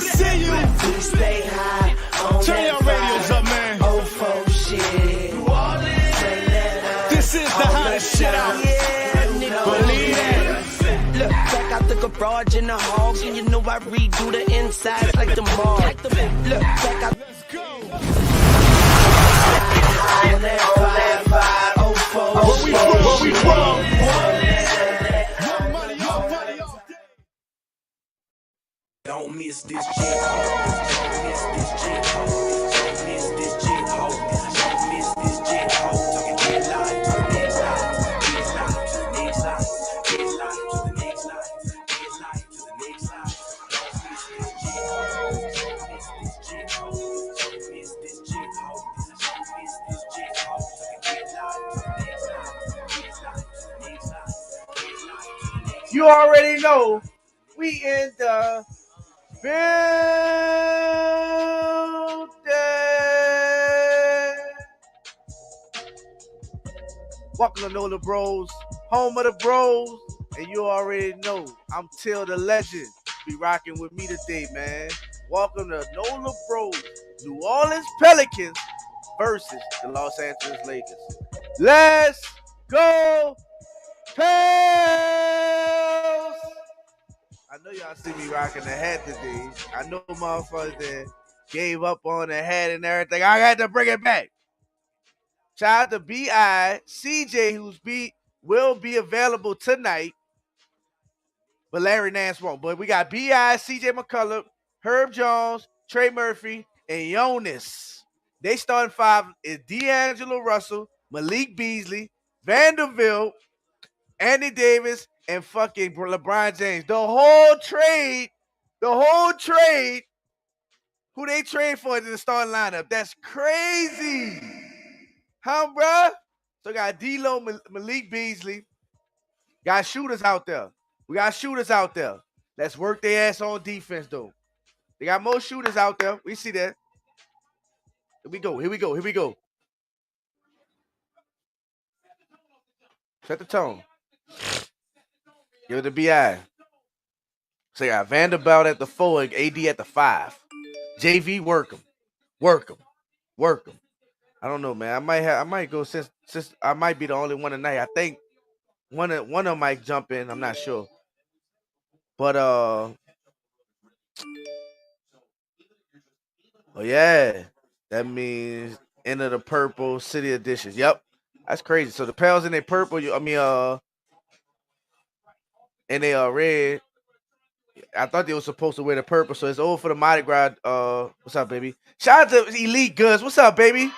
See you. We stay high on Turn that your radios up, man. Oh, for shit. This is the hottest shit out. Yeah, nigga. Believe that. Look, back out the garage in the hog, and you know I redo the inside like the mall. Look, back out. Let's go. On that 5, oh, for Where we from? Where we from? Young Money, young money, young day. Don't miss this jig, ho. Don't miss this jig, ho. Don't miss this jig, ho. Don't miss this jig, ho. Talking dead line to the next line. Dead line to the next line. Dead line to the next line. Dead line to the next line. Don't miss this jig, ho. Don't miss this jig, ho. Don't miss this jig, ho. Don't miss this jig, ho. Talking dead line to the next line. Dead line to the next line. Dead line to the next line. You already know we in the building. Welcome to Nola Bros, home of the bros. And you already know I'm Till the Legend. Be rocking with me today, man. Welcome to Nola Bros, New Orleans Pelicans versus the Los Angeles Lakers. Let's go, Pels! I know y'all see me rocking the hat today. I know motherfuckers that gave up on the hat and everything. I had to bring it back. Shout out to B.I. CJ, will be available tonight, but Larry Nance won't. But we got B.I., CJ McCullough, Herb Jones, Trey Murphy, and Jonas. They starting five is D'Angelo Russell, Malik Beasley, Vanderbilt, Andy Davis, and fucking LeBron James. The whole trade, who they trade for in the starting lineup. That's crazy. Huh, bruh? So got D-Lo, Malik Beasley. Got shooters out there. We got shooters out there. Let's work their ass on defense, though. They got more shooters out there. We see that. Here we go. Set the tone. Give it to B.I. So you got Vanderbilt at the 4 and AD at the 5. JV, work him. I don't know, man. I might go since I might be the only one tonight. I think one of them might jump in. I'm not sure. But oh yeah. That means end of the purple city editions. Yep. That's crazy. So the Pels in their purple, and they are red. I thought they were supposed to wear the purple, so it's over for the Mardi Gras. What's up, baby? Shout out to Elite Goods. What's up, baby?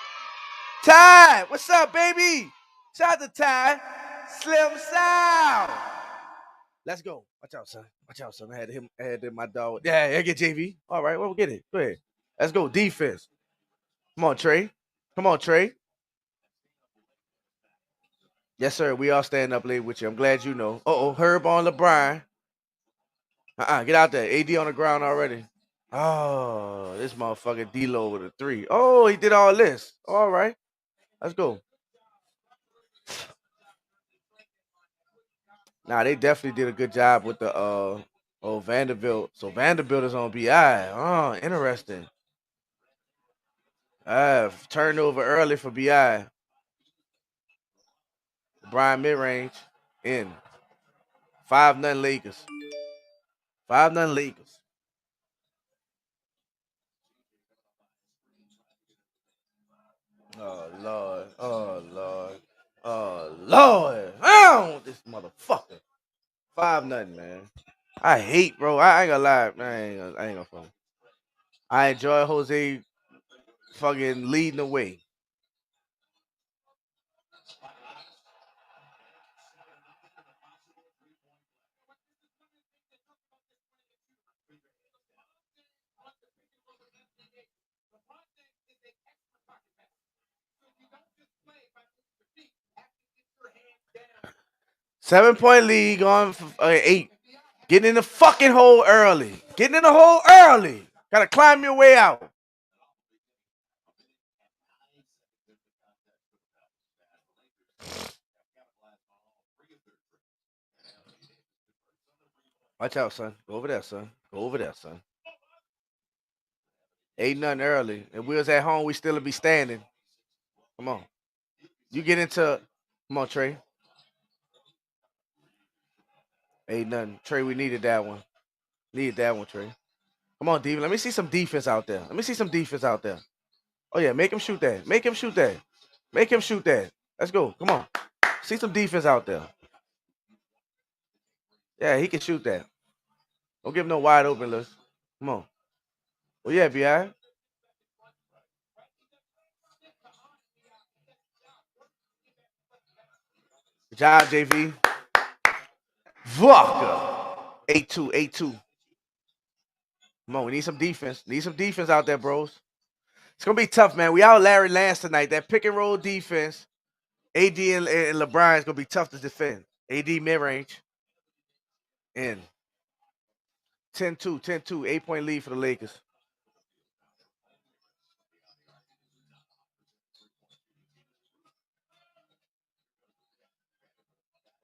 Ty, what's up, baby? Shout out to Ty. Slim South. Let's go. Watch out, son. I had him my dog. Yeah, I get JV. All right, well, we'll get it. Go ahead. Let's go. Defense. Come on, Trey. Yes, sir. We all stand up late with you. I'm glad you know. Herb on LeBron. Get out there. AD on the ground already. Oh, this motherfucker D-Lo with a 3. Oh, he did all this. All right. Let's go. Nah, they definitely did a good job with the Vanderbilt. So Vanderbilt is on BI. Oh, interesting. Turnover early for BI. Brian mid-range in. 5-0 Lakers. 5-0 Lakers. Oh Lord. Oh, this motherfucker. 5-0, man. I hate, bro. I ain't gonna lie. I ain't gonna fuck. I enjoy Jose fucking leading the way. Seven-point lead on 8. Getting in the fucking hole early. Gotta climb your way out. Watch out, son. Go over there, son. Ain't nothing early. If we was at home, we still be standing. Come on. You get into. Come on, Trey. Ain't nothing. Trey, we needed that one. Needed that one, Trey. Come on, Devin. Let me see some defense out there. Let me see some defense out there. Oh, yeah. Make him shoot that. Make him shoot that. Make him shoot that. Let's go. Come on. See some defense out there. Yeah, he can shoot that. Don't give him no wide open looks. Come on. Well, yeah, B.I. Good job, JV. Vodka. 8-2, 8-2. Come on, we need some defense. Need some defense out there, bros. It's going to be tough, man. We out Larry Lance tonight. That pick and roll defense, AD and LeBron is going to be tough to defend. AD mid-range. In. 10-2, 10-2, 8-point lead for the Lakers.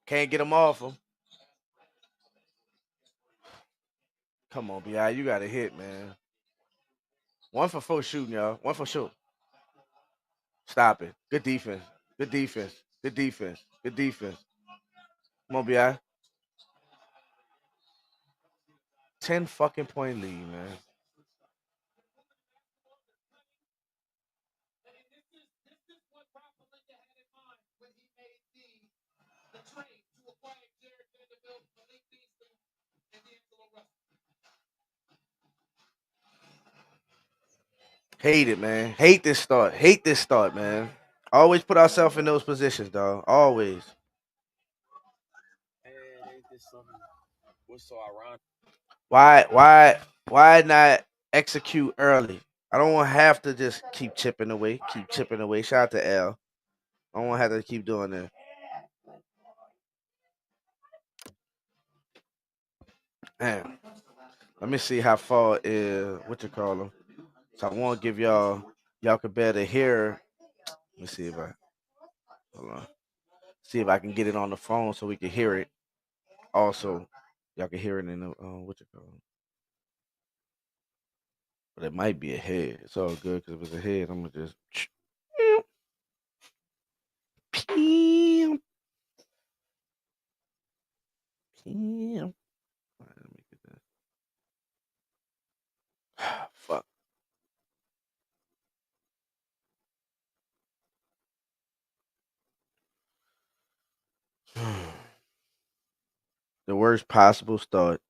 Can't get them off him. Come on, B.I. You got to hit, man. 1 for 4 shooting, y'all. 1 for shoot. Stop it. Good defense. Good defense. Good defense. Good defense. Come on, B.I. 10 fucking point lead, man. Hate it, man. Hate this start. Hate this start, man. Always put ourselves in those positions, dog. Always. What's so ironic? Why not execute early? I don't want to have to just keep chipping away. Keep chipping away. Shout out to L. I don't want to have to keep doing that. Man, let me see how far is what you call them. So I want to give y'all could better hear. Let me see if I hold on. See if I can get it on the phone so we can hear it. Also, y'all can hear it in the what you call it. But it might be a head. It's all good because if it's a head, I'm gonna just. Pew. Pew. All right, let me get that. Fuck. The worst possible start.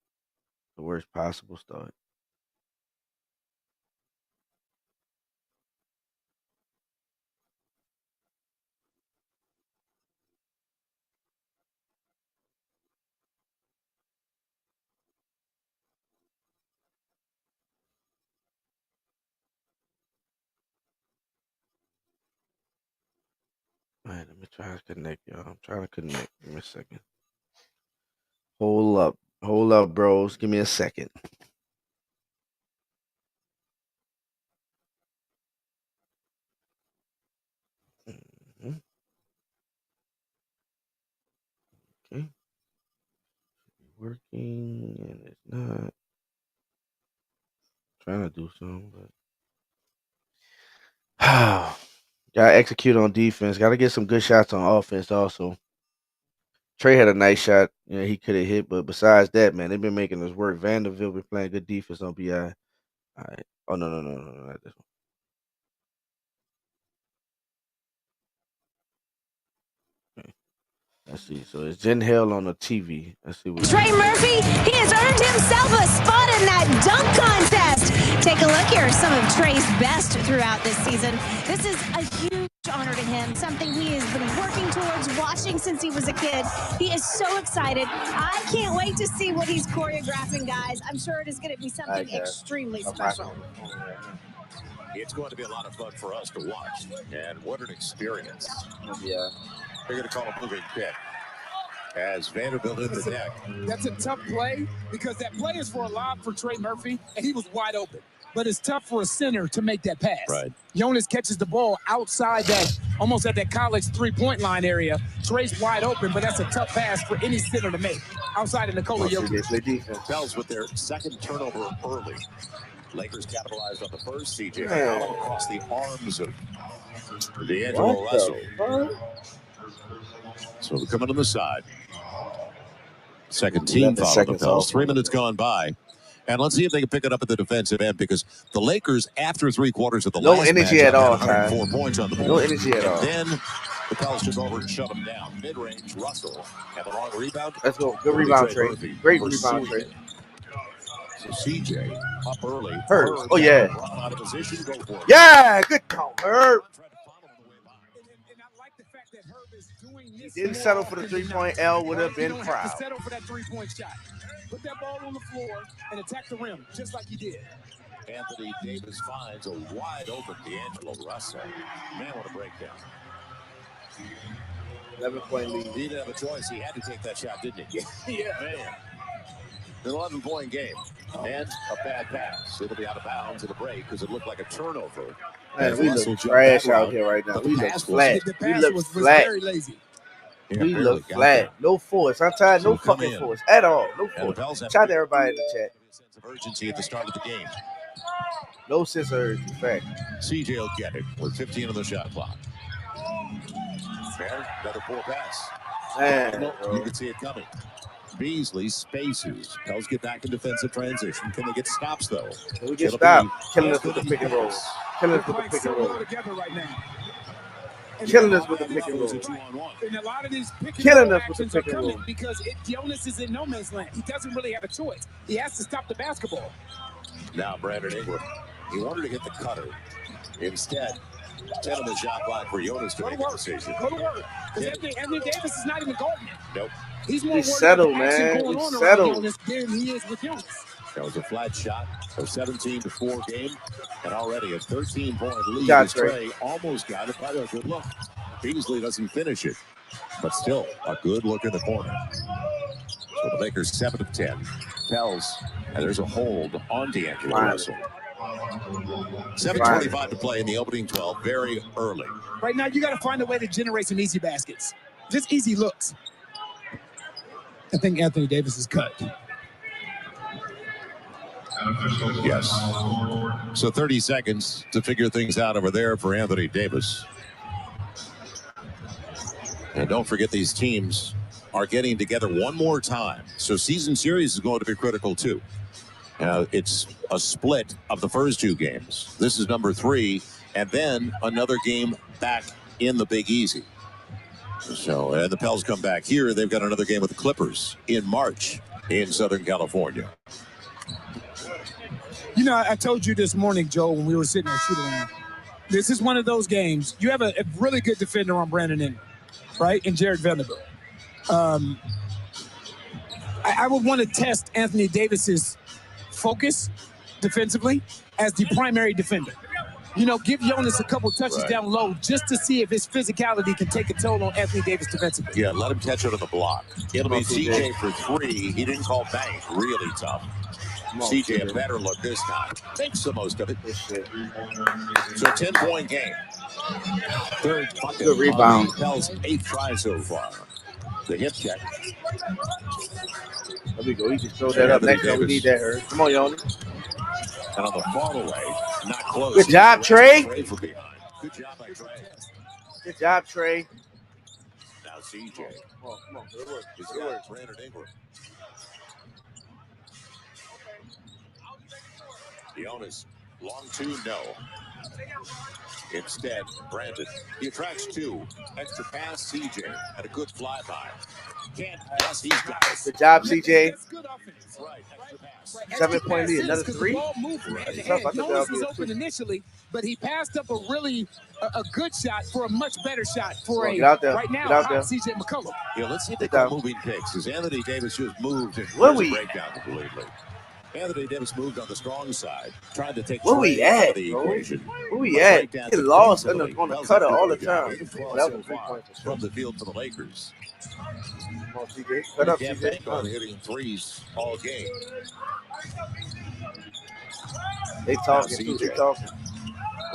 The worst possible start. All right, let me try to connect, y'all. I'm trying to connect. Give me a second. Hold up. Hold up, bros. Give me a second. Mhm. Okay. Working and it's not. Trying to do something, but gotta execute on defense. Gotta get some good shots on offense also. Trey had a nice shot. You know, he could have hit, but besides that, man, they've been making us work. Vanderbilt been playing good defense on BI. All right. Oh no, not this one. Okay. Let's see. So it's Jen Hill on the TV. Let's see what Trey Murphy, he has earned himself a spot in that dunk contest. Take a look here, some of Trey's best throughout this season. This is a huge honor to him, something he has been working towards, watching since he was a kid. He is so excited. I can't wait to see what he's choreographing, guys. I'm sure it is going to be something extremely special. It's going to be a lot of fun for us to watch, and what an experience. Yeah. They're going to call a moving pit as Vanderbilt in the deck. That's a tough play because that play is for a lob for Trey Murphy, and he was wide open. But it's tough for a center to make that pass. Right. Jonas catches the ball outside that, almost at that college three-point line area. Trey's wide open, but that's a tough pass for any center to make outside of Nikola Jokic. Bells with their second turnover early. Lakers capitalized on the first. CJ Man. McCollum across the arms of D'Angelo What Russell. the fuck? So they're coming on the side. Second team 11 foul on the seconds Pels. off 3 on the minutes Pels. gone by. And let's see if they can pick it up at the defensive end, because the Lakers, after 3 quarters of the No last energy matchup, at all, had 104 points on the board. No energy at all. Then the Pels took over and shut them down. Mid-range, Russell. And the long rebound. Let's go. Good rebound, Trey. Great rebound, Trey. So CJ up early. Hurt. Oh, yeah. Out of position, go for it. Yeah, good count, Herb. He didn't settle for the 3-point. L would have been proud. Settle for that 3-point shot. Put that ball on the floor and attack the rim, just like he did. Anthony Davis finds a wide open D'Angelo Russell. Man, what a breakdown. 11-point lead. He didn't have a choice. He had to take that shot, didn't he? Yeah. Man. An 11-point game. And a bad pass. It'll be out of bounds at a break because it looked like a turnover. Man, we look trash out here right now. We look flat. We look flat. Very lazy. We look flat. No force. I'm tired. No fucking force at all. No force. Shout out to everybody in the chat. Sense of urgency at the start of the game. No sense of urgency. Fact. CJ will get it with 15 on the shot clock. Fair. Another poor pass. Man, you can see it coming. Beasley spaces. Pels get back in defensive transition. Can they get stops, though? Can we get stopped? Killing us with the pick and roll. Killing us with the pick and roll. Killing us with the pick and roll. And a lot of these pick and Killing roll us with the actions pick are and roll. coming because Jonas is in no man's land. He doesn't really have a choice. He has to stop the basketball. Now Brandon Ingram. He wanted to get the cutter. Instead, 10 on the shot clock for Jonas to make a decision. Go to work. Because Anthony Davis is not even going. Nope. He's more We worried settled, about the action man. going We on around settled. Jonas than he is with Jonas. That was a flat shot. A 17-4 game. And already a 13-point lead. Got As Trey almost got it. By a good look. Beasley doesn't finish it. But still, a good look in the corner. So the Lakers 7 of 10. Pels. And there's a hold on D'Angelo Russell. 7:25 to play in the opening 12. Very early. Right now, you got to find a way to generate some easy baskets. Just easy looks. I think Anthony Davis is cut. Yes. So 30 seconds to figure things out over there for Anthony Davis. And don't forget, these teams are getting together one more time. So season series is going to be critical too. It's a split of the first 2 games. This is number 3, and then another game back in the Big Easy. So the Pels come back here. They've got another game with the Clippers in March in Southern California. You know, I told you this morning, Joe, when we were sitting there shooting around. This is one of those games. You have a really good defender on Brandon Ingram, right? And Jared Vanderbilt. I would want to test Anthony Davis's focus defensively as the primary defender. You know, give Jonas a couple touches down low just to see if his physicality can take a toll on Anthony Davis defensively. Yeah, let him catch it on the block. It'll be CJ for 3. He didn't call bank. Really tough. CJ a better look this time. Makes the most of it. So 10-point game. Third bucket. Good rebound. Pels 8 tries so far. The hip check. There we go. He just throw that up. Next time we need that, Herb. Come on, Jonas. And on the far away, not close. Good job, Trey. Good job by Trey. Good job, Trey. Now CJ. Come on. Good work. He's got Brandon Ingram. Jonas, long 2, no. Instead, Brandon. He attracts 2. Extra pass, CJ. And a good flyby. Can't pass, he's got it. Good job, CJ. Right, extra pass. 7-point lead. Another 3. Jonas was open initially, but he passed up a really a good shot for a much better shot for a right now hot CJ McCollum. Yeah, let's see if they call moving picks. As Anthony Davis just moved and breakdown completely. Anthony Davis moved on the strong side, trying to take Trey out of the equation. Where we at? Get lost on the cutter all the time. That was 3 points from the field for the Lakers. Come on, CJ. Cut up, CJ. On hitting 3s all game. They talking too. They talking.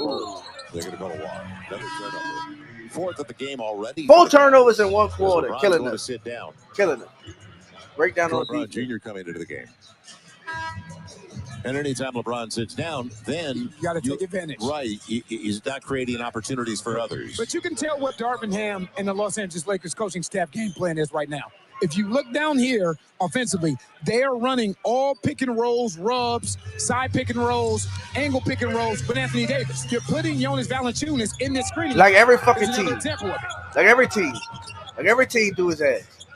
Ooh. They're going to go to walk. Another turnover. 4th of the game already. 4 turnovers in 1 quarter. Killing us. Sit down. Killing us. Break down on LeBron defense. Jr. coming into the game. And anytime LeBron sits down, then you got to take advantage. Right. He's not creating opportunities for others. But you can tell what Darvin Ham and the Los Angeles Lakers coaching staff game plan is right now. If you look down here offensively, they are running all pick and rolls, rubs, side pick and rolls, angle pick and rolls with Anthony Davis. You're putting Jonas Valanciunas in this screening. Like every fucking team. Example of it. Like every team. Like every team do his ass.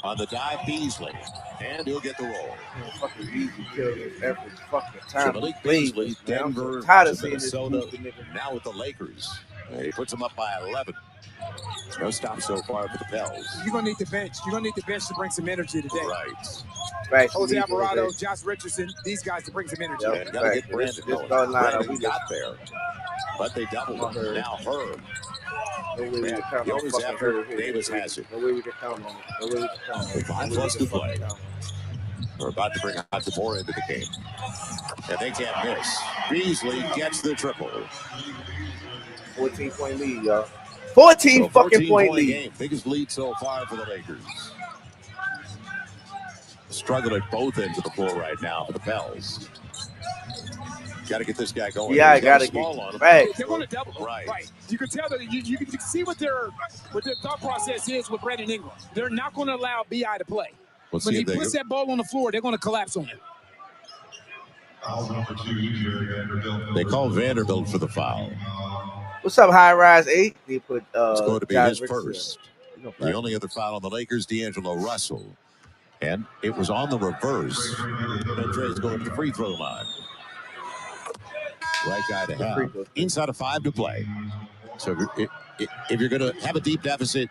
On the dive, Beasley. And he'll get the roll. Man, fucking Beasley killed his every fucking time. Malik Beasley, Denver, Minnesota, now with the Lakers. He puts them up by 11. No stop so far for the Pels. You're going to need the bench. You're going to need the bench to bring some energy today. Right. Jose Alvarado, Josh Richardson, these guys to bring some energy. And got to get Brandon going. Brandon got there. But they doubled him. Now Herb. No way we can count He on always fucking after Herb. Davis has it. No way we can count on it. No way we can count on it. 5+ to play. We're about to bring Hachimura into the game. And they can't miss. Beasley gets the triple. 14-point lead, y'all. 14 fucking point lead. Game. Biggest lead so far for the Lakers. Struggle at both ends of the floor right now for the Pels. Got to get this guy going. Yeah, I got to get on him. right. They're going to double him. Right. You can tell that you can see what their thought process is with Brandon Ingram. They're not going to allow B.I. to play. When he puts that ball on the floor, they're going to collapse on him. They call Vanderbilt for the foul. What's up, High Rise 8? He put it's going to be his first. The only other foul on the Lakers, D'Angelo Russell. And it was on the reverse. And Dre's going to the free throw line. Right guy to have. Inside of 5 to play. So if you're going to have a deep deficit,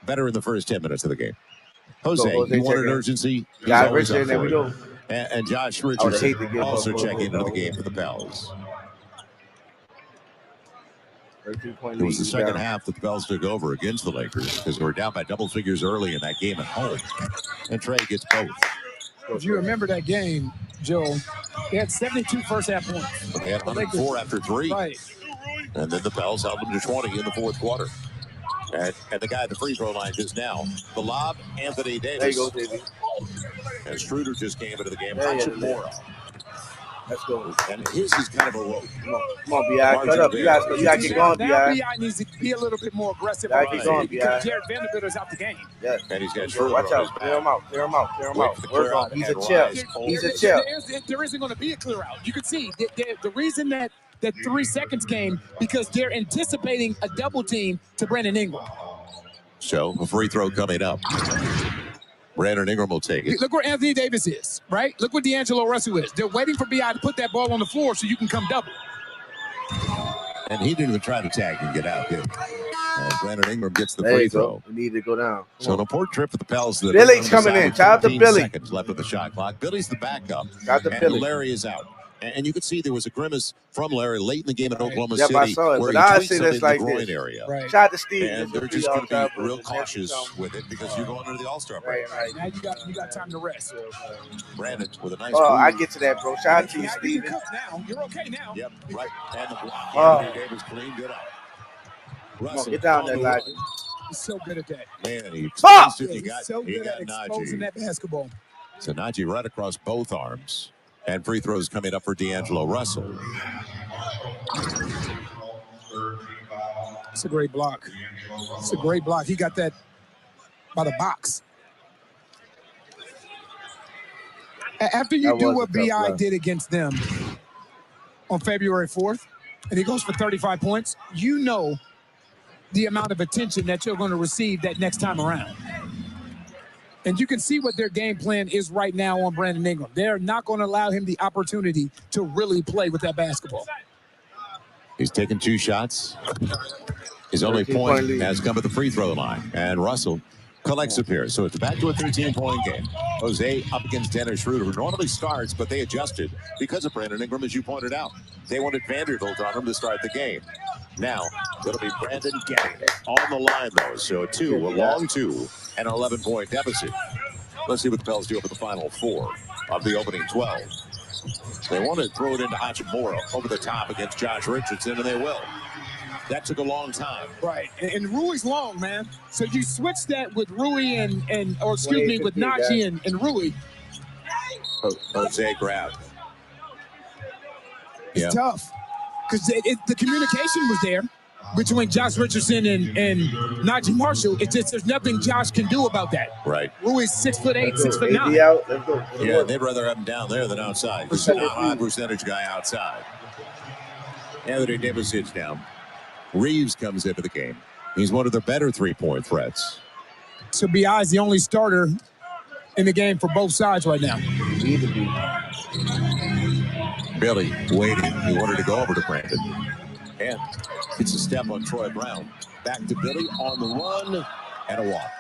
better in the first 10 minutes of the game. Jose, you wanted urgency. Got Richard, there we go. And Josh Richardson also checking into the game for the Pels. It was the second half that the Pels took over against the Lakers because they were down by double figures early in that game at home. And Trey gets both. If you remember that game, Joe, they had 72 first half points. They had 104 after 3. Right. And then the Pels held them to 20 in the fourth quarter. And the guy at the free throw line just now. The lob, Anthony Davis. There you go, Davey. And Schroeder just came into the game. Hachimura. Let's go. And his is kind of a rope. Come on, B.I. Cut up. You got to get going, B.I. Now B.I. needs to be a little bit more aggressive. Get going, because Jared Vanderbilt is out the game. Yes. And he's got Schroeder. Watch out. Clear him out. Work on. He's a chip. There isn't going to be a clear out. You can see the reason that 3 seconds came because they're anticipating a double team to Brandon Ingram. So a free throw coming up. Brandon Ingram will take it. Look where Anthony Davis is, right? Look where D'Angelo Russell is. They're waiting for B.I. to put that ball on the floor so you can come double. And he didn't even try to tag and get out, did he? And Brandon Ingram gets the free throw. We need to go down. So an important trip for the Pels. Billy's coming in. Shout out to Billy. Seconds left of the shot clock. Billy's the backup. Shout out to Billy. Larry is out. And you could see there was a grimace from Larry late in the game at Oklahoma Yep, City. I saw it. Where but I he see tweaked this something like in the this. groin area. Right. Shout out to Steve. And they're just going to be real cautious with it because you're going into the All-Star break. Right. Now you got time to rest. Brandon with a nice Oh, move. I get to that, bro. Shout out to you, Steven. You're okay now. Yep, right. And the block. Davis cleaned it up. Russell, get down there, Elijah. He's so good at that. Man, he He's so good at exposing that basketball. So Najee right across both arms. And free throws coming up for D'Angelo Russell. It's a great block. It's a great block. He got that by the box. After you do what B.I. did against them on February 4th, and he goes for 35 points, you know the amount of attention that you're going to receive that next time around. And you can see what their game plan is right now on Brandon Ingram. They're not going to allow him the opportunity to really play with that basketball. He's taken 2 shots. His only point has come at the free throw line. And Russell collects a pair. So it's back to a 13-point game. Jose up against Dennis Schroeder, who normally starts, but they adjusted because of Brandon Ingram, as you pointed out. They wanted Vanderbilt on him to start the game. Now, it'll be Brandon getting it on the line, though. So a long 2, and an 11-point deficit. Let's see what the Pels do over the final 4 of the opening 12. They want to throw it into Hachimura over the top against Josh Richardson, and they will. That took a long time. Right. And Rui's long, man. So you switch that with Rui with Najee and Rui. Jose grabbed. It's tough because the communication was there between Josh Richardson and Najee Marshall. It's just there's nothing Josh can do about that. Right. Rui is 6'8", 6'9". AD out. Let's go. Yeah, they'd rather have him down there than outside. He's a high percentage guy outside. Anthony Davis sits down. Reeves comes into the game. He's one of their better three-point threats. So B.I. is the only starter in the game for both sides right now. Billy waiting. He wanted to go over to Brandon. And it's a step on Troy Brown. Back to Billy on the run and a walk.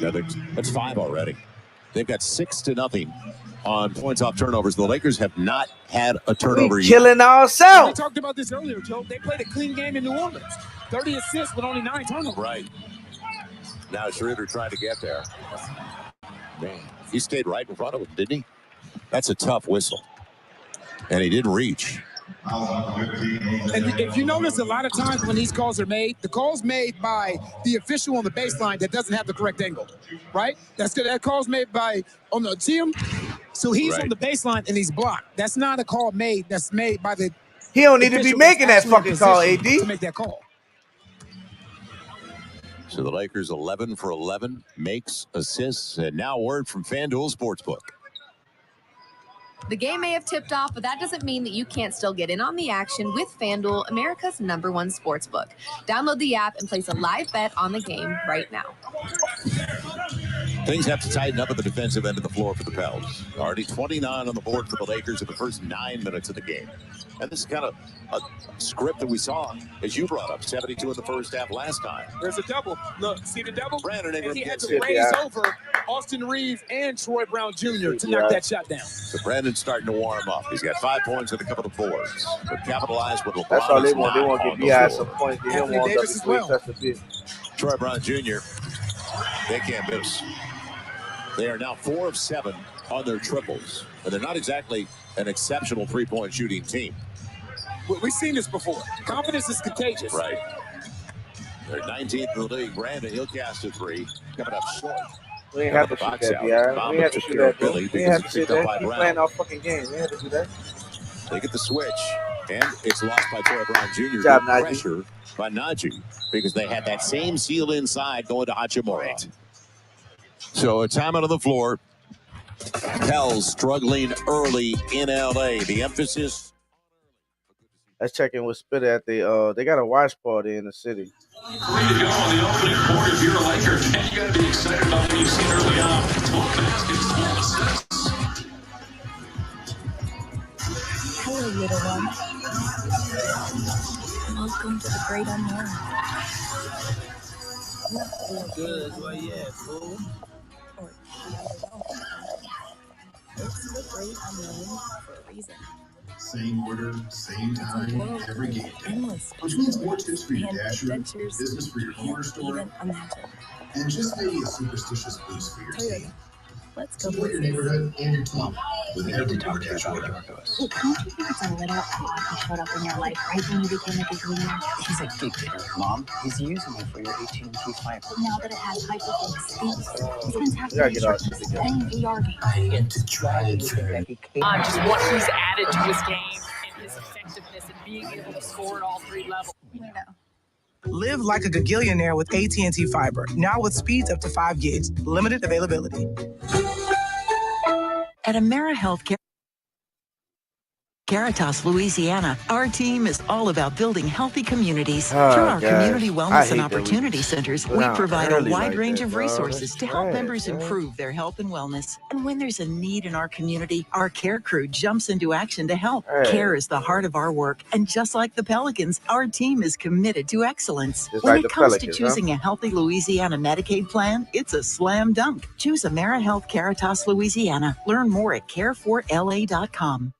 Now that's 5 already. They've got 6-0 on points off turnovers. The Lakers have not had a turnover yet. Killing ourselves. We talked about this earlier, Joe. They played a clean game in New Orleans. 30 assists with only 9 turnovers. Right. Now Schroeder trying to get there. Man, he stayed right in front of him, didn't he? That's a tough whistle. And he didn't reach. And if you notice, a lot of times when these calls are made, the call's made by the official on the baseline that doesn't have the correct angle, right? That call's made by on the team. So he's on the baseline and he's blocked. That's not a call made. That's made by the. He don't need to be making that fucking call, AD. To make that call. So the Lakers 11 for 11, makes, assists, and now word from FanDuel Sportsbook. The game may have tipped off, but that doesn't mean that you can't still get in on the action with FanDuel, America's #1 sportsbook. Download the app and place a live bet on the game right now. Things have to tighten up at the defensive end of the floor for the Pels. Already 29 on the board for the Lakers in the first 9 minutes of the game. And this is kind of a script that we saw, as you brought up, 72 in the first half last time. There's a double. Look, see the double? Brandon Ingram and he had gets to it. raise over Austin Reeves and Troy Brown Jr. to knock that shot down. So Brandon's starting to warm up. He's got 5 points and a couple of boards. But capitalize with LeBron. That's all they want. They want to get B.I. some points. They don't Anthony want Davis as well. Troy Brown Jr., they can't miss. They are now 4 of 7 on their triples. And they're not exactly an exceptional three-point shooting team. We've seen this before. Confidence is contagious. Right. They're 19th in the league. Brandon, he'll cast a 3. Coming up short. We ain't have to shoot that, B.I. We ain't have to shoot that, Billy. We ain't have to shoot that. Keep playing our fucking game. We ain't have to do that. They get the switch, and it's lost by Troy Brown Jr. Good job, Najee. Pressure by Najee, because they had that same seal inside going to Hachimura. Right. So a timeout on the floor. Pels struggling early in L.A. The emphasis. Let's check in with Spitter at the they got a watch party in the city. Ready to go on the opening quarter if you're a Laker, and you got to be excited about what you've seen early on. 12 baskets, 12 assists. Hello, little one. Welcome to the great unknown. Good, where you at, fool? It's the great unknown for a reason. Same order, same time, every game. Endless. Which means more tips for your and dasher, adventures business for your corner store, even imagine. and just maybe a superstitious boost for your team. Let's go. Support your neighborhood and your team with every DoorDash order. Hey, don't you think it's a little odd he showed up in your life right when you became a gigglionaire? He's a gig digger, Mom. He's using it for your AT&T fiber. Now that it has hyperfixed speeds, he's been tapping gotta get our shit instructions, together. playing VR games. I get to try it. Just what he's added to his game and his effectiveness and being able to score at all 3 levels. We know. Live like a gigillionaire with AT&T Fiber. Now with speeds up to 5 gigs. Limited availability. At AmeriHealthcare Caritas, Louisiana, our team is all about building healthy communities. Through our community wellness and opportunity centers, we provide a wide range of resources to help members improve their health and wellness. And when there's a need in our community, our care crew jumps into action to help. Care is the heart of our work, and just like the Pelicans, our team is committed to excellence. When it comes to choosing a healthy Louisiana Medicaid plan, it's a slam dunk. Choose AmeriHealth Caritas, Louisiana. Learn more at careforla.com.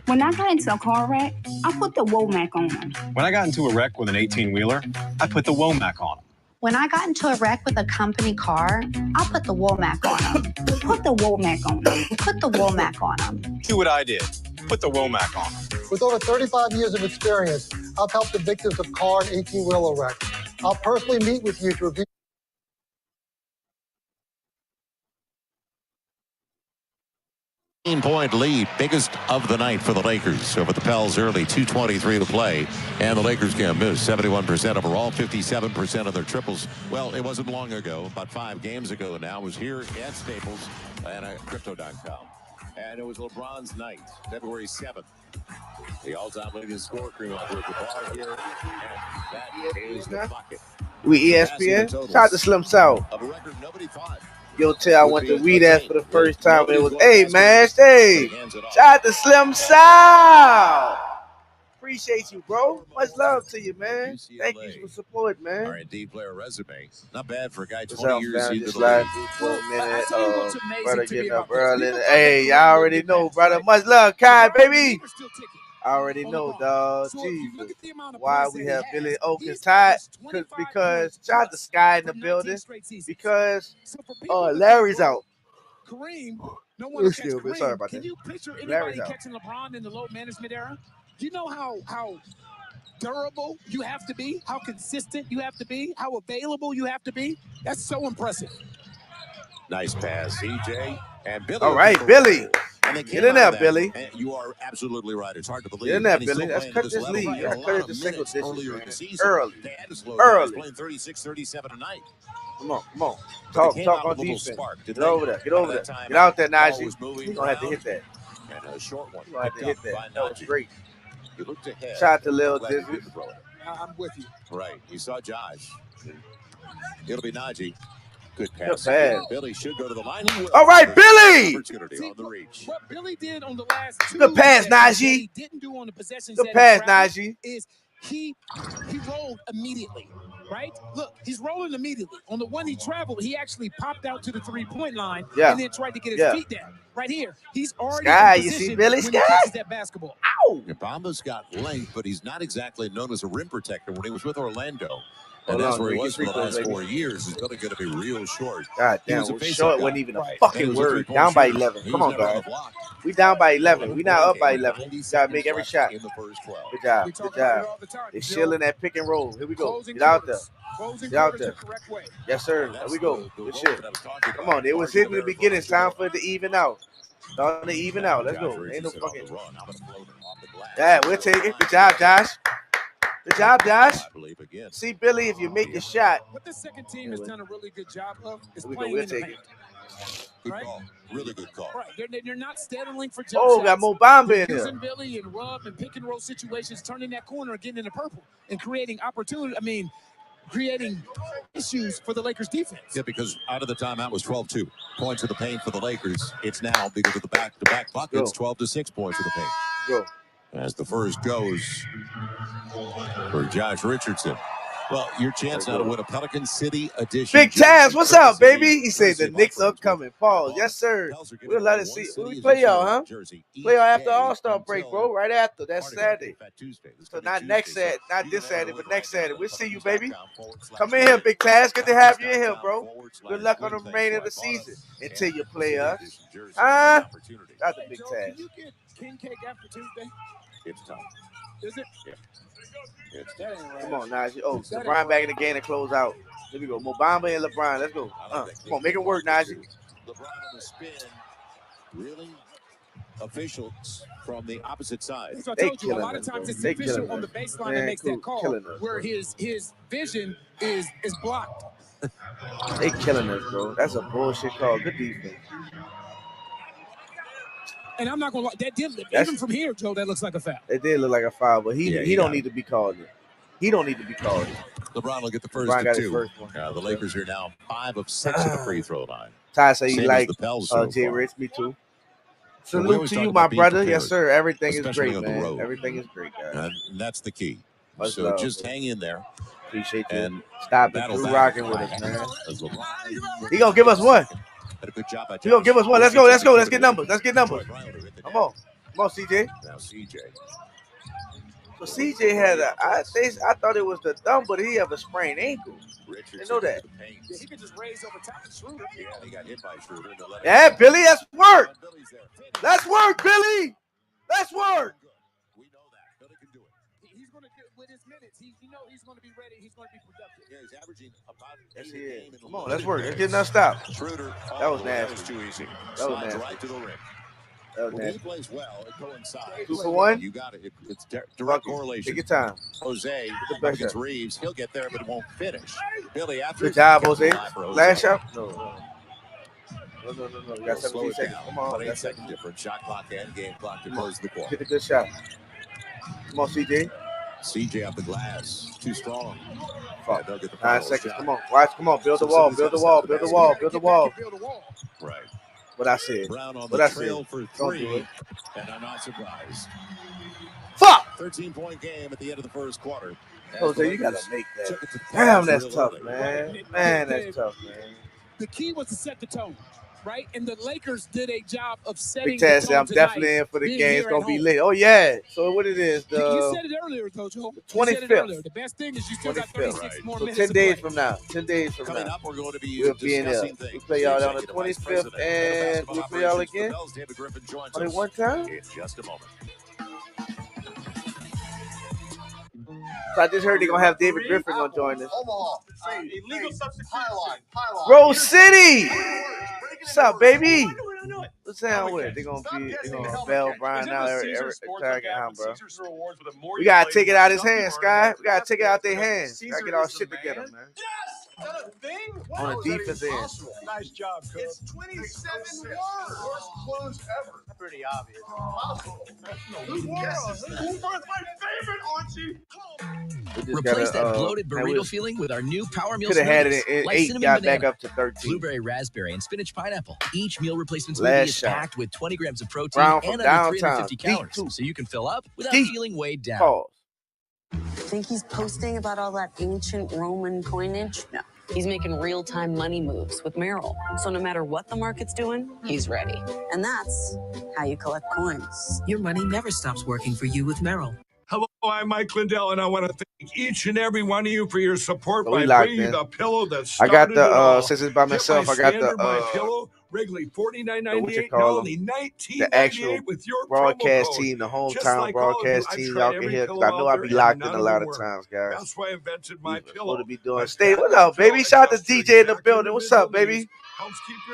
When I got into a car wreck, I put the Womack on them. When I got into a wreck with an 18-wheeler, I put the Womack on them. When I got into a wreck with a company car, I put the Womack on them. Put the Womack on them. Put the Womack on them. Do what I did. Put the Womack on them. With over 35 years of experience, I've helped the victims of car and 18-wheeler wrecks. I'll personally meet with you to review. 18-point lead, biggest of the night for the Lakers over the Pels early, 2:23 to play, and the Lakers can't miss. 71% overall, 57% of their triples. Well, it wasn't long ago, about 5 games ago now, it was here at Staples and at Crypto.com. And it was LeBron's night, February 7th. The all-time leading scorer cream out with the bar here, and that is the bucket. We ESPN. Shout out to Slim South. Of a record nobody thought. Yo, tell I went to weed ass for the first time. It was, hey man, hey. Shout out to Slim South. Appreciate you, bro. Much love to you, man. Thank you for support, man. R&D player resume. Not bad for a guy 20 What's up, years fam? into Just the league. for a minute. Brother getting up early. Hey, y'all already know, brother. Much love, Kai, baby. I already know, dog. Jesus. Why we have Billy Oakins tied? Because shout out to Sky in the building. Because Larry's out. Kareem, no one catch Kareem. Sorry about Can that. you picture Larry's anybody out. catching LeBron in the load management era? Do you know how durable you have to be, how consistent you have to be, how available you have to be? That's so impressive. Nice pass, CJ. And Billy. All right, Billy. And Get in there, Billy. And you are absolutely right. It's hard to believe. Get in there, Billy. Let's cut this lead. You gotta cut it to single digits, man. Early. Early. Playing 36, 37 a night. Come on. Talk on defense. Get over there. Get out there, Najee. You're gonna have to hit that. And a short one. You're gonna have to hit that. That was great. He looked ahead. Shout out to Lil Dizzy. I'm with you. Right. You saw Josh. It'll be Najee. Good pass. Billy should go to the line. All right, Billy. Opportunity on the reach. What Billy did on the last 2 Good pass, Najee. He didn't do on the possessions. Good pass, Najee. Is he rolled immediately, right? Look, he's rolling immediately. On the one he traveled, he actually popped out to the 3-point line and then tried to get his feet down. Right here, he's already Sky, in you position see Billy when he Sky? catches that basketball. Ow! Bamba's got length, but he's not exactly known as a rim protector when he was with Orlando. And that's where he was for the last 4 years. He's really going to be real short. God damn, short wasn't even a fucking word. Down by 11. Come on, guys. We down by 11. We not up by 11. We gotta make every shot. In the first 12. Good job. Good job. They shilling that pick and roll. Here we go. Get out there. Get out there. Yes, sir. There we go. Good shit. Come on. It was hitting in the beginning. It's time for it to even out. Starting to even out. Let's go. Ain't no fucking. Yeah, we'll take it. Good job, Josh. Good job, Josh. See, Billy, if you make a shot. What the second team has done a really good job of is We'll playing in the take paint. it. Good call. Really good call. Right. They're not settling for jump Oh, shots. got more bomb in They're there. using Billy and rub and pick and roll situations, turning that corner and getting in the purple and creating opportunity. Creating issues for the Lakers defense. Yeah, because out of the timeout was 12-2 points of the paint for the Lakers. It's now, because of the back-to-back buckets, 12-6 points of the paint. Go. As the first goes for Josh Richardson. Well, your chance now to win a Pelican City edition. Big Taz, what's up, baby? He said the Knicks are coming. Pause. Yes, sir. We'll let it see. We play y'all, huh? Play y'all after All-Star break, bro. Right after. That's Saturday. So not next Saturday, not this Saturday, but next Saturday. We'll see you, baby. Come in here, Big Taz. Good to have you in here, bro. Good luck on the remainder of the season until you play us. Huh? That's the Big Taz. Can you get king cake after Tuesday? It's tough. Is it? Yeah. That ain't right. Come on, Najee. Oh, LeBron back in the game to close out. Here we go. Mobamba and LeBron. Let's go. Come on, make it work, Najee. LeBron on the spin. Really? Officials from the opposite side. So I told you, a lot of times it's the official on the baseline that makes that call, where his vision is blocked. They killing us, bro. That's a bullshit call. Good defense. And I'm not gonna lie, that did even from here, Joe. That looks like a foul. It did look like a foul, but he don't need to be called it. He don't need to be called it. LeBron will get the first of two. The Lakers are now 5 of 6 at the free throw line. Ty say he Same like as the Pels so Jay far. Rich. Me too. So we Salute always to talk you, about my being brother. prepared, Yes, sir. Everything is especially great, on the man. road. Everything is great, guys. And that's the key. Much So love, just bro. hang in there. Appreciate you. And Stop it. battle Through back. rocking with us, man. As LeBron He gonna give us one. did a good job by He gonna give us one. Let's go. Let's go. Let's get numbers. Let's get numbers. Troy Brown hit the Come net. on. Come on, CJ. Now CJ. So CJ had I thought it was the thumb, but he have a sprained ankle. Richardson I know that. to the paint. Yeah, he could just raise over top of Schroeder. Yeah, he got hit by Schroeder. and they let it Yeah, go. Billy, that's work. Billy's there. Let's work, Billy. Let's work. We know that. Billy can do it. He's going to get with his minutes. He's going to be ready. He's going to be productive. Yeah, he's averaging about Yes, 8 he a is. game in the Come on, league. let's work. Let's get enough stop. Schroeder. That was That nasty. was too easy. That was Slides nasty. right to the rim. When he plays well, it coincides. 2 for 1. You got it. It's direct correlation. Take your time. Jose against Reeves. He'll get there, but it won't finish. Billy, after good job, Jose. Last shot? No. You got 17 seconds. Down. Come on. 8 second difference. Shot clock and game clock to close the quarter. Get a good shot. Come on, CJ. CJ up the glass. Too strong. Yeah, they'll get the 9 seconds. shot. Come on. Watch. Come on. Build the wall. Build the wall. Build the wall. Build the wall. Right. What I said. Brown on what the I trail said. for Don't do 3. it. And I'm not surprised. Fuck! 13-point game at the end of the first quarter. Jose, you gotta make that. Damn, that's tough, man. Man, that's tough, man. The key was to set the tone, right? And the Lakers did a job of setting Big the Taz said, tone I'm definitely in for the being game. here It's gonna at be home. lit. Oh yeah. So what it is? You said it earlier, Coach Ho. 25th. The best thing is you still got 25th. 36 more So minutes 10 to days play. from now. 10 days from Coming now. up, we're going to be We'll be in there. discussing We'll things. play y'all on the Executive Vice 25th, President, and we'll play y'all again. David Griffin joins Only us one time? in just a moment. So I just heard they're gonna have David Griffin gonna join us. Omaha. Illegal substitution. Pylon. Rose City. What's up, baby? What's down with it? They're gonna bail Brian out every time, bro. We gotta take it out of his hands, Sky. We gotta take it out their hands. We gotta get our shit together, man. Is that a thing? On the defense end. Nice job, coach. It's 27 words. Worst close ever. Pretty obvious. Who's my favorite, Archie? Replace that bloated burrito feeling with our new Power Meal Could have had smoothies, it in like 8, cinnamon got banana, back up to 13. blueberry raspberry, and spinach pineapple. Each meal replacement smoothie Last is shot. packed with 20 grams of protein Brown and from under downtown. 350 Deep calories, too. so you can fill up without Deep. feeling weighed down. Pause. Think he's posting about all that ancient Roman coinage? No. He's making real-time money moves with Merrill. So no matter what the market's doing, he's ready. And that's how you collect coins. Your money never stops working for you with Merrill. Hello, I'm Mike Lindell, and I want to thank each and every one of you for your support So we by locked bringing in. the pillow that I started got it all. the since it's by myself, I got the pillow, regularly what you $49.98, call now them, only the actual $19.98 with your broadcast promo code. team, the Just hometown like all of you, broadcast I team. tried Y'all can every hear because I pillow know out I be there, locked and in a none of lot them of work. times, guys. That's why I invented my Supposed pillow. to be doing. My Stay. What's up, baby? Shout out to DJ in the building. What's up, baby?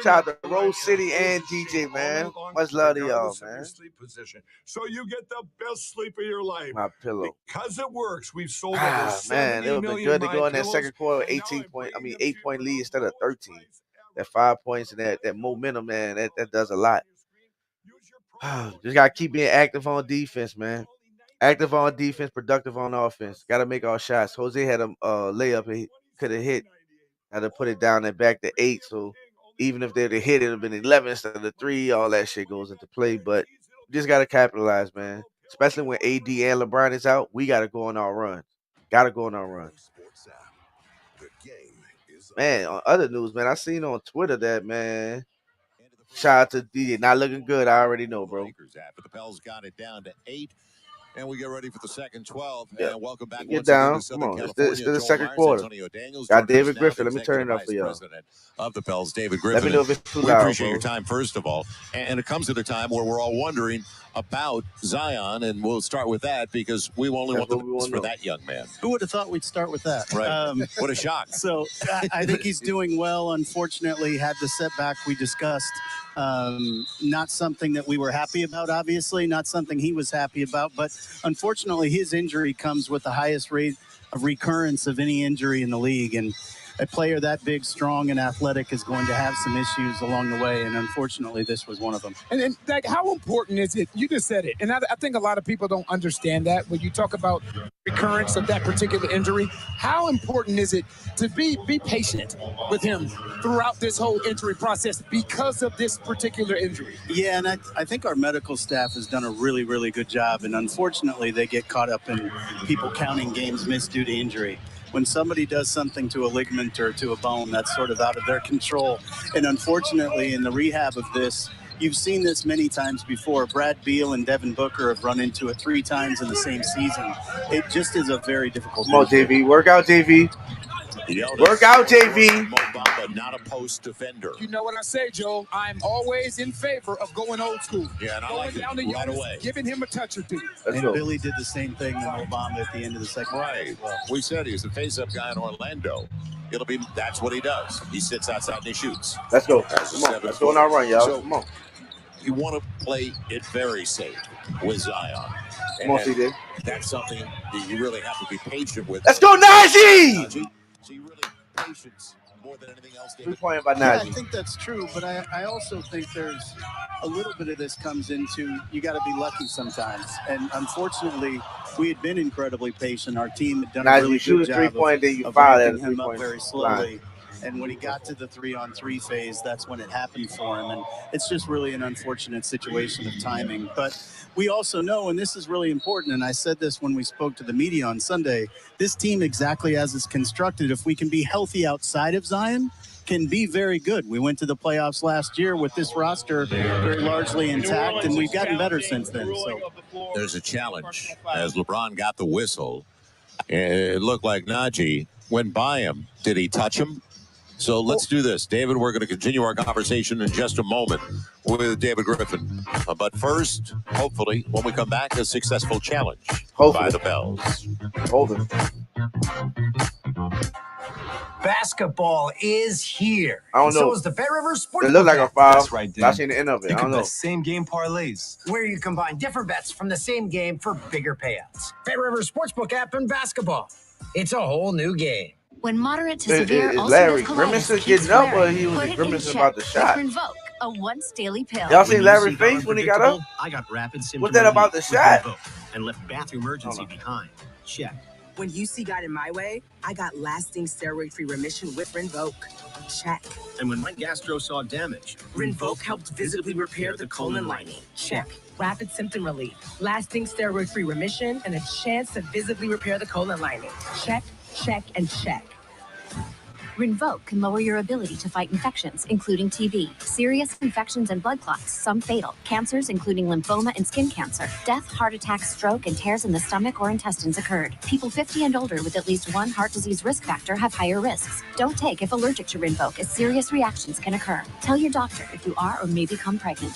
Shout out to Rose City and DJ, man. Much love to y'all, man. Sleep position. So you get the best sleep of your life. My pillow. Because it works, we've sold over Man, 70 it would be million good to My go in that Pillows, second quarter, and now 8-point lead instead of 13. That 5 points and that momentum, man, that does a lot. Just gotta keep being active on defense, man. Active on defense, productive on offense. Gotta make our shots. Jose had a layup he could have hit. Had to put it down and back to 8. So even if they'd have hit, it'd have been 11 instead of 3. All that shit goes into play. But we just gotta capitalize, man. Especially when AD and LeBron is out, we gotta go on our run. Gotta go on our run. Man, on other news, man, I seen on Twitter that, man, shout out to DJ. Not looking good. I already know, bro. But the Pels got it down to 8. And we get ready for the second 12. Yeah. And welcome back Get once down. again to Come Southern on. California. It's the Joel second Myers, quarter. Antonio Daniels, Got joining us David now, Griffin. the Let me turn it up for Executive y'all. Vice President of the Pels, David Let Griffin. me know if it's too We loud, appreciate bro. your time, first of all. And it comes at a time where we're all wondering about Zion, and we'll start with that because we only want the best for that young man. Who would have thought we'd start with that? Right. What a shock. So I think he's doing well. Unfortunately, had the setback we discussed. Not something that we were happy about, obviously, not something he was happy about. But unfortunately, his injury comes with the highest rate of recurrence of any injury in the league. And a player that big, strong, and athletic is going to have some issues along the way. And unfortunately, this was one of them. And like, how important is it? You just said it. And I think a lot of people don't understand that when you talk about recurrence of that particular injury. How important is it to be patient with him throughout this whole injury process because of this particular injury? Yeah, and I think our medical staff has done a really, really good job. And unfortunately, they get caught up in people counting games missed due to injury. When somebody does something to a ligament or to a bone, that's sort of out of their control. And unfortunately, in the rehab of this, you've seen this many times before. Brad Beal and Devin Booker have run into it 3 times in the same season. It just is a very difficult Come on, JV. Work out, JV. Work out, JV. But not a post defender. You know what I say, Joe? I'm always in favor of going old school. Yeah, and I going like down it to right Giannis, away. giving him a touch or two. And Billy did the same thing to Obama at the end of the second Right. quarter. We said he's a face-up guy in Orlando. That's what he does. He sits outside and he shoots. Let's go. Come on. Let's go on our run, y'all. Come on. you want to play it very safe with Zion. Mostly did. That's something that you really have to be patient with. Let's go, Najee! So you really patience more than anything else. 3 point by Najee. Yeah, I think that's true, but I also think there's a little bit of this comes into you got to be lucky sometimes. And unfortunately, we had been incredibly patient. Our team had done a really good job of ramping him up very slowly. And when he got to the 3-on-3 phase, that's when it happened for him. And it's just really an unfortunate situation of timing. But we also know, and this is really important, and I said this when we spoke to the media on Sunday, this team exactly as it's constructed, if we can be healthy outside of Zion, can be very good. We went to the playoffs last year with this roster very largely intact, and we've gotten better since then. So there's a challenge. As LeBron got the whistle, it looked like Najee went by him. Did he touch him? So let's do this. David, we're going to continue our conversation in just a moment with David Griffin. But first, hopefully, when we come back, a successful challenge by the Bells. Hold it. Basketball is here. I don't know. So is the Bear River Sports. It looked like a foul. That's right, Dan. I seen the end of it. You I don't can know. bet same game parlays, where you combine different bets from the same game for bigger payouts. Bear River Sportsbook app and basketball. It's a whole new game. When moderate to severe Larry ulcerative grimacing colitis getting keeps up, or flaring, he was put it in grimacing check about the with shot? Rinvoq, a once daily pill. Y'all seen Larry's face when he got up? I got rapid symptom What's that about the relief shot? with Rinvoq and left bathroom emergency behind. Check. When UC got in my way, I got lasting steroid-free remission with Rinvoq. Check. And when my gastro saw damage, Rinvoq helped visibly repair the colon lining. Check. Rapid symptom relief, lasting steroid-free remission, and a chance to visibly repair the colon lining. Check, check, and check. Rinvoq can lower your ability to fight infections, including TB, serious infections and blood clots, some fatal, cancers including lymphoma and skin cancer, death, heart attack, stroke, and tears in the stomach or intestines occurred. People 50 and older with at least one heart disease risk factor have higher risks. Don't take if allergic to Rinvoq, as serious reactions can occur. Tell your doctor if you are or may become pregnant.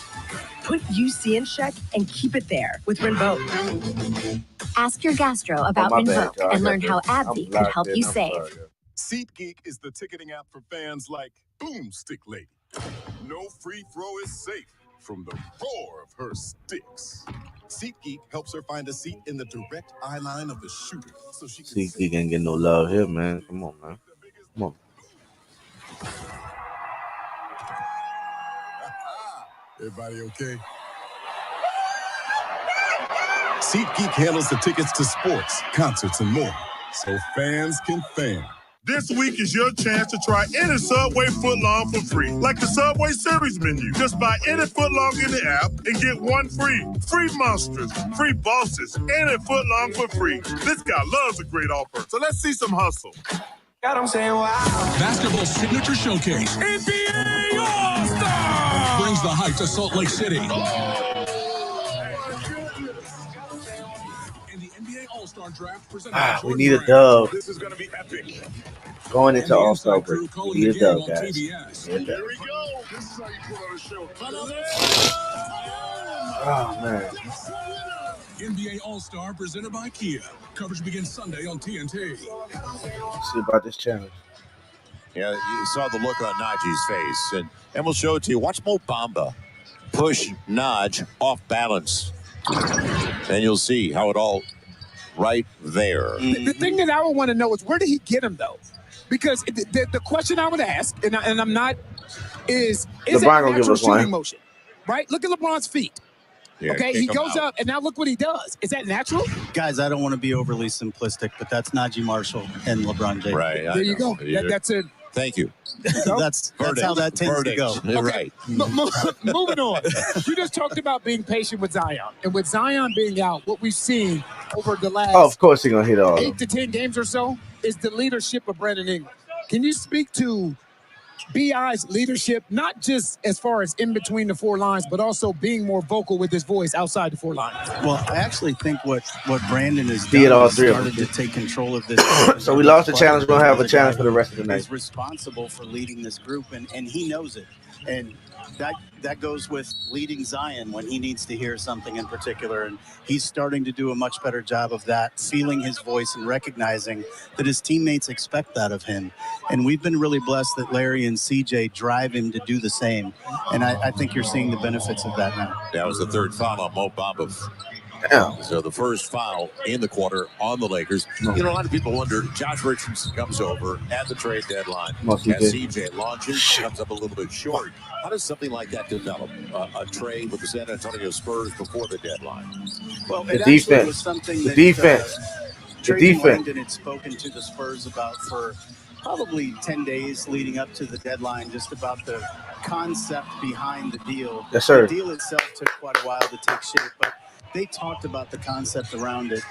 Put UC in check and keep it there with Rinvoq. Ask your gastro about Rinvoq and learn how AbbVie could help you save. SeatGeek is the ticketing app for fans like Boomstick Lady. No free throw is safe from the roar of her sticks. SeatGeek helps her find a seat in the direct eye line of the shooter, so she can. SeatGeek ain't getting no love here, man. Come on, man. Come on. Everybody okay? SeatGeek handles the tickets to sports, concerts, and more, so fans can fan. This week is your chance to try any Subway footlong for free, like the Subway Series menu. Just buy any footlong in the app and get one free. Free monsters, free bosses, any footlong for free. This guy loves a great offer, so let's see some hustle. God, I'm saying wow. Basketball Signature Showcase. NBA All-Star Brings the hype to Salt Lake City. And the NBA All-Star Draft presented We need a dub. This is going to be epic. Going into All-Star break. We need a dub, guys. Here we go. This is how you put on a show. Oh, man. NBA All-Star presented by Kia. Coverage begins Sunday on TNT. Let's see about this challenge. Yeah, you saw the look on Najee's face, and we'll show it to you. Watch Mo Bamba push Naj off balance, and you'll see how it all right there. The thing that I would want to know is where did he get him though? Because the question I would ask, and I'm not, is it natural shooting motion? Right? Look at LeBron's feet. Yeah, okay, he goes up, and now look what he does. Is that natural? Guys, I don't want to be overly simplistic, but that's Najee Marshall and LeBron James. Right. There you go. That's it. Thank you. That's how that tends to go. Okay. Right. Moving on. You just talked about being patient with Zion. And with Zion being out, what we've seen over the last of course he's going to hit all 8 to 10 games or so is the leadership of Brandon Ingram. Can you speak to B.I.'s leadership, not just as far as in between the four lines, but also being more vocal with his voice outside the four lines? Well, I actually think what Brandon has He hit done all is three of started them. to take control of this. So we lost the challenge. We're going to have a challenge for the rest of the night. He's responsible for leading this group, and he knows it. And that goes with leading Zion when he needs to hear something in particular, and he's starting to do a much better job of that, feeling his voice and recognizing that his teammates expect that of him. And we've been really blessed that Larry and CJ drive him to do the same, and I think you're seeing the benefits of that now. That was the third foul on Mo Bamba. Damn. So the first foul in the quarter on the Lakers. You know, a lot of people wonder, Josh Richardson comes over at the trade deadline. As CJ launches, comes up a little bit short. How does something like that develop? A trade with the San Antonio Spurs before the deadline? Well, The it actually defense. was something The that defense. The Tracy defense. Langdon had spoken to the Spurs about for probably 10 days leading up to the deadline, just about the concept behind the deal. Yes, sir. The deal itself took quite a while to take shape, but they talked about the concept around it.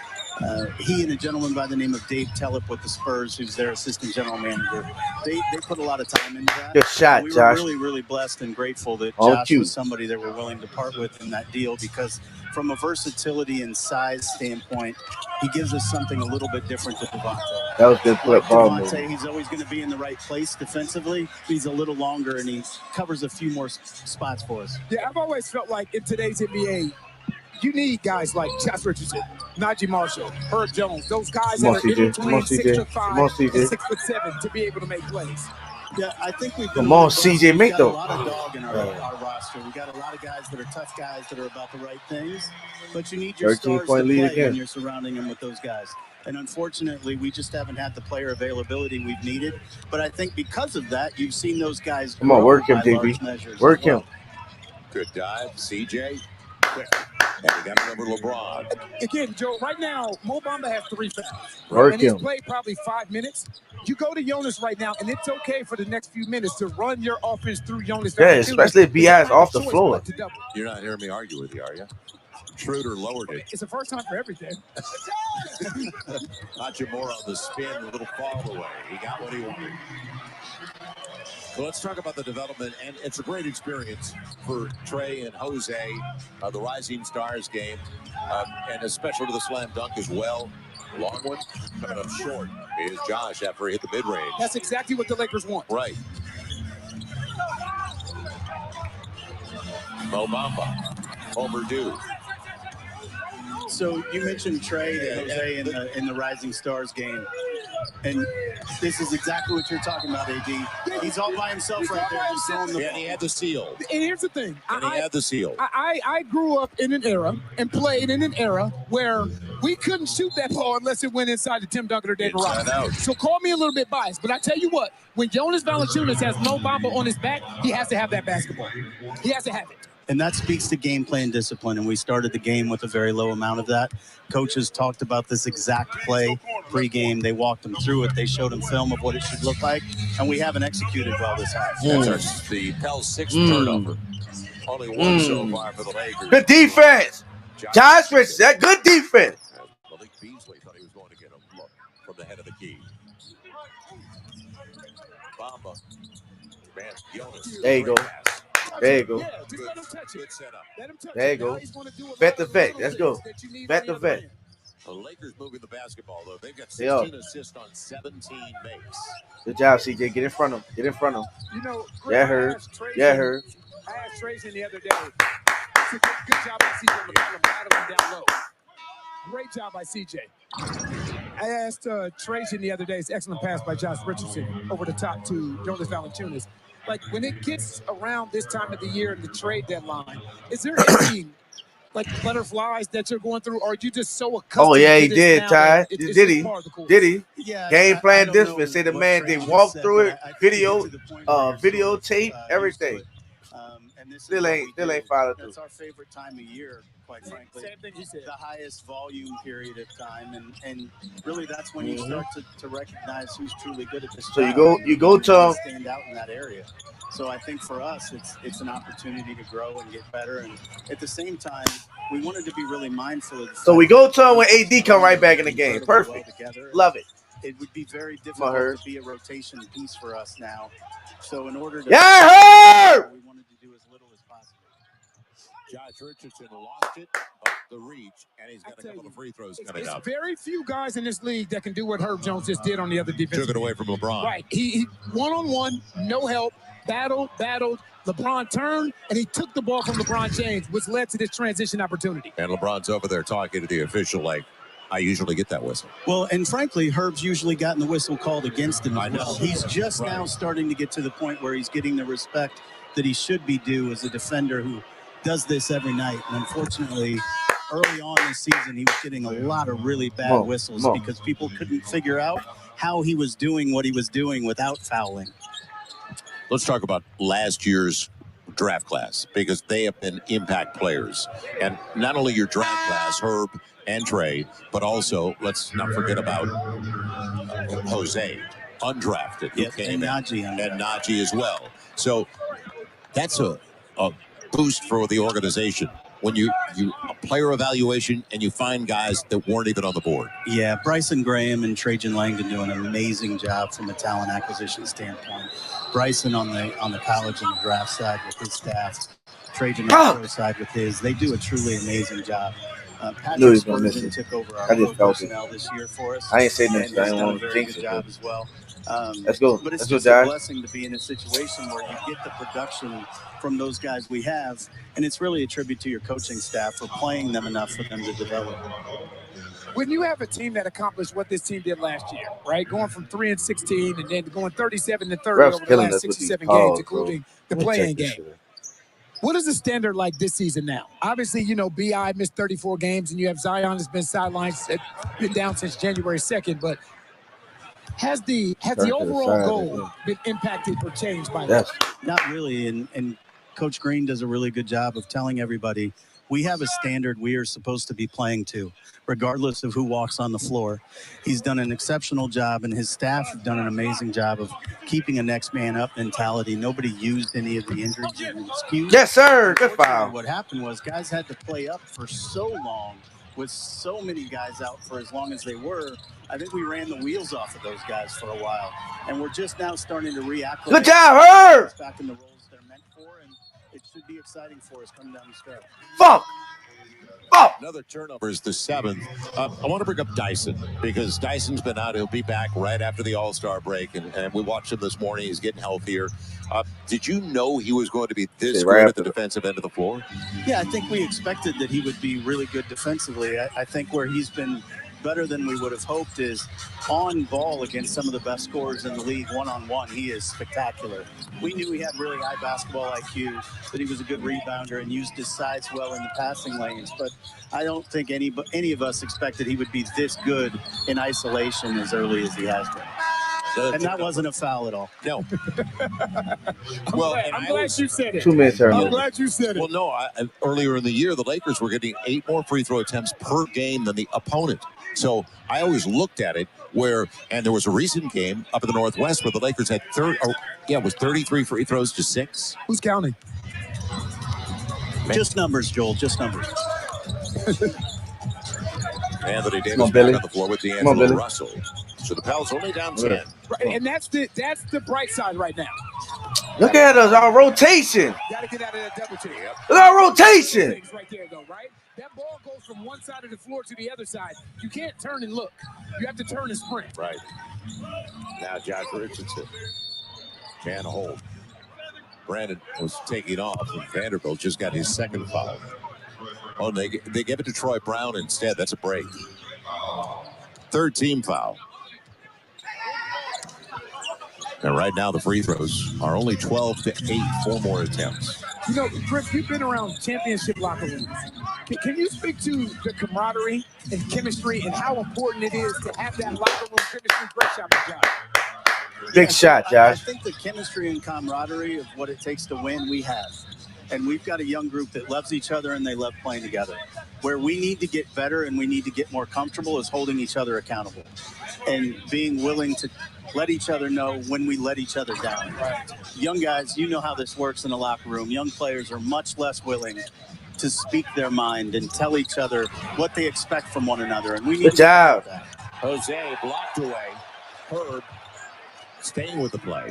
He and a gentleman by the name of Dave Tellep with the Spurs, who's their assistant general manager, they put a lot of time into that. Good shot, we Josh. were really, really blessed and grateful that On Josh cue. was somebody that we're willing to part with in that deal, because from a versatility and size standpoint, he gives us something a little bit different to Devontae. That was good Like ball Devontae, movement. he's always going to be in the right place defensively. He's a little longer, and he covers a few more spots for us. Yeah, I've always felt like in today's NBA, you need guys like Josh Richardson, Najee Marshall, Herb Jones, those guys Come that on, are in CJ. Come on, between CJ. 6'5" Come on, CJ. and 6'7" to be able to make plays. Yeah, I think we've Come on, CJ, make got the- a lot of dog in our roster. We got a lot of guys that are tough guys that are about the right things, but you need your 13-point stars to lead play again. when you're surrounding them with those guys. And unfortunately, we just haven't had the player availability we've needed. But I think because of that, you've seen those guys Come on, grow work him, by large JB. measures Work as well. him. Good dive, CJ. Quick. And we got to remember LeBron. Again, Joe, right now, Mo Bamba has 3 fouls. Work and he's him. played probably 5 minutes. You go to Jonas right now, and it's okay for the next few minutes to run your offense through Jonas. Yeah, especially if B.I. is off the floor. You're not hearing me argue with you, are you? Schroeder lowered it. It's the first time for everything. Hachimura on the spin, a little fall away. He got what he wanted. So let's talk about the development, and it's a great experience for Trey and Jose, the Rising Stars game, and especially to the slam dunk as well. Long one, coming up short is Josh after he hit the mid-range. That's exactly what the Lakers want. Right. Mo Bamba, overdue. So you mentioned Trey and Jose in the Rising Stars game, and this is exactly what you're talking about, AD. He's all by himself right there, just throwing the ball. And he had the seal. And here's the thing. And he had the seal. I grew up in an era and played in an era where we couldn't shoot that ball unless it went inside to Tim Duncan or David Robinson. So call me a little bit biased, but I tell you what, when Jonas Valanciunas has Mo Bamba on his back, he has to have that basketball. He has to have it. And that speaks to game plan discipline, and we started the game with a very low amount of that. Coaches talked about this exact play pre-game. They walked him through it. They showed him film of what it should look like, and we haven't executed well this half. That's the Pels' sixth turnover. Only one so far for the Lakers. Good defense. Josh Richardson, good defense. Malik Beasley thought he was going to get a look from the head of the key. Bamba. Man, Jonas. There you go. There you go. Good setup. There you go. Vet the vet. Let's go. Vet the vet. The Lakers moving the basketball, though. They've got They are. 16 assists on 17 makes. Good job, CJ. Get in front of him. Get in front of him. You know, Yeah, her. Yeah, her. I asked Tracy the other day. It's a good job by CJ on the bottom, battling down low. Great job by CJ. I asked Tracy the other day, it's excellent pass by Josh Richardson over the top to Jonas Valanciunas. Like, when it gets around this time of the year in the trade deadline, is there any, like, butterflies that you're going through, or are you just so accustomed Oh, yeah, he to this did, now Ty. that it's Did he? part of the course? Did he? Yeah, Game plan I don't discipline. know Say the what man, they Tracy walked said, through it, but I think video, to the point where videotape, used everything. to it. And this is Still what ain't we do. followed through. That's our favorite time of year, quite frankly. Same thing he said. The highest volume period of time, and really that's when you start to recognize who's truly good at this. So you job. go to stand out in that area. So I think for us, it's an opportunity to grow and get better, and at the same time, we wanted to be really mindful of the So fact we go to that when AD come right back in the game. incredibly well Perfect. together. Love it. It would be very difficult Herb. to be a rotation piece for us now. So in order to Yeah, Herb! we wanted to do as little as possible. Josh Richardson lost it up the reach, and he's got a couple of free throws coming up. Very few guys in this league that can do what Herb Jones just did on the other defense. Took it away from LeBron. Right. He one-on-one, no help, battled. LeBron turned, and he took the ball from LeBron James, which led to this transition opportunity. And LeBron's over there talking to the official like, I usually get that whistle. Well, and frankly, Herb's usually gotten the whistle called against him as well. He's just now starting to get to the point where he's getting the respect that he should be due as a defender who does this every night. And unfortunately, early on this season, he was getting a lot of really bad whistles because people couldn't figure out how he was doing what he was doing without fouling. Let's talk about last year's draft class because they have been impact players. And not only your draft class, Herb and Trey, but also let's not forget about Jose, undrafted, who came in, and Najee as well. So that's a boost for the organization when you a player evaluation and you find guys that weren't even on the board. Yeah, Bryson Graham and Trajan Langdon do an amazing job from a talent acquisition standpoint. Bryson on the college and the draft side with his staff, Trajan on the pro side with his. They do a truly amazing job. Patrick Spurgeon took over our personnel this year for us. I ain't saying nothing. I don't want to jinx it. Job as well. Let's go. But it's Let's just go, a blessing to be in a situation where you get the production from those guys we have, and it's really a tribute to your coaching staff for playing them enough for them to develop. When you have a team that accomplished what this team did last year, right, going from 3-16 and then going 37-30 over the last 67 games, including the play-in game. What is the standard like this season now? Obviously, you know, B.I. missed 34 games, and you have Zion has been sidelined, been down since January 2nd. But has the overall goal been impacted or changed by that? Not really, and Coach Green does a really good job of telling everybody we have a standard we are supposed to be playing to, regardless of who walks on the floor. He's done an exceptional job, and his staff have done an amazing job of keeping a next man up mentality. Nobody used any of the injuries as an excuse. Yes, sir. Good foul. What happened was guys had to play up for so long with so many guys out for as long as they were. I think we ran the wheels off of those guys for a while, and we're just now starting to react. Good job, Herb. Back in the roles they're meant for, and it should be exciting for us coming down the stretch. Fuck. Another turnover is the 7th. I want to bring up Dyson because Dyson's been out. He'll be back right after the All-Star break, and we watched him this morning. He's getting healthier. Did you know he was going to be this good at the defensive end of the floor? Yeah, I think we expected that he would be really good defensively. I think where he's been better than we would have hoped is on ball against some of the best scorers in the league one-on-one. He is spectacular. We knew he had really high basketball IQ, that he was a good rebounder and used his size well in the passing lanes. But I don't think any of us expected he would be this good in isolation as early as he has been. And that wasn't a foul at all. No. Well, I'm glad you said it. 2 minutes earlier. I'm glad you said it. Well, no, earlier in the year, the Lakers were getting 8 more free throw attempts per game than the opponent. So I always looked at it and there was a recent game up in the Northwest where the Lakers had 33 free throws to 6. Who's counting? Just numbers, Joel, just numbers. Anthony Davis back on the floor with D'Angelo Russell. So the Pels only down 10. Right, and that's the bright side right now. Look at us, our rotation. Got to get out of that double team. Look at our rotation. Right there, though, right? That ball goes from one side of the floor to the other side. You can't turn and look. You have to turn and sprint. Right. Now Josh Richardson can't hold. Brandon was taking off, and Vanderbilt just got his 2nd foul. Oh, they give it to Troy Brown instead. That's a break. 3rd team foul. And right now the free throws are only 12-8, 4 more attempts. You know, Chris, you've been around championship locker rooms. Can you speak to the camaraderie and chemistry and how important it is to have that locker room chemistry? Great shot, Josh. Big shot, Josh. I think the chemistry and camaraderie of what it takes to win, we have. And we've got a young group that loves each other and they love playing together. Where we need to get better and we need to get more comfortable is holding each other accountable and being willing to let each other know when we let each other down. Young guys, you know how this works in a locker room. Young players are much less willing to speak their mind and tell each other what they expect from one another. And we need Good job. that. Jose blocked away. Herb staying with the play.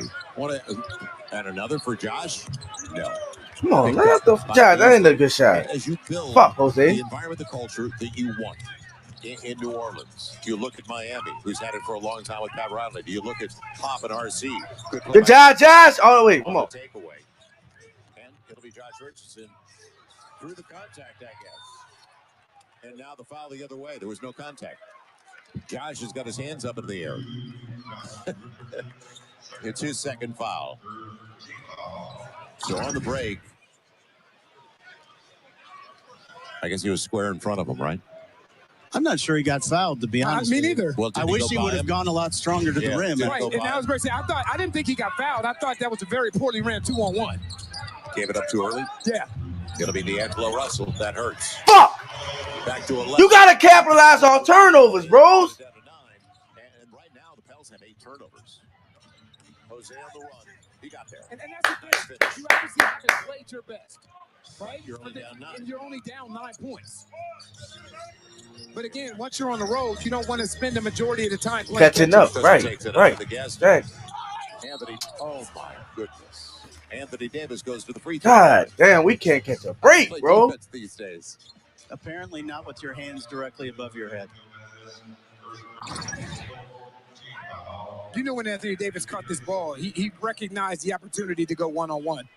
And another for Josh? No. Come on, man. Josh, that ain't a good shot. As you build Fuck, Jose. the environment, the culture that you want in New Orleans. You look at Miami, who's had it for a long time with Pat Riley. Do you look at Pop and RC? Good job, Josh. Oh, wait, come on. Takeaway. And it'll be Josh Richardson through the contact, I guess. And now the foul the other way. There was no contact. Josh has got his hands up in the air. It's his second foul. So on the break, I guess he was square in front of him, right? I'm not sure he got fouled, to be honest. Me neither. Well, I wish he would have gone a lot stronger to the rim. Right, and I was going to say, I didn't think he got fouled. I thought that was a very poorly ran 2-on-1. Gave it up too early? Yeah. It'll be D'Angelo Russell. That hurts. Fuck! Back to 11. You got to capitalize on turnovers, bros. And right now, the Pels have 8 turnovers. Jose on the run. He got there. And that's the thing. You obviously haven't played your best. Right? You're only down 9. And you're only down 9 points. But again, once you're on the road, you don't want to spend the majority of the time playing catching up. Right. Anthony, oh my goodness. Anthony Davis goes to the free throw. God damn, we can't catch a break, bro. These days. Apparently not with your hands directly above your head. You know, when Anthony Davis caught this ball, he recognized the opportunity to go one-on-one.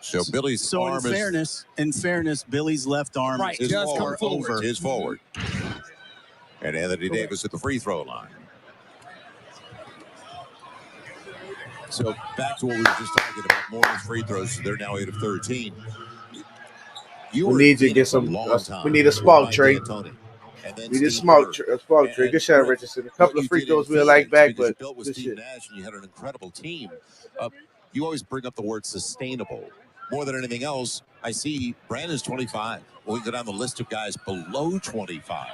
So Billy's arm in fairness, Billy's left arm is far over. Is forward. And Anthony Davis at the free throw line. So back to what we were just talking about, Morgan's free throws. So they're now 8 of 13. We need to get some. We need a spark trade. We need a spark trade. Good shot, Richardson. A couple of free throws we'll like back, but built with Steve Nash, and you had an incredible team. You always bring up the word sustainable. More than anything else, I see Brandon's 25. We go down the list of guys below 25.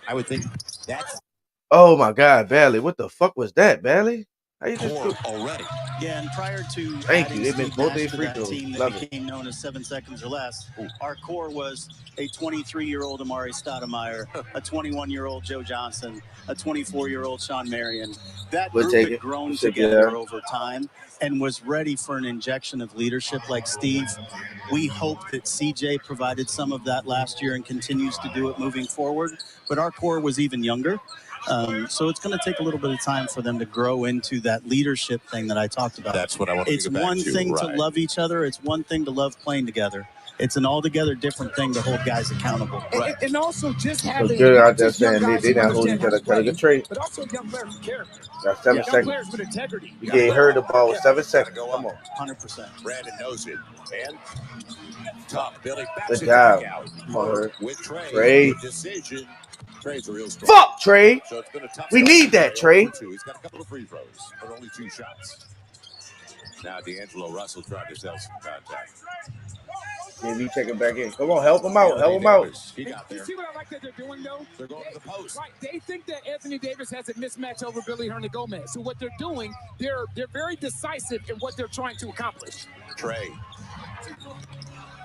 I would think that's. Oh my God, Bailey! What the fuck was that, Bailey? How you just do already? Yeah, and prior to thank you, they've been both to free that throws. team that became known as 7 seconds or less, our core was a 23-year-old Amari Stoudemire, a 21-year-old Joe Johnson, a 24-year-old Sean Marion. That group had grown together over time and was ready for an injection of leadership like Steve. We hope that CJ provided some of that last year and continues to do it moving forward, but our core was even younger. So it's going to take a little bit of time for them to grow into that leadership thing that I talked about. That's what I want to It's one thing to love each other. It's one thing to love playing together. It's an altogether different thing to hold guys accountable. Right. And also just having good out there saying they not holding each other to good trade. But also young players with character. That's 7 seconds. Players with integrity. You get hurt the ball with 7 seconds. Come on. 100%. Brandon knows it. And tough. Billy good job. Come on, with Trey. Decision. Trey's a real strong. Fuck, Trey. So it's been a tough we need that, Trey. He's got a couple of free throws, but only 2 shots. Now D'Angelo Russell trying to sell some contact. Maybe take him back in. Come on, help him out. Help him out. He got there. You see what I like that they're doing, though? They're going to the post. Right. They think that Anthony Davis has a mismatch over Billy Hernangomez. So what they're doing, they're very decisive in what they're trying to accomplish. Trey.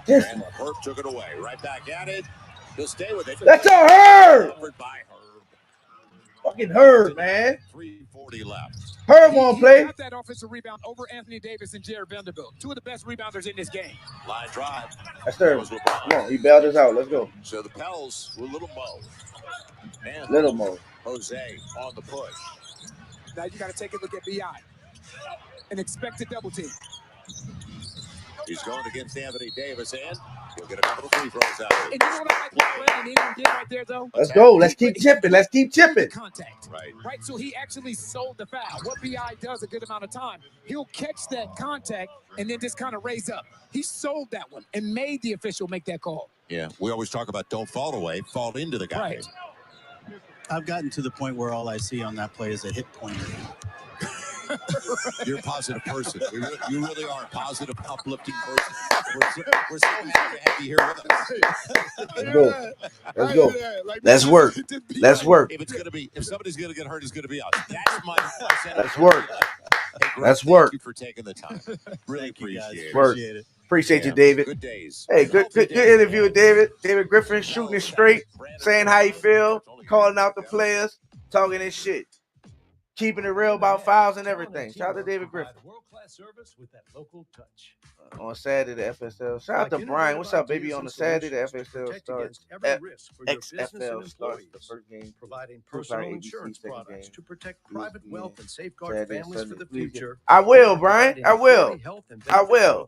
Yes. And Herb took it away. Right back at it. He'll stay with it. That's a Herb. Fucking Herb, man. 3:40 left. Herb won't play. Got that offensive rebound over Anthony Davis and Jared Vanderbilt. 2 of the best rebounders in this game. Line drive. That's Herb. Come on, he bailed us out. Let's go. So the Pels with Little Mo. And Little Mo. Jose on the push. Now you got to take a look at B.I. and expect a double team. He's going against Anthony Davis, and he'll get a couple of free throws out of it. And you know what I like what Brandon Ingram did right there, though? Let's go. Let's keep chipping. Let's keep chipping. Contact. Right. So he actually sold the foul. What B.I. does a good amount of time, he'll catch that contact and then just kind of raise up. He sold that one and made the official make that call. Yeah, we always talk about don't fall away, fall into the guy. Right. I've gotten to the point where all I see on that play is a hit pointer. You're a positive person. You really are a positive, uplifting person. We're so happy to have you here with us. Let's go. Let's go. Let's work. Let's work. If somebody's gonna get hurt, it's gonna be us. That's my. Let's work. Hey, Greg, let's work. Thank you for taking the time. Really appreciate it. Work. Appreciate you, David. Good days. Hey, good interview with David. David Griffin shooting it straight, saying how he feel, calling out the players, talking his shit. keeping it real about fouls and everything. Shout out to David Griffin. World-class service with that local touch. On Saturday, the FSL. Shout out to Brian. What's up, baby? On the Saturday, the FSL starts. XFL starts the first game. Providing personal insurance products to protect private wealth and safeguard Saturday, families Sunday, for the Tuesday. future. I will, Brian. I will. I I will.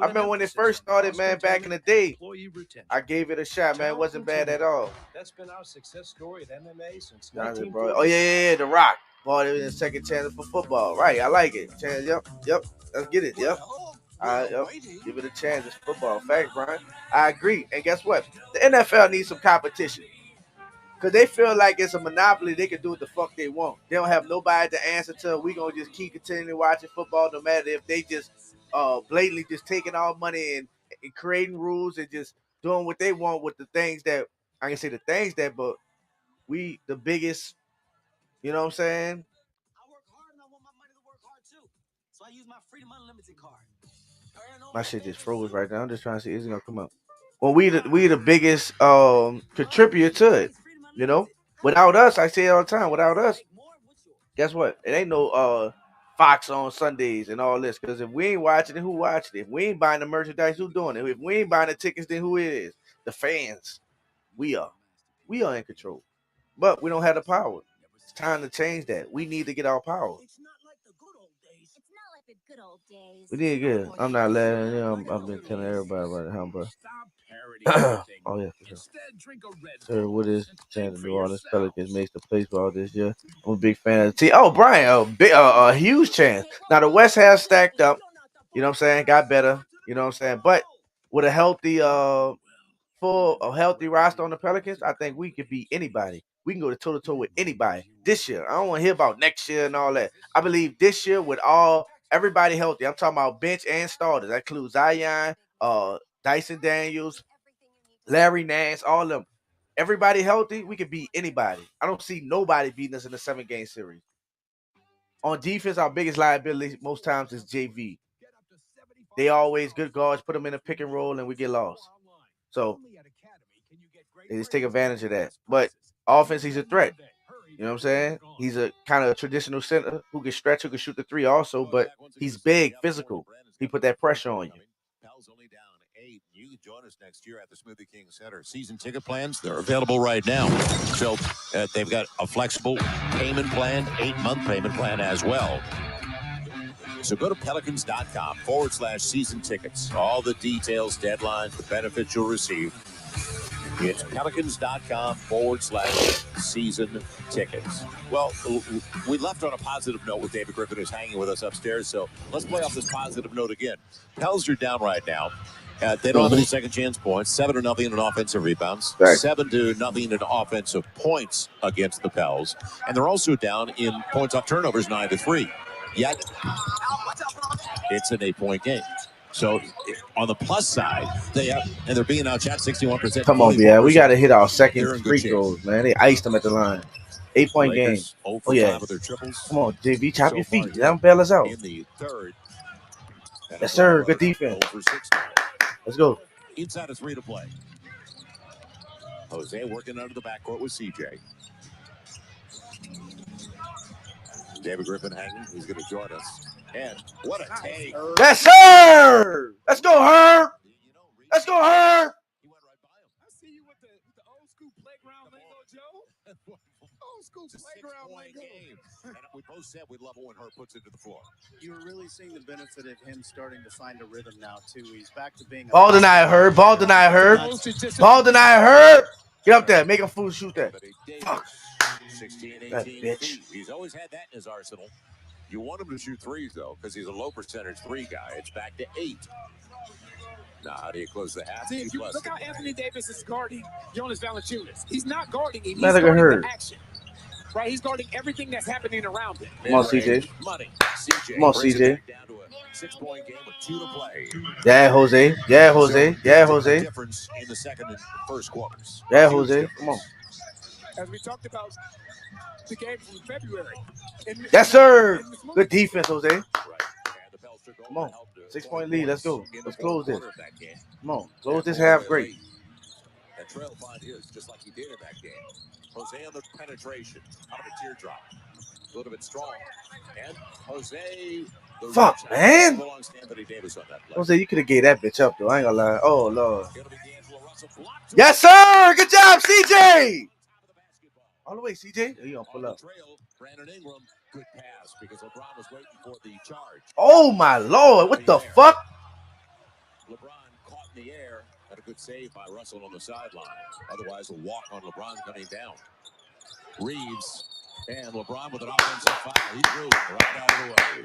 I remember when it first started, man, back in the day. I gave it a shot, man. It wasn't bad at all. That's been our success story at MMA since Oh, yeah, The Rock. Bought it in second channel for football. Right, I like it. Yep. Let's get it. Yep. Yep. Give it a chance. It's football. Fact, Brian. I agree. And guess what? The NFL needs some competition. Because they feel like it's a monopoly. They can do what the fuck they want. They don't have nobody to answer to. We going to just keep continuing watching football no matter if they just blatantly just taking our money and creating rules and just doing what they want with the things that, I can say the things that, but we the biggest, you know what I'm saying? I work hard and I want my money to work hard too. So I use my Freedom Unlimited card. My shit just froze right now. I'm just trying to see is it gonna come up. Well, we the biggest contributor to it. You know? Without us, I say it all the time, without us, guess what? It ain't no Fox on Sundays and all this. Because if we ain't watching it, who watching it? If we ain't buying the merchandise, who doing it? If we ain't buying the tickets, then who it is? The fans. We are in control. But we don't have the power. It's time to change that. We need to get our power. It's not like the good old days. It's not like the good old days. We did good. I'm not letting I've been telling everybody about it, huh, bro? Oh yeah, for sure. Sir, what is chance to do all this? Pelicans makes the place for all this year. I'm a big fan of the team. Oh, Brian, a huge chance. Now the West has stacked up. You know what I'm saying? Got better. You know what I'm saying? But with a healthy healthy roster on the Pelicans, I think we could beat anybody. We can go to toe-to-toe with anybody this year. I don't want to hear about next year and all that. I believe this year with everybody healthy. I'm talking about bench and starters. That includes Zion, Dyson Daniels, Larry Nance, all of them. Everybody healthy, we can beat anybody. I don't see nobody beating us in a 7-game series. On defense, our biggest liability most times is JV. They always good guards, put them in a pick and roll, and we get lost. So they just take advantage of that. But offense, he's a threat. You know what I'm saying? He's a kind of traditional center who can stretch, who can shoot the three also, but he's big, physical. He put that pressure on you. Pels only down 8. You can join us next year at the Smoothie King Center. Season ticket plans, they're available right now. So they've got a flexible payment plan, 8-month payment plan as well. So go to pelicans.com/season tickets. All the details, deadlines, the benefits you'll receive. It's pelicans.com/season tickets. Well, we left on a positive note with David Griffin, who's hanging with us upstairs. So let's play off this positive note again. Pels are down right now. They don't have any second chance points. 7-0 in offensive rebounds. Right. 7-0 in offensive points against the Pels. And they're also down in points off turnovers, 9-3. Yet, it's an 8-point game. So, on the plus side, they're being outshot 61%. Come on, yeah, we got to hit our second free throws, man. They iced them at the line. 8-point game. Oh, yeah. Come on, JV, chop your feet. Let them bail us out. In the third. Yes, sir. Good defense. Let's go. Inside of 3 to play. Jose working under the backcourt with CJ. David Griffin hanging. He's going to join us. And what a take. Yes, sir. Let's go, Herb. Let's go, Herb. I see you with the old school playground lingo, Joe. Old school playground lingo. And we both said we love it when Herb puts it to the floor. You're really seeing the benefit of him starting to find a rhythm now, too. He's back to being Ball denied, Herb. Ball denied, Herb. Ball denied, Herb. Get up there. Make him fool shoot that. Fuck. 16-18. That bitch. He's always had that in his arsenal. You want him to shoot threes, though, because he's a low percentage 3 guy. It's back to 8. Now, how do you close the half? See, if you look how Anthony Davis is guarding Jonas Valanciunas. He's not guarding him. He's Neither guarding the action. Right? He's guarding everything that's happening around him. Come on, CJ. Money. CJ. Come on, CJ. Down to a 6-point game with 2 to play. Yeah, Jose. Yeah, Jose. Yeah, Jose. Difference in the second and first quarters. Yeah, Jose. Come on. As we talked about the game from February. Yes, sir. Good defense, Jose. Come on. 6-point lead. Let's go. Let's close this. Come on. Close this half great. And trail find his just like he did in that game. Jose on the penetration out of a teardrop. A little bit strong. And Jose. Fuck, man. Jose, you could have gave that bitch up, though. I ain't gonna lie. Oh, Lord. Yes, sir. Good job, CJ. All the way, CJ. Oh, you gonna pull up. Good pass because LeBron was waiting for the charge. Oh, my Lord. What the fuck? LeBron caught in the air. Had a good save by Russell on the sideline. Otherwise, a walk on LeBron coming down. Reeves and LeBron with an offensive foul. He threw right out of the way.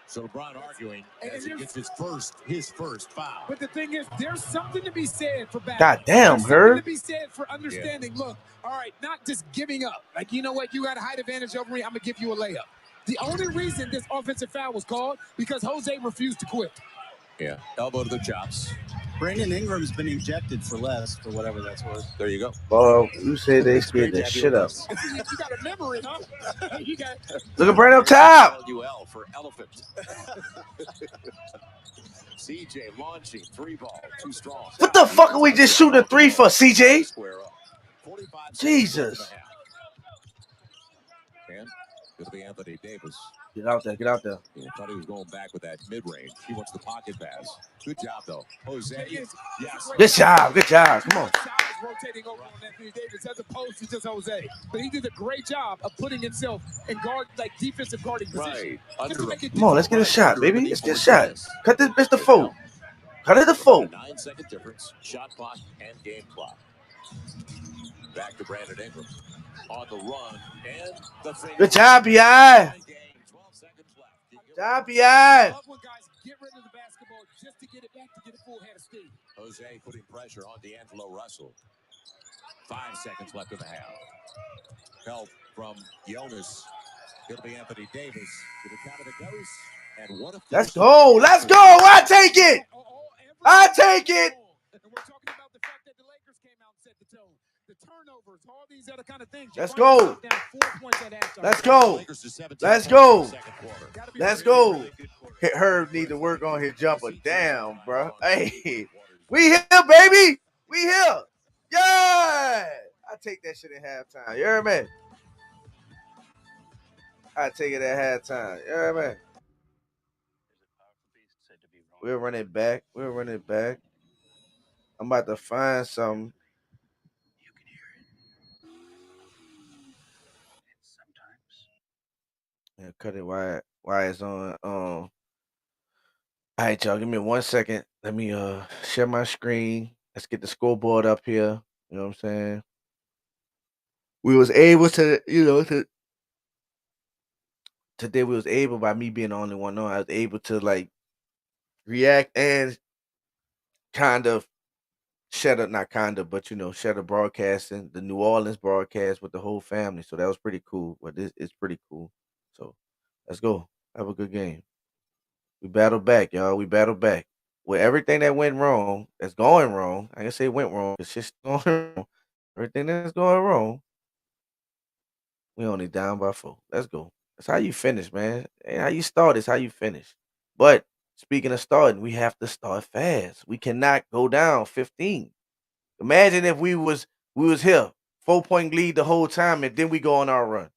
So LeBron arguing as he gets his first foul. But the thing is, there's something to be said for back. God damn, there's her. Something to be said for understanding. Yeah. Look, all right, not just giving up. Like, you know what? You got a height advantage over me. I'm gonna give you a layup. The only reason this offensive foul was called because Jose refused to quit. Yeah, elbow to the chops. Brandon Ingram's been ejected for less, for whatever that's worth. There you go. Well, you say they scared the shit up. You got a memory, huh? You got. Look at Brandon up top. LUL for elephant. CJ launching 3-ball, too strong. What the fuck are we just shooting a 3 for, CJ? Jesus. And it'll be Anthony Davis. Get out there, get out there. Yeah, thought he was going back with that mid-range. He wants the pocket pass. Good job, though. Jose. Yes. Good job, good job. Come on. Rotating over on Anthony Davis as opposed to just Jose. But he did a great job of putting himself in guard, like defensive guarding position. Right. Come on, let's get a shot, baby. Let's get a shot. Cut this bitch to 4. Cut it to 4. 9-second difference. Shot clock and game clock. Back to Brandon Ingram. On the run and the thing. Good job, B.I. Good job, B.I. Get rid of the basketball just to get it back to get a full head of steam. Jose putting pressure on D'Angelo Russell. 5 seconds left in the half. Help from Jonas. It'll be Anthony Davis. To the count of it goes. And what if let's go. Let's go. I take it. I take it. And we're talking about the fact that the Lakers came out and set the tone. The turnovers, all these other kind of things. Let's go. Let's go. Let's go. Let's go. Herb need to work on his jumper. Damn, bro. Hey, we here, baby. We here. Yeah. I take that shit at halftime. You hear me? I take it at halftime. You hear me? We'll run it back. We'll run it back. I'm about to find something. You can hear it. Sometimes. Yeah, cut it while it's on. All right, y'all. Give me 1 second. Let me share my screen. Let's get the scoreboard up here. You know what I'm saying? We was able to, today we was able, by me being the only one on, I was able to like react and kind of shut up, not kind of, but shut up broadcasting, the New Orleans broadcast with the whole family. So that was pretty cool. But it's pretty cool. So let's go. Have a good game. We battle back, y'all. We battle back. With everything that went wrong, that's going wrong. I can say it went wrong. It's just going wrong. Everything that's going wrong. We only down by 4. Let's go. That's how you finish, man. Ain't how you start, it's how you finish. But speaking of starting, we have to start fast. We cannot go down 15. Imagine if we was here, 4-point lead the whole time, and then we go on our run.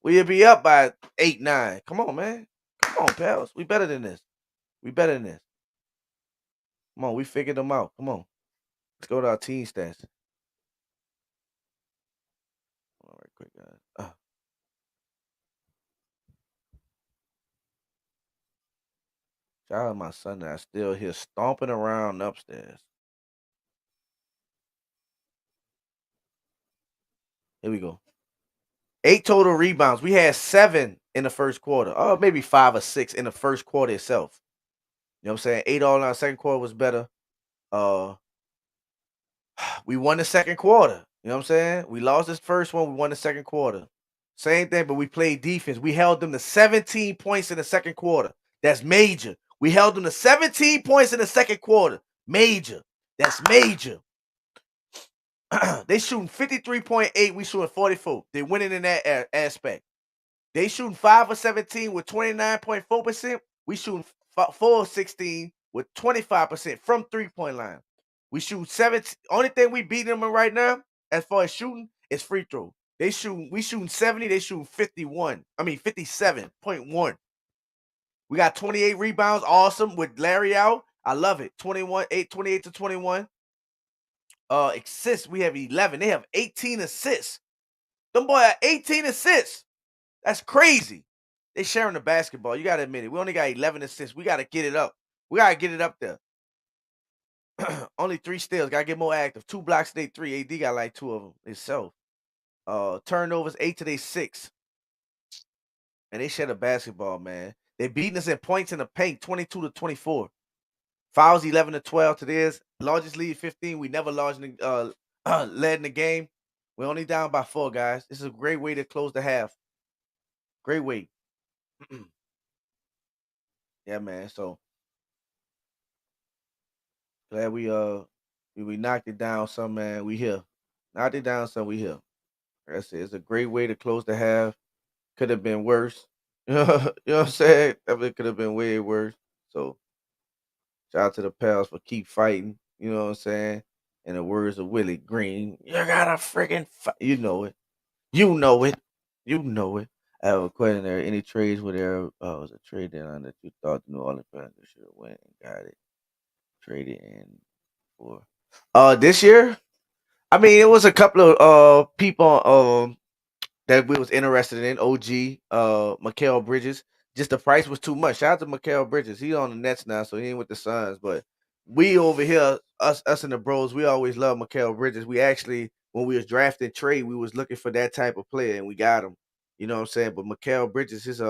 We'd be up by 8, 9. Come on, man. Come on, pals. We better than this. We better than this. Come on, we figured them out. Come on. Let's go to our team stats. All right, quick, guys. Shout out to my son that I still hear stomping around upstairs. Here we go. 8 total rebounds. We had 7 in the first quarter. Oh, maybe 5 or 6 in the first quarter itself. You know what I'm saying? 8 all in our second quarter was better. We won the second quarter. You know what I'm saying? We lost this first one. We won the second quarter. Same thing, but we played defense. We held them to 17 points in the second quarter. That's major. We held them to 17 points in the second quarter. Major. That's major. They shooting 53.8. We shooting 44. They winning in that aspect. They shooting 5 of 17 with 29.4%. We shooting 4 of 16 with 25% from 3-point line. We shoot 17. Only thing we beating them right now, as far as shooting, is free throw. We shooting 70, they shooting 57.1. We got 28 rebounds, awesome, with Larry out. I love it. 28 to 21. Assists, we have 11. They have 18 assists. Them boy have 18 assists. That's crazy. They sharing the basketball. You got to admit it. We only got 11 assists. We got to get it up. We got to get it up there. Only 3 steals. Got to get more active. 2 blocks today, 3. AD got like 2 of them itself. Turnovers, 8 to 6. And they share the basketball, man. They beating us in points in the paint, 22 to 24. Fouls, 11 to 12 to theirs. Largest lead, 15. We never led in the game. We're only down by 4, guys. This is a great way to close the half. Great way. Yeah, man. So glad we knocked it down some, man. We here. Knocked it down some, we here. That's it. It's a great way to close the half. Could have been worse. You know what I'm saying? It could have been way worse. So shout out to the pals for keep fighting. You know what I'm saying? In the words of Willie Green, you gotta freaking fight. You know it. You know it. You know it. I have a question there. Any trades where there was a trade deadline that you thought the New Orleans Pelicans should have went and got it traded in for? This year? I mean, it was a couple of people that we was interested in. OG, Mikal Bridges. Just the price was too much. Shout out to Mikal Bridges. He's on the Nets now, so he ain't with the Suns. But we over here, us and the bros, we always love Mikal Bridges. We actually, when we was drafting trade, we was looking for that type of player, and we got him. You know what I'm saying? But Mikal Bridges, his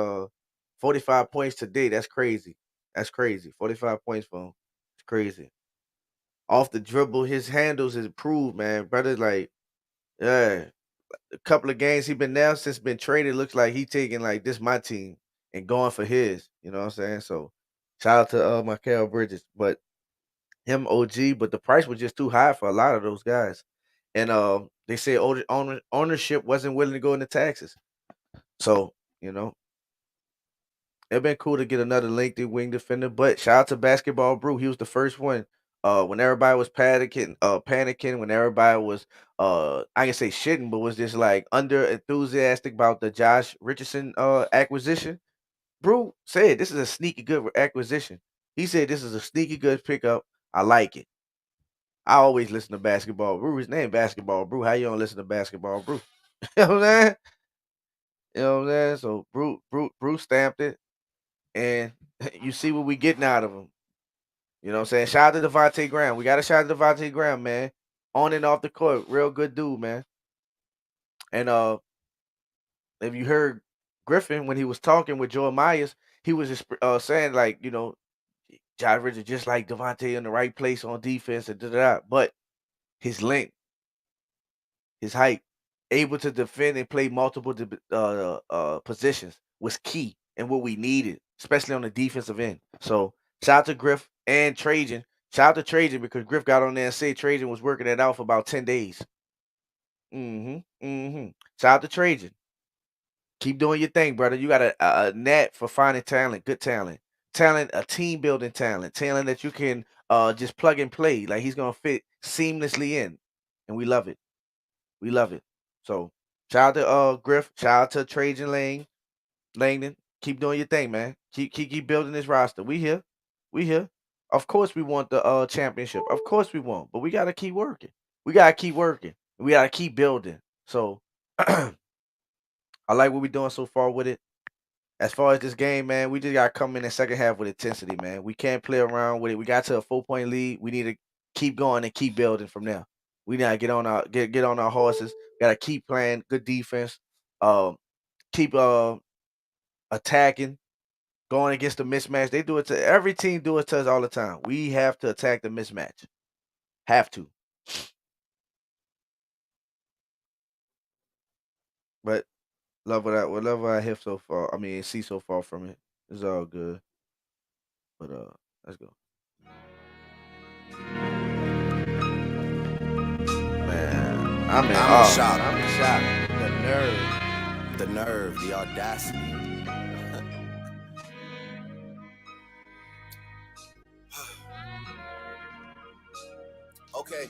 45 points today. That's crazy. That's crazy. 45 points for him. It's crazy. Off the dribble, his handles is improved, man. Brother, like, yeah. A couple of games he been there since been traded. Looks like he taking like this my team and going for his. You know what I'm saying? So shout out to Mikal Bridges, but him OG, but the price was just too high for a lot of those guys. And they say ownership wasn't willing to go into taxes. So, you know, it'd been cool to get another lengthy wing defender. But shout out to Basketball Brew. He was the first one. When everybody was panicking, when everybody was I can say shitting, but was just like under enthusiastic about the Josh Richardson acquisition. Brew said this is a sneaky good acquisition. He said this is a sneaky good pickup. I like it. I always listen to Basketball Brew. His name Basketball Brew. How you don't listen to Basketball Brew? You know what I'm saying? You know what I'm saying? So Brew stamped it. And you see what we getting out of him. You know what I'm saying? Shout out to Devontae Graham. We got to shout out to Devontae Graham, man. On and off the court. Real good dude, man. And if you heard Griffin when he was talking with Joe Myers, he was just saying, like, you know, Josh Richards just like Devontae in the right place on defense and da-da-da. But his length, his height, able to defend and play multiple positions was key and what we needed, especially on the defensive end. So shout out to Griff and Trajan. Shout out to Trajan because Griff got on there and said Trajan was working it out for about 10 days. Shout out to Trajan. Keep doing your thing, brother. You got a net for finding talent, good talent, a team building talent that you can just plug and play. Like he's gonna fit seamlessly in, and we love it. We love it. So shout out to Griff. Shout out to Trajan Langdon. Keep doing your thing, man. Keep building this roster. We here. We here. Of course we want the championship. Of course we want, but we gotta keep working. We gotta keep working. We gotta keep building. So I like what we're doing so far with it. As far as this game, man, we just gotta come in the second half with intensity, man. We can't play around with it. We got to a 4-point lead. We need to keep going and keep building from there. We gotta get on our horses. Gotta keep playing good defense. Keep attacking, going against the mismatch. They do it to every team. Do it to us all the time. We have to attack the mismatch. Have to. But love what I hear so far. I mean, see so far from it. It's all good. But let's go. Man, I'm in shock. I'm in shock. The nerve, the audacity. Okay.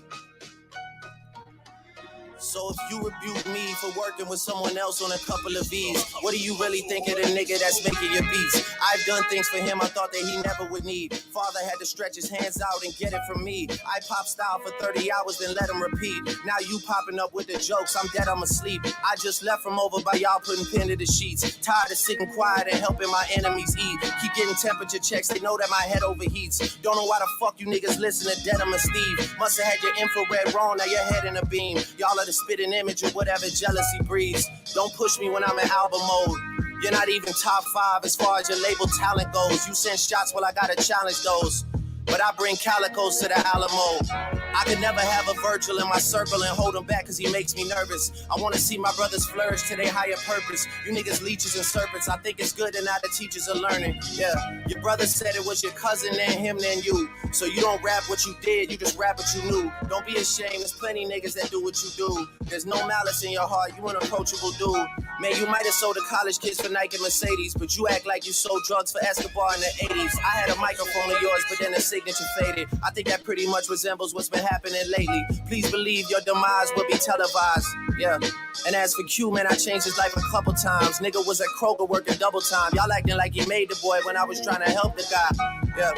So yourself. You rebuke me for working with someone else on a couple of V's. What do you really think of the nigga that's making your beats? I've done things for him I thought that he never would need. Father had to stretch his hands out and get it from me. I pop style for 30 hours, then let him repeat. Now you popping up with the jokes, I'm dead, I'm asleep. I just left from over by y'all putting pen to the sheets. Tired of sitting quiet and helping my enemies eat. Keep getting temperature checks, they know that my head overheats. Don't know why the fuck you niggas listen to Dead, I'm a Steve. Must have had your infrared wrong, now your head in a beam. Y'all are the spitting image of whatever jealousy breeds. Don't push me when I'm in album mode. You're not even top 5 as far as your label talent goes. You send shots, well I gotta challenge those. But I bring calicos to the Alamo. I could never have a Virgil in my circle and hold him back cause he makes me nervous. I wanna see my brothers flourish to their higher purpose. You niggas leeches and serpents, I think it's good that now the teachers are learning. Yeah, your brother said it was your cousin and him then you. So you don't rap what you did, you just rap what you knew. Don't be ashamed, there's plenty niggas that do what you do. There's no malice in your heart, you an approachable dude. Man, you might have sold to college kids for Nike and Mercedes, but you act like you sold drugs for Escobar in the 80s. I had a microphone of yours, but then the signature faded. I think that pretty much resembles what's been happening lately. Please believe your demise will be televised. Yeah. And as for Q, man, I changed his life a couple times. Nigga was at Kroger working double time. Y'all acting like he made the boy when I was trying to help the guy. Yeah.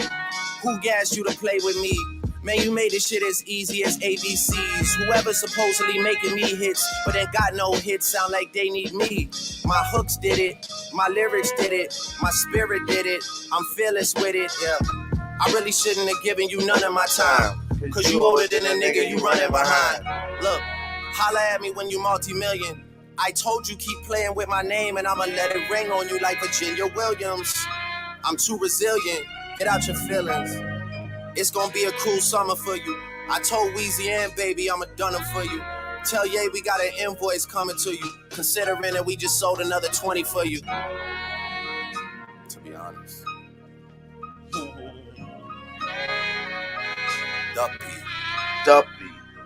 Who gassed you to play with me? Man, you made this shit as easy as ABCs. Whoever supposedly making me hits, but ain't got no hits, sound like they need me. My hooks did it, my lyrics did it, my spirit did it, I'm fearless with it, yeah. I really shouldn't have given you none of my time, cause you older than a nigga you running behind. Look, holla at me when you multi-million. I told you keep playing with my name and I'ma let it ring on you like Virginia Williams. I'm too resilient, get out your feelings. It's gonna be a cool summer for you. I told Weezy and Baby I'ma done them for you. Tell Ye we got an invoice coming to you, considering that we just sold another 20 for you. To be honest. Duppy.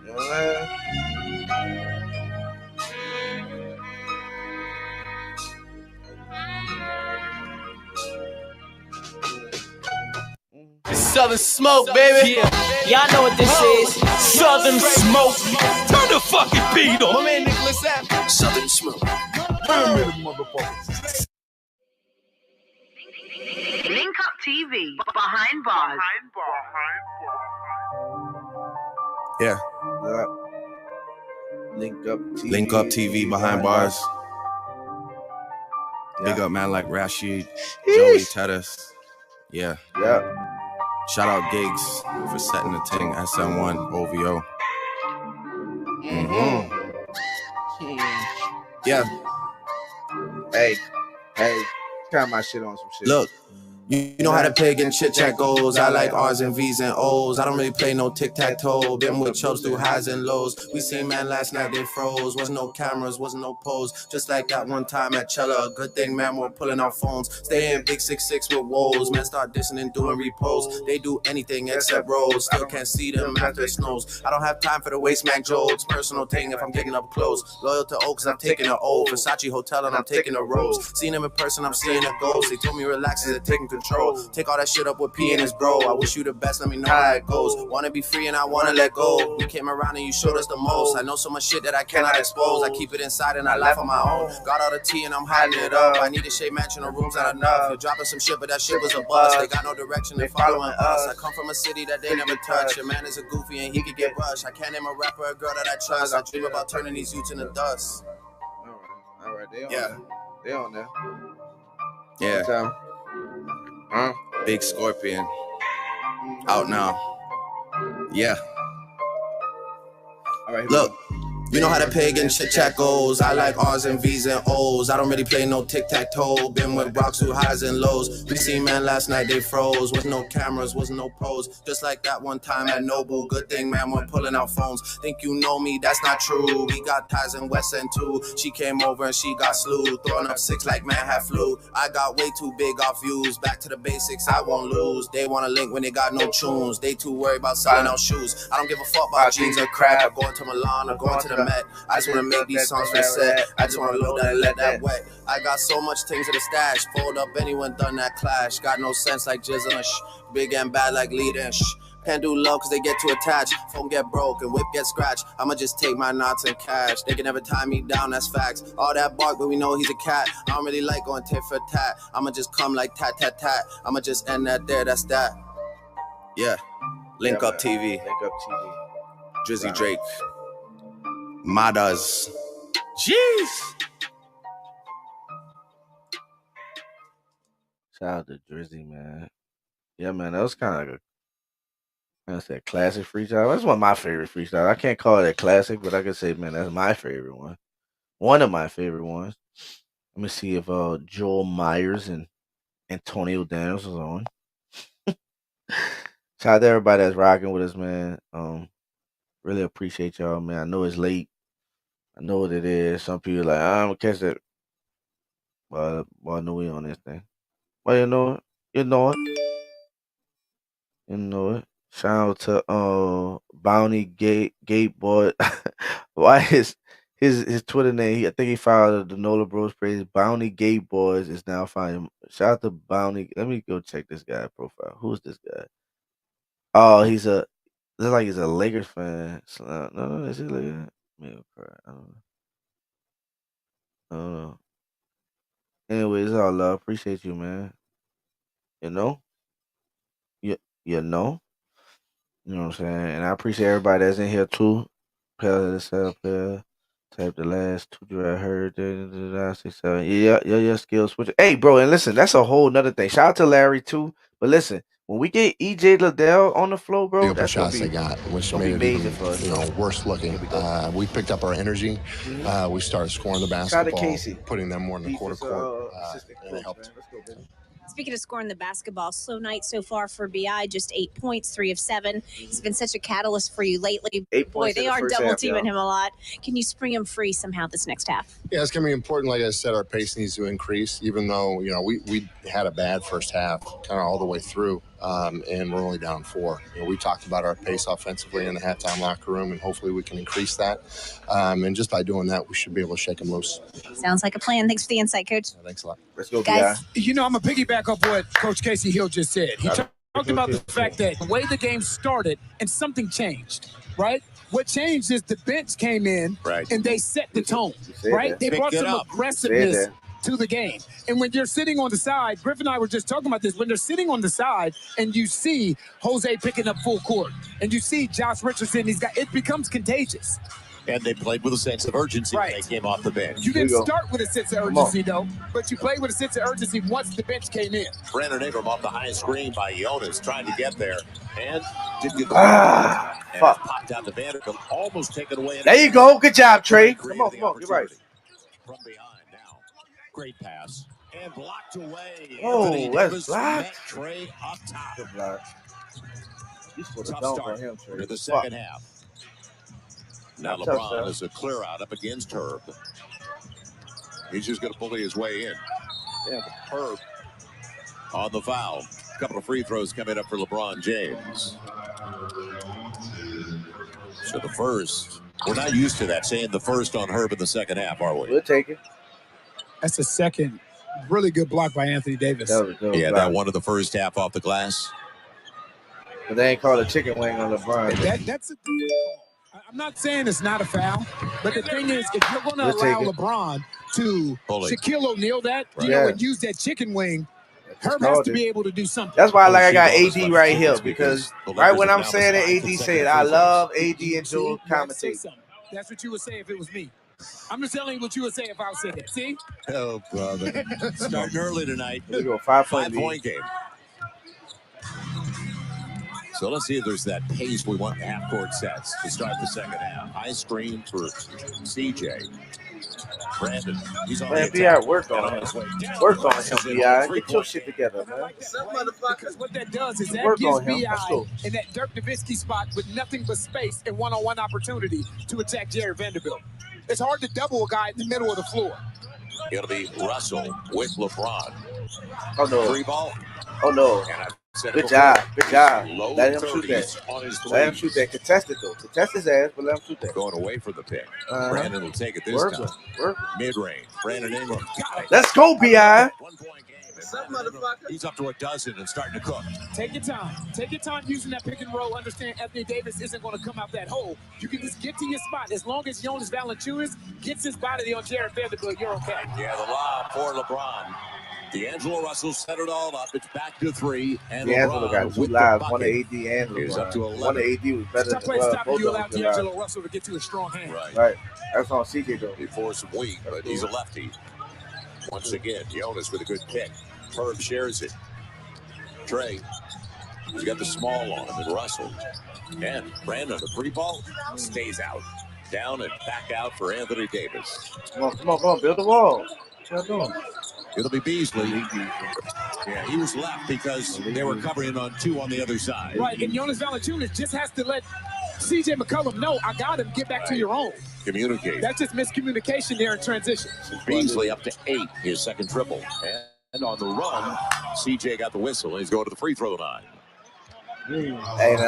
You know what I mean? Southern Smoke, baby. Yeah. Y'all know what this is. Southern Smoke. Turn the fucking beat on. My man Nicholas App. Southern Smoke. Wait a minute, motherfuckers. Link Up TV. Behind bars. Yeah. Link Up TV behind bars. Big up man like Rashid, Joey Tettis. Yeah. Shout out Gigs for setting the ting, SM1 OVO. Yeah. Hey, turn my shit on some shit. Look, you know how the pig and chit chat goes. I like R's and V's and O's. I don't really play no tic-tac-toe. Been with chubs through highs and lows. We seen man last night, they froze. Wasn't no cameras, wasn't no pose. Just like that one time at Chella. Good thing, man, we're pulling our phones. Stay in big 6'6" with woes. Man, start dissing and doing repos. They do anything except rolls. Still can't see them after it snows. I don't have time for the waste man jokes. Personal thing if I'm getting up close. Loyal to Oaks, I'm taking an O. Versace Hotel and I'm taking a rose. Seen them in person, I'm seeing a ghost. They told me relax, they're taking control. Take all that shit up with P and his bro. I wish you the best, let me know how it goes. Wanna be free and I wanna let go. We came around and you showed us the most. I know so much shit that I cannot expose. I keep it inside and I laugh on my own. Got all the tea and I'm hiding it up. I need a shade mansion, no room's not enough. You're dropping some shit, but that shit was a bust. They got no direction, they following us. I come from a city that they never touch. Your man is a goofy and he could get brushed. I can't name a rapper or a girl that I trust. I dream about turning these youths into dust. Alright, they on there. They on there. Yeah. Big Scorpion. Out now. Yeah. All right. Look. You know how the pig and chit chat goes. I like R's and V's and O's. I don't really play no tic-tac-toe. Been with rocks through highs and lows. We seen man last night, they froze. Was no cameras, was no pose. Just like that one time at Noble. Good thing, man, we're pulling out phones. Think you know me, that's not true. We got ties in West End too. She came over and she got slew. Throwing up 6 like man had flu. I got way too big off views. Back to the basics, I won't lose. They wanna link when they got no tunes. They too worried about selling out shoes. I don't give a fuck about jeans or crap. Or going to Milan or going to the Met. I just wanna make these songs for set. I just wanna load that and let that wet. I got so much things in the stash. Pulled up anyone done that clash. Got no sense like Jizz and a Big and bad like lead and Can't do love cause they get too attached. Phone get broke and whip get scratched. I'ma just take my knots and cash. They can never tie me down, that's facts. All that bark, but we know he's a cat. I don't really like going tit for tat. I'ma just come like tat, tat, tat. I'ma just end that there, that's that. Yeah. Link Up TV. Link Up TV. Drizzy Drake. Madas. Jeez. Shout out to Drizzy, man. Yeah, man, that was kind of like a classic freestyle. That's one of my favorite freestyles. I can't call it a classic, but I can say, man, that's my favorite one. One of my favorite ones. Let me see if Joel Myers and Antonio Daniels was on. Shout out to everybody that's rocking with us, man. Really appreciate y'all, man. I know it's late. I know what it is. Some people are like, I'm gonna catch that. Well, I know we on this thing. Well, you know it. You know it. You know it. Shout out to Bounty Gate Boy. Why his Twitter name? I think he followed the Nola Bros Praise. Bounty Gate Boys is now finding. Shout out to Bounty. Let me go check this guy's profile. Who's this guy? Oh, he's a. Looks like he's a Lakers fan. No, is he Lakers? I don't know. Anyways, all love. Appreciate you, man. You know. You know. You know what I'm saying? And I appreciate everybody that's in here too. Type the last two that I heard. 6, 7. Yeah, skills switch. Hey, bro, and listen, that's a whole nother thing. Shout out to Larry too. But listen, when we get EJ Liddell on the flow, bro, that's gonna be, which gonna made be it major even, for us. worse looking. We picked up our energy. We started scoring the Shout out to basketball, Casey. putting them more in the quarter court, and it helped. Speaking of scoring the basketball, slow night so far for BI, just 8 points, 3 of 7. He's been such a catalyst for you lately. 8 Boy, points they in the are first double half, teaming y'all. him a lot. Can you spring him free somehow this next half? Yeah, it's going to be important. Like I said, our pace needs to increase, even though, we had a bad first half kind of all the way through, and we're only down 4. We talked about our pace offensively in the halftime locker room, and hopefully we can increase that. And just by doing that, we should be able to shake them loose. Sounds like a plan. Thanks for the insight, Coach. Yeah, thanks a lot. Let's go, guys. You know, I'm going to piggyback off what Coach Casey Hill just said. He talked about the fact that the way the game started and something changed, right? What changed is the bench came in and they set the tone, right? They brought some aggressiveness to the game. And when you're sitting on the side, Griffin and I were just talking about this, when they're sitting on the side and you see Jose picking up full court and you see Josh Richardson, it becomes contagious. And they played with a sense of urgency when they came off the bench. You didn't start with a sense of urgency, though, but you played with a sense of urgency once the bench came in. Brandon Ingram off the high screen by Jonas, trying to get there. And didn't get the and popped out to Vanderbilt, almost taken away. There you go. Good job, Trey. Come on. You're right. From behind now. Great pass. And blocked away. Oh, that's blocked. Trey up top. Good block. You scored a Tough dunk start on him, Trey. for the second half. Now LeBron is a clear out up against Herb. He's just going to bully his way in. Yeah. Herb on the foul. A couple of free throws coming up for LeBron James. So the first, we're not used to that, saying the first on Herb in the second half, are we? We'll take it. That's a second really good block by Anthony Davis. That one of the first half off the glass. But they ain't called a chicken wing on LeBron. That's a I'm not saying it's not a foul, but the thing is, if you're going to allow LeBron to Shaquille O'Neal that, and use that chicken wing, Herb has to be able to do something. That's why I got AD right here, because right when I'm saying it, AD said, I love AD and Joel commentating. That's what you would say if it was me. I'm just telling you what you would say if I was saying it. See? Oh, brother. Starting early tonight. There we go, 5-point game. So let's see if there's that pace we want in half-court sets to start the second half. High screen for CJ. Brandon, he's on the B.I. work on him. Work on him, B.I. Get your shit together, man. Because what that does is that gives B.I. in that Dirk Nowitzki spot with nothing but space and one-on-one opportunity to attack Jared Vanderbilt. It's hard to double a guy in the middle of the floor. It'll be Russell with LeBron. Oh, no. 3 ball. Oh, no. Good job. Let him shoot that. Let him shoot that. Contest it, though. Contest his ass, but let him shoot that. Going away for the pick. Brandon will take it this time. Mid-range. Brandon Ingram. Let's go, B.I. 1-point game Some motherfucker. He's up to a dozen and starting to cook. Take your time. Take your time using that pick and roll. Understand Anthony Davis isn't going to come out that hole. You can just get to your spot. As long as Jonas Valanciunas gets his body on Jared Vanderbilt, you're okay. Yeah, the lob for LeBron. D'Angelo Russell set it all up. It's back to 3. And D'Angelo LeBron got 2 with lives. the One to bucket. AD and He's up to LeBron. 11. One to AD was better Stop than playing stop. You allow both of them. D'Angelo Russell to get to a strong hand. Right. That's on CJ though. He forced him weak, but he's a lefty. Once again, Jonas with a good pick. Herb shares it. Trey, he's got the small on him, and Russell. And Brandon, the free ball, stays out. Down and back out for Anthony Davis. Come on, build the wall. What y'all doing? It'll be Beasley. Yeah, he was left because they were covering on 2 on the other side. Right, and Jonas Valanciunas just has to let CJ McCollum know, I got him, get back to your own. Communicate. That's just miscommunication there in transition. Beasley up to 8, his second triple. And on the run, CJ got the whistle. He's going to the free throw line. In and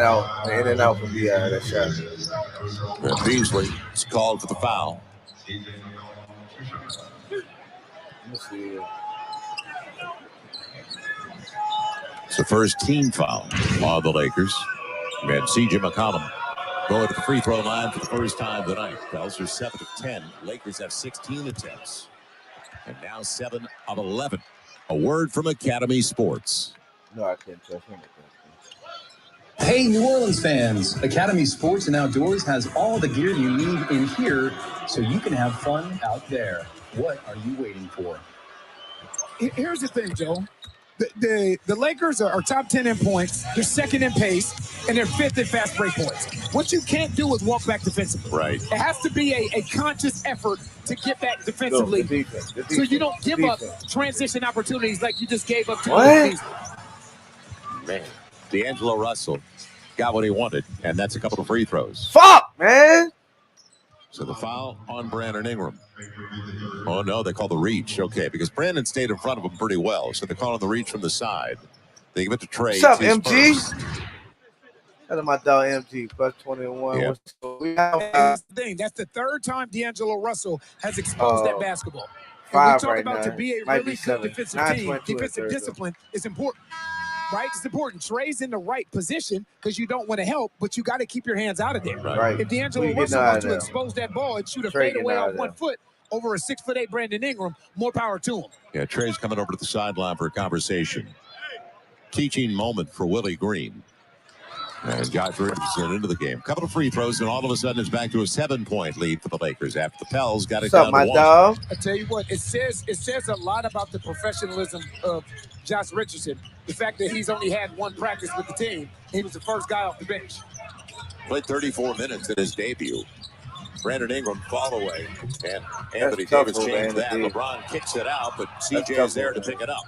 out from the that shot. And Beasley is called for the foul. Let's see. It's the first team foul on the Lakers. And C.J. McCollum going to the free throw line for the first time tonight. Pels are 7 of 10. Lakers have 16 attempts. And now 7 of 11. A word from Academy Sports. No, I can't trust him. Hey, New Orleans fans! Academy Sports and Outdoors has all the gear you need in here so you can have fun out there. What are you waiting for? Here's the thing, Joe. The Lakers are top 10 in points, they're second in pace, and they're 5th in fast break points. What you can't do is walk back defensively. Right. It has to be a conscious effort to get back defensively. The defense, so you don't give up transition opportunities like you just gave up to what? Man, D'Angelo Russell got what he wanted, and that's a couple of free throws. Fuck, man. So the foul on Brandon Ingram. Oh, no, they call the reach. Okay, because Brandon stayed in front of him pretty well, so they're calling the reach from the side. They give it to Trey. What's up, MG? Shout out my dog, MG, plus 21. Yep. That's the thing. That's the 3rd time D'Angelo Russell has exposed that basketball. And 5 we talk right about now. to be a Might really be good 7. defensive 9, team, 22 defensive discipline is important. Right? It's important. Trey's in the right position because you don't want to help, but you got to keep your hands out of there. Right. If D'Angelo Russell wants to expose that ball and shoot a fadeaway off 1 foot over a 6'8" Brandon Ingram, more power to him. Yeah, Trey's coming over to the sideline for a conversation. Teaching moment for Willie Green. And Josh Richardson into the game. Couple of free throws, and all of a sudden it's back to a 7-point lead for the Lakers after the Pels got it down to 1. Dog? I tell you what, it says a lot about the professionalism of Josh Richardson. The fact that he's only had 1 practice with the team. He was the first guy off the bench. Played 34 minutes in his debut. Brandon Ingram fall away, and Anthony tough Davis for changed that. Anthony. LeBron kicks it out, but CJ tough is there for to pick it up.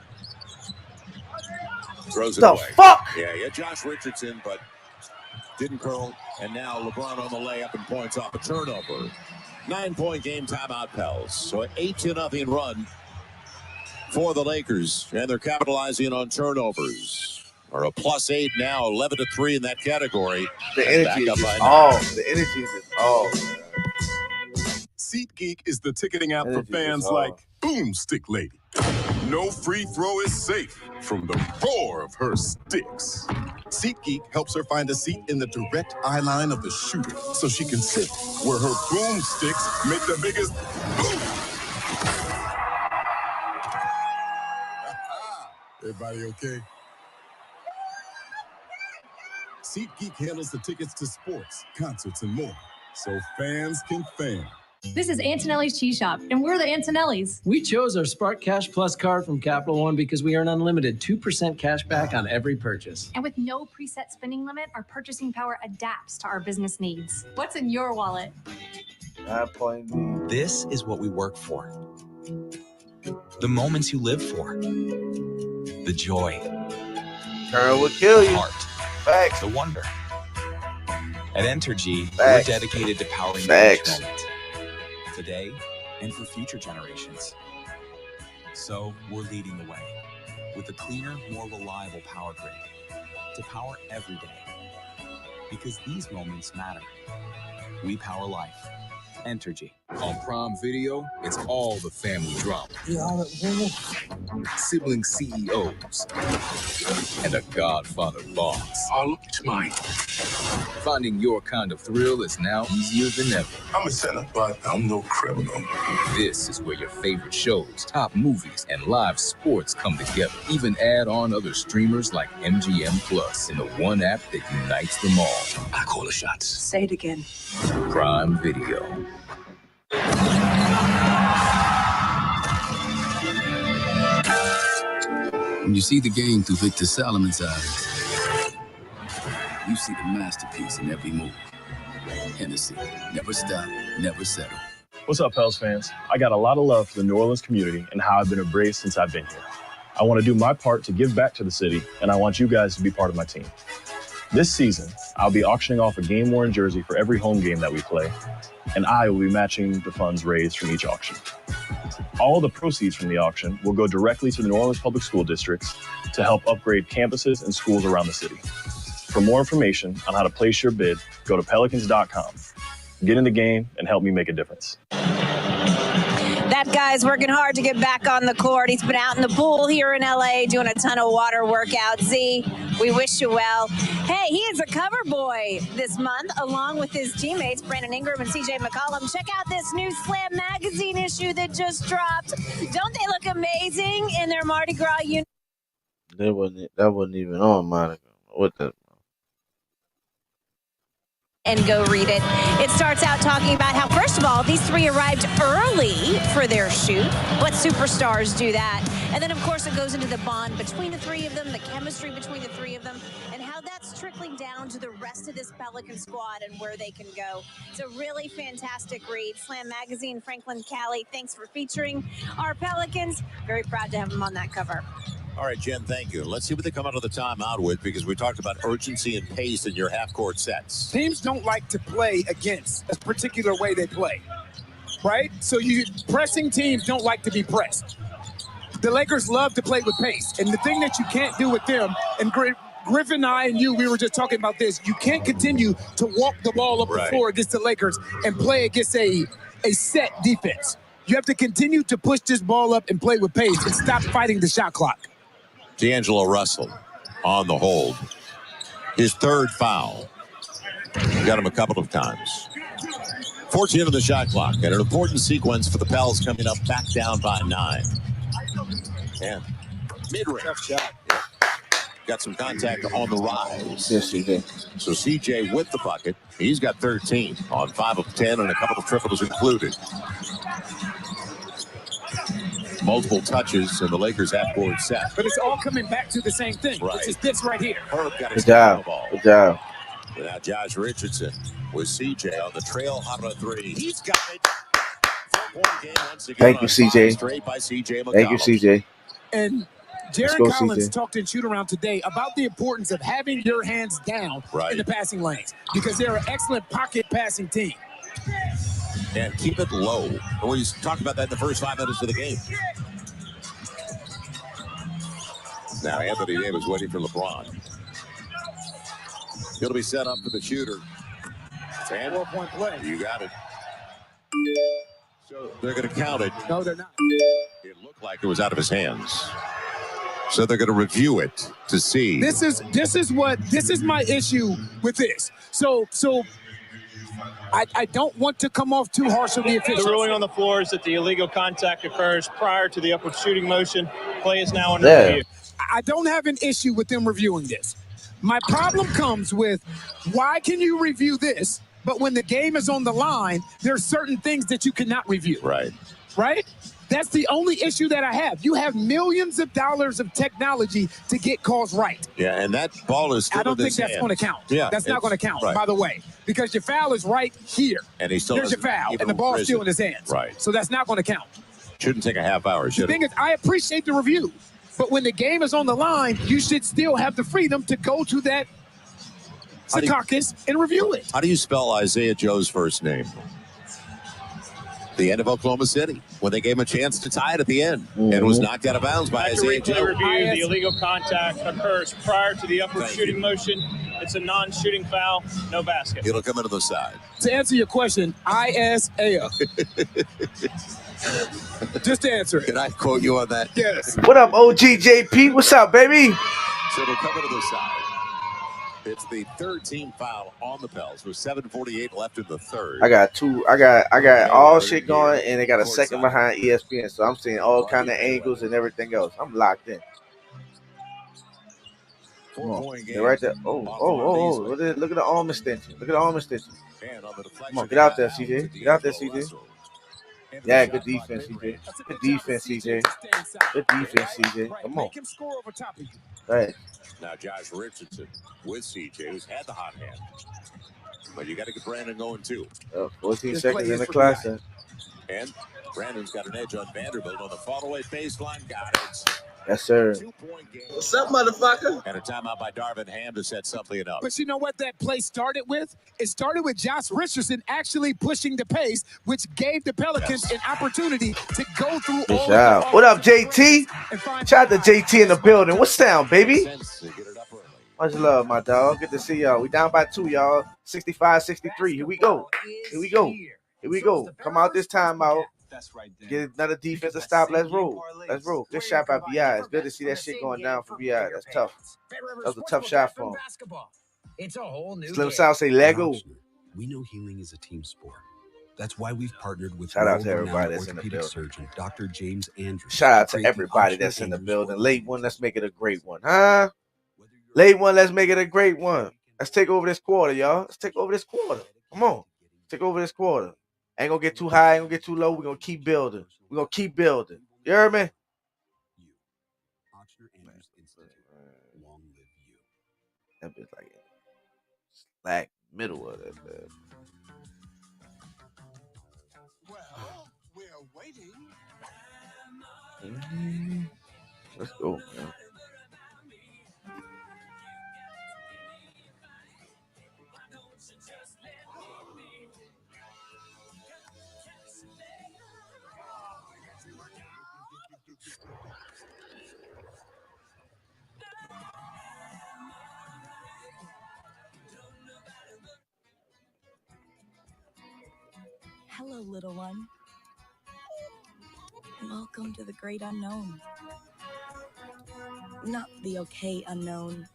Throws it The away. fuck? Yeah, Josh Richardson, but didn't curl. And now LeBron on the layup and points off a turnover. 9-point game timeout, Pels. So an 8-0 run for the Lakers, and they're capitalizing on turnovers. Or a +8 now, 11-3 in that category. The And energy back is up just by all. 9. The energy is just all. SeatGeek is the ticketing app for Energy fans is all. like Boomstick Lady. No free throw is safe from the roar of her sticks. SeatGeek helps her find a seat in the direct eye line of the shooter so she can sit where her boomsticks make the biggest boom. Everybody okay? SeatGeek handles the tickets to sports, concerts, and more, so fans can fan. This is Antonelli's Cheese Shop, and we're the Antonellis. We chose our Spark Cash Plus card from Capital One because we earn unlimited 2% cash back on every purchase. And with no preset spending limit, our purchasing power adapts to our business needs. What's in your wallet? 9.9. This is what we work for. The moments you live for. The joy. Turn will kill you. The heart. Facts. The wonder. At Entergy, Facts. we're dedicated to powering Facts. each moment. Today and for future generations. So we're leading the way with a cleaner, more reliable power grid to power every day. Because these moments matter. We power life. Entergy. On Prime Video, it's all the family drama. Sibling CEOs. And a Godfather boss. All mine. Finding your kind of thrill is now easier than ever. I'm a sinner, but I'm no criminal. This is where your favorite shows, top movies, and live sports come together. Even add on other streamers like MGM Plus in the one app that unites them all. I call the shots. Say it again. Prime Video. When you see the game through Victor Salomon's eyes, you see the masterpiece in every move. Hennessy, never stop, never settle. What's up, Pels fans? I got a lot of love for the New Orleans community and how I've been embraced since I've been here. I want to do my part to give back to the city, and I want you guys to be part of my team. This season, I'll be auctioning off a game-worn jersey for every home game that we play, and I will be matching the funds raised from each auction. All the proceeds from the auction will go directly to the New Orleans Public School Districts to help upgrade campuses and schools around the city. For more information on how to place your bid, go to pelicans.com. Get in the game and help me make a difference. That guy's working hard to get back on the court. He's been out in the pool here in LA doing a ton of water workouts. Z, we wish you well. Hey, he is a cover boy this month, along with his teammates, Brandon Ingram and CJ McCollum. Check out this new Slam magazine issue that just dropped. Don't they look amazing in their Mardi Gras uniform? That wasn't even on Monica. What the? And go read it. It starts out talking about how, first of all, these three arrived early for their shoot. What superstars do that? And then, of course, it goes into the bond between the three of them, the chemistry between the three of them, and how that's trickling down to the rest of this Pelican squad and where they can go. It's a really fantastic read. Slam Magazine, Franklin Cali, thanks for featuring our Pelicans. Very proud to have them on that cover. All right, Jen, thank you. Let's see what they come out of the timeout with, because we talked about urgency and pace in your half-court sets. Teams don't like to play against a particular way they play, right? So pressing teams don't like to be pressed. The Lakers love to play with pace, and the thing that you can't do with them, and Griffin, I, and you, we were just talking about this, you can't continue to walk the ball up the floor against the Lakers and play against a set defense. You have to continue to push this ball up and play with pace and stop fighting the shot clock. D'Angelo Russell on the hold. His third foul. Got him a couple of times. 14 on the shot clock, and an important sequence for the Pels coming up back down by 9. And mid-range. Tough shot. Yeah. Got some contact on the rise. Yes, he did. So CJ with the bucket. He's got 13 on 5 of 10 and a couple of triples included. Multiple touches in the Lakers half-court set. But it's all coming back to the same thing, which is this right here. Good job. Good job. Now Josh Richardson with CJ on the trail, hot on 3. He's got it. Thank you, CJ. Straight by CJ McCollum. Thank you, CJ. And Jaron Collins talked in shoot-around today about the importance of having your hands down in the passing lanes, because they're an excellent pocket passing team. And keep it low. And we talked about that in the first 5 minutes of the game. Now Anthony Davis waiting for LeBron. He'll be set up for the shooter. 4-point play. You got it. So they're going to count it. No, they're not. It looked like it was out of his hands. So they're going to review it to see. This is my issue with this. So I don't want to come off too harsh on the officials. The ruling on the floor is that the illegal contact occurs prior to the upward shooting motion. Play is now under review. I don't have an issue with them reviewing this. My problem comes with, why can you review this, but when the game is on the line, there are certain things that you cannot review. Right? That's the only issue that I have. You have millions of dollars of technology to get calls right. Yeah, and that ball is still I don't think that's going to count. Yeah, that's not going to count, by the way, because your foul is right here. And he still There's your foul, and the ball's still in his hands. Right. So that's not going to count. Shouldn't take a half hour, should it? The thing is, I appreciate the review, but when the game is on the line, you should still have the freedom to go to that Secaucus and review it. How do you spell Isaiah Joe's first name? The end of Oklahoma City, when they gave him a chance to tie it at the end, and was knocked out of bounds by Isaiah Joe. Review, the illegal contact occurs prior to the upward shooting motion. It's a non-shooting foul, no basket. It'll come into the side. To answer your question, ISA. Just to answer it. Can I quote you on that? Yes. What up, OGJP? What's up, baby? So it'll come into the side. It's the third team foul on the Pels with 7:48 left in the third. I got all shit going, and they got a second behind ESPN, so I'm seeing all kind of angles and everything else. I'm locked in. Come on. They're right there. Oh. Look at the arm extension. Look at the arm extension. Come on, get out there, CJ. Get out there, CJ. Yeah, good defense, CJ. Good defense, CJ. Good defense, CJ. Come on. Right. Now Josh Richardson with CJ, who's had the hot hand. But you got to get Brandon going, too. 14 seconds in the class. And Brandon's got an edge on Vanderbilt on the fall-away baseline. Got it. Yes, sir. 2-point game. What's up, motherfucker? And a timeout by Darvin Ham to set something up. But you know what that play started with? It started with Josh Richardson actually pushing the pace, which gave the Pelicans an opportunity to go through all of What up, JT? Shout out to JT in the building. What's down, baby? Much love, my dog. Good to see y'all. We down by 2, y'all. 65-63. Here we go. Here we go. Here we go. Come out this timeout. Get another defensive stop. Let's roll. Let's roll. Good shot by B.I. It's good to see that shit going down for B.I. That's tough. That was a tough shot for him. It's a whole new Slim South say Lego. We know healing is a team sport. That's why we've partnered with shout out to everybody that's in the building. Surgeon, Dr. James Andrews. Shout out to everybody that's in the building. Late one, let's make it a great one. Huh? Late one, let's make it a great one. Let's take over this quarter, y'all. Let's take over this quarter. Come on. Take over this quarter. Ain't gonna get too high, ain't gonna get too low. We're gonna keep building. We're gonna keep building. You heard me? That bitch like slack middle of that bed. Well, we're waiting. Let's go, man. Hello, little one. Welcome to the great unknown. Not the okay unknown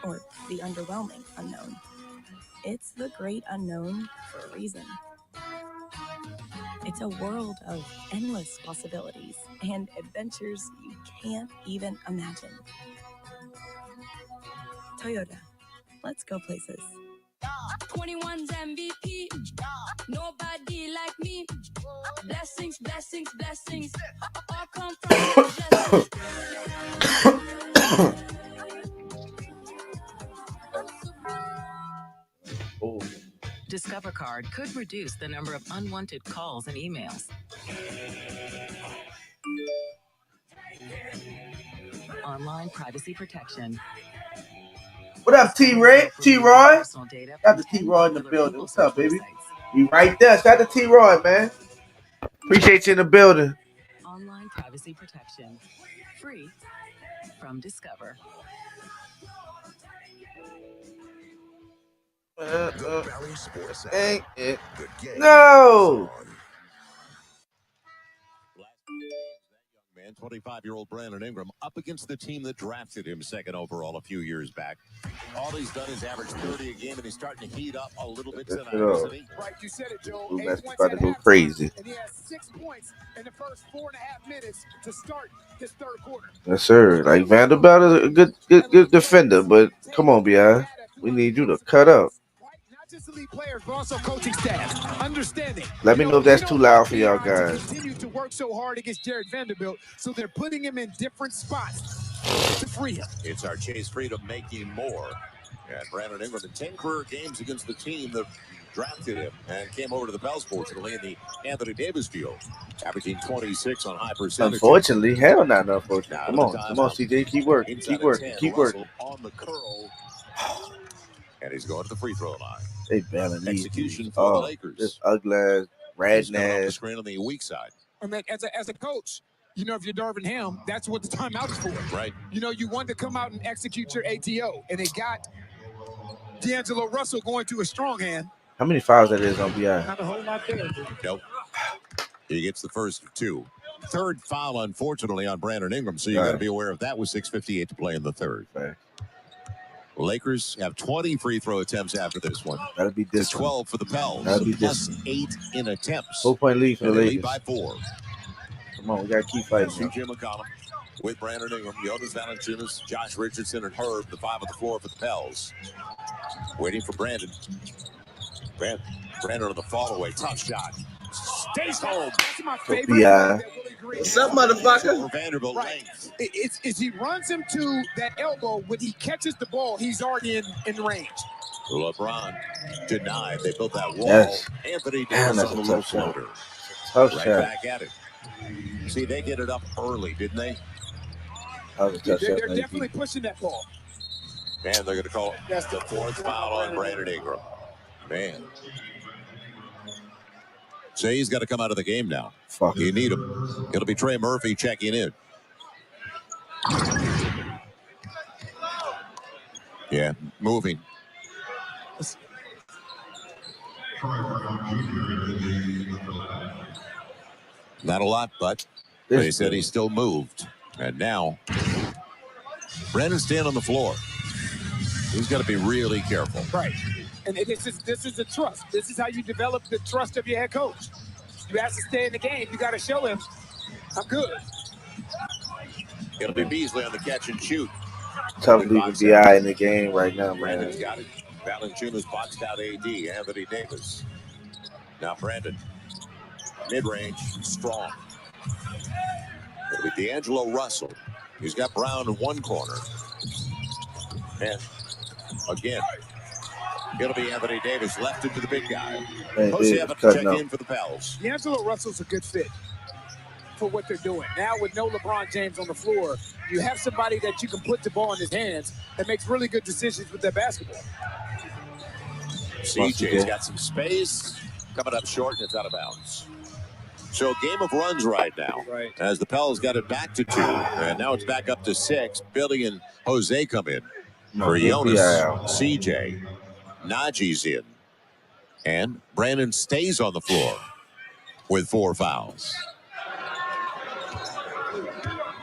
or the underwhelming unknown. It's the great unknown for a reason. It's a world of endless possibilities and adventures you can't even imagine. Toyota, let's go places. 21's MVP. Nobody like me. Blessings, blessings, blessings. All come from Discover Card could reduce the number of unwanted calls and emails. Online privacy protection. What up, T-Roy? T-Roy? Got the T-Roy in the building. What's up, baby? You right there. Shout out to T-Roy, man. Appreciate you in the building. Online privacy protection. Free from Discover. Ain't it? No! 25-year-old Brandon Ingram up against the team that drafted him second overall a few years back. All he's done is average 30 a game, and he's starting to heat up a little bit tonight, isn't he? Right, you said it, Joe. Ooh, that's about to go crazy. And he has 6 points in the first 4.5 minutes to start his third quarter. Yes, sir. Like Vanderbilt is a good defender, but come on, B.I. We need you to cut up. Not just elite players, but also coaching staff. Understanding. Let me know if that's too loud for y'all guys. Continue to work so hard against Jared Vanderbilt, so they're putting him in different spots to free him. It's our Chase Freedom making more. And Brandon Ingram in 10 career games against the team that drafted him and came over to the Pels, fortunately, in the Anthony Davis field, averaging 26 on high percentage. Unfortunately, hell not unfortunately. Come on, CJ, keep working, keep working, keep working. On the curl, and he's going to the free throw line. They bailing execution for the Lakers. This ugly ass, red ass. Screen on the weak side. I mean, as a coach, you know, if you're Darvin Ham, that's what the timeout is for. Right. You know, you want to come out and execute your ATO, and it got D'Angelo Russell going to a strong hand. How many fouls that is on BI? Not a whole lot there. Nope. He gets the first of 2. Third foul, unfortunately, on Brandon Ingram, so you got to be aware of that with 6:58 to play in the third. Right. Lakers have 20 free throw attempts after this one. That'll be It's 12 for the Pels. That'll be plus 8 in attempts. 4-point lead for the Lakers. Lakers. Lead by 4. Come on, we got to keep fighting. C.J. McCollum with Brandon Ingram, Jonas Valanciunas, Josh Richardson, and Herb, the 5 on the floor for the Pels. Waiting for Brandon. Brandon on the fall away. Tough shot. Stays home. That's my favorite. What's up, motherfucker? Vanderbilt right. It's he runs him to that elbow. When he catches the ball, he's already in range. LeBron denied. They built that wall. Yes. Anthony Davis on the low floater. Tough right shot. Back at it. See, they get it up early, didn't they? They're definitely pushing that ball. And they're going to call it the 4th foul on Brandon Ingram. Man. So he's got to come out of the game now. Fuck. You need him. It'll be Trey Murphy checking in. Yeah, moving. Not a lot, but they said he still moved. And now, Brandon's staying on the floor. He's got to be really careful. Right. And this is the trust. This is how you develop the trust of your head coach. You have to stay in the game. You got to show him, I'm good. It'll be Beasley on the catch and shoot. Tough leaving BI in the game right now, man. Brandon's got it. Valanciunas boxed out AD. Anthony Davis. Now Brandon. Mid-range, strong. It'll be D'Angelo Russell. He's got Brown in one corner. And again, it'll be Anthony Davis left into the big guy. Jose Evans to check in for the Pels. D'Angelo Russell's a good fit for what they're doing. Now with no LeBron James on the floor, you have somebody that you can put the ball in his hands that makes really good decisions with their basketball. CJ's got some space. Coming up short, and it's out of bounds. So game of runs right now. Right. As the Pels got it back to 2. And now it's back up to 6. Billy and Jose come in. For Jonas, CJ. Najee's in. And Brandon stays on the floor with 4 fouls.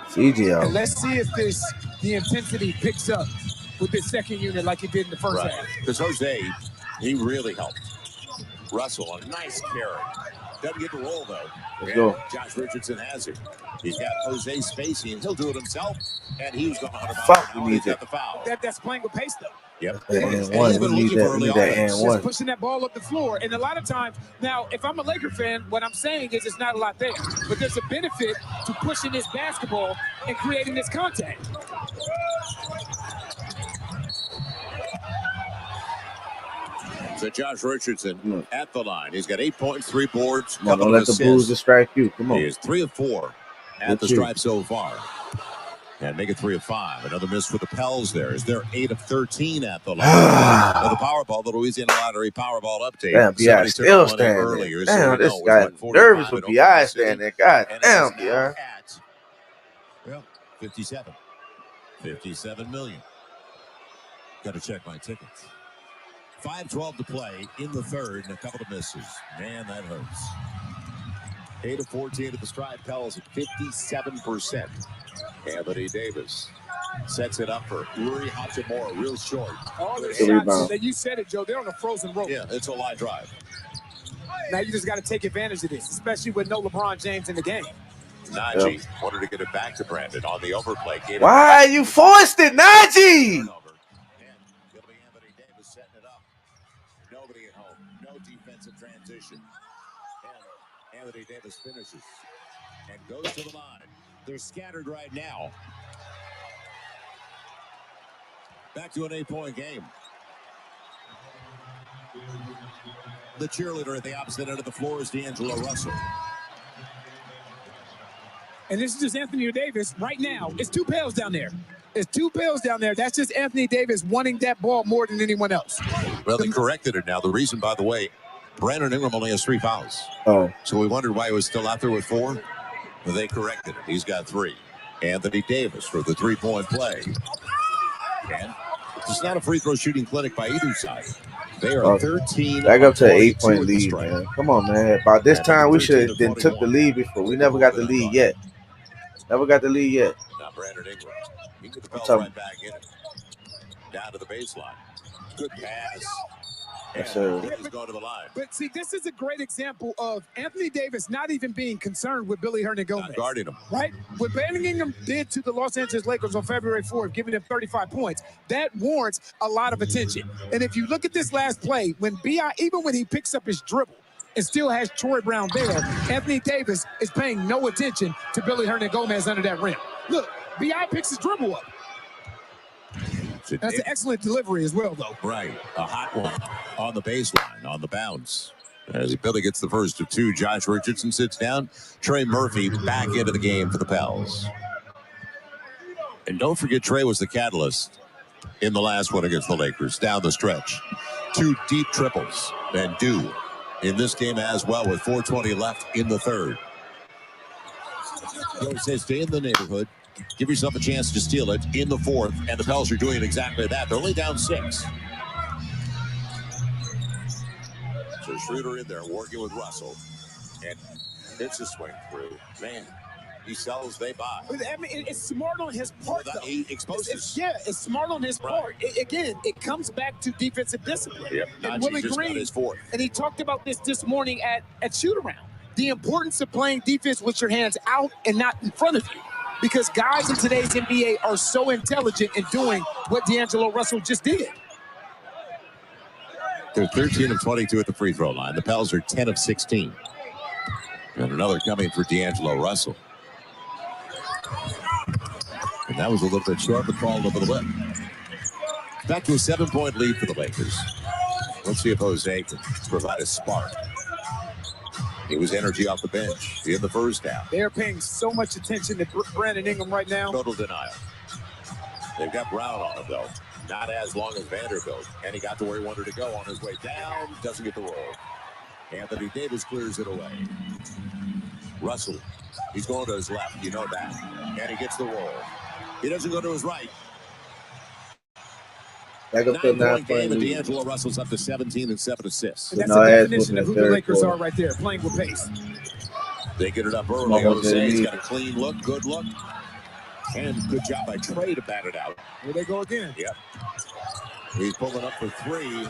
CJ. And let's see if the intensity picks up with this second unit like it did in the first half. Because Jose, he really helped. Russell, a nice carry. Doesn't get the roll, though. Let's go. Josh Richardson has it. He's got Jose spacing. He'll do it himself. And he was going 100 miles. Fuck, we need the foul. That's playing with pace, though. Yep. And one. We need that and one. Just pushing that ball up the floor. And a lot of times, now, if I'm a Laker fan, what I'm saying is it's not a lot there. But there's a benefit to pushing this basketball and creating this contact. So Josh Richardson at the line. He's got 8 points, 3 boards. Come on, don't let the Bulls distract you. Come on. He is 3 of 4 at the stripe so far. And make it 3 of 5. Another miss for the Pels there. Is they're 8 of 13 at the line. The Powerball, the Louisiana Lottery Powerball update. Damn, B.I. still standing. Damn, this guy nervous with B.I. standing there. God damn, B.I. Well, 57. 57 million. Got to check my tickets. 5:12 to play in the third and a couple of misses. Man, that hurts. 8 of 14 at the stride. Pels at 57%. Anthony Davis sets it up for Rui Hachimura, real short. All the shots that you said it, Joe, they're on a frozen rope. Yeah, it's a line drive. Now you just got to take advantage of this, especially with no LeBron James in the game. Najee wanted to get it back to Brandon on the overplay. Why you forced it, Najee? Nobody at home. No defensive transition. And Anthony Davis finishes and goes to the line. They're scattered right now. Back to an 8-point game. The cheerleader at the opposite end of the floor is D'Angelo Russell. And this is just Anthony Davis right now. It's 2 Pels down there. It's 2 Pels down there. That's just Anthony Davis wanting that ball more than anyone else. Well, they corrected it now. The reason, by the way, Brandon Ingram only has 3 fouls. Oh. So we wondered why he was still out there with 4. But they corrected it. He's got 3. Anthony Davis for the 3-point play. And It's not a free throw shooting clinic by either side. They are 13. Back up to an 22 8-point at the lead, strike. man. Come on, man. By this And time, we 13 should of have then took the 21. lead before. We never got the lead yet. Never got the lead yet. Now Brandon Ingram. He can get the I'm Pels talking- right back in it. Down to the baseline. Good pass. Yes, And sir. Davis going to the line. But see, this is a great example of Anthony Davis not even being concerned with Billy Hernangomez. Not guarding him. Right? What Brandon Ingram did to the Los Angeles Lakers on February 4th, giving them 35 points, that warrants a lot of attention. And if you look at this last play, when B.I., even when he picks up his dribble and still has Troy Brown there, Anthony Davis is paying no attention to Billy Hernangomez under that rim. Look, B.I. picks his dribble up. That's an excellent delivery as well, though. Right. A hot one on the baseline, on the bounce. As Billy gets the first of two, Josh Richardson sits down. Trey Murphy back into the game for the Pels. And don't forget, Trey was the catalyst in the last one against the Lakers down the stretch. 2 deep triples and due in this game as well with 4:20 left in the third. He always says, stay in the neighborhood. Give yourself a chance to steal it in the fourth, and the Pels are doing exactly that. They're only down 6. So Schroeder in there working with Russell, and it's a swing through. Man, he sells, they buy. I mean, it's smart on his part, though. He exposes. It's smart on his part. Again, it comes back to defensive discipline. Yep. And Willie just got Green, his fourth. and he talked about this morning at shoot-around. The importance of playing defense with your hands out and not in front of you. Because guys in today's NBA are so intelligent in doing what D'Angelo Russell just did. They're 13 of 22 at the free throw line. The Pels are 10 of 16. And another coming for D'Angelo Russell. And that was a little bit short, but called over the lip. Back to a 7-point lead for the Lakers. Let's see if Jose can provide a spark. He was energy off the bench in the first half. They're paying so much attention to Brandon Ingram right now. Total denial. They've got Brown on him, though. Not as long as Vanderbilt. And he got to where he wanted to go on his way down. Doesn't get the roll. Anthony Davis clears it away. Russell, he's going to his left. You know that. And he gets the roll. He doesn't go to his right. Back up to 9-point game, 9-point and lead. D'Angelo Russell's up to 17 and 7 assists. And that's the definition of who the Lakers are right there, playing with pace. They get it up early. Jose's got a clean look, good look. And good job by Trey to bat it out. Here they go again. Yep. He's pulling up for 3.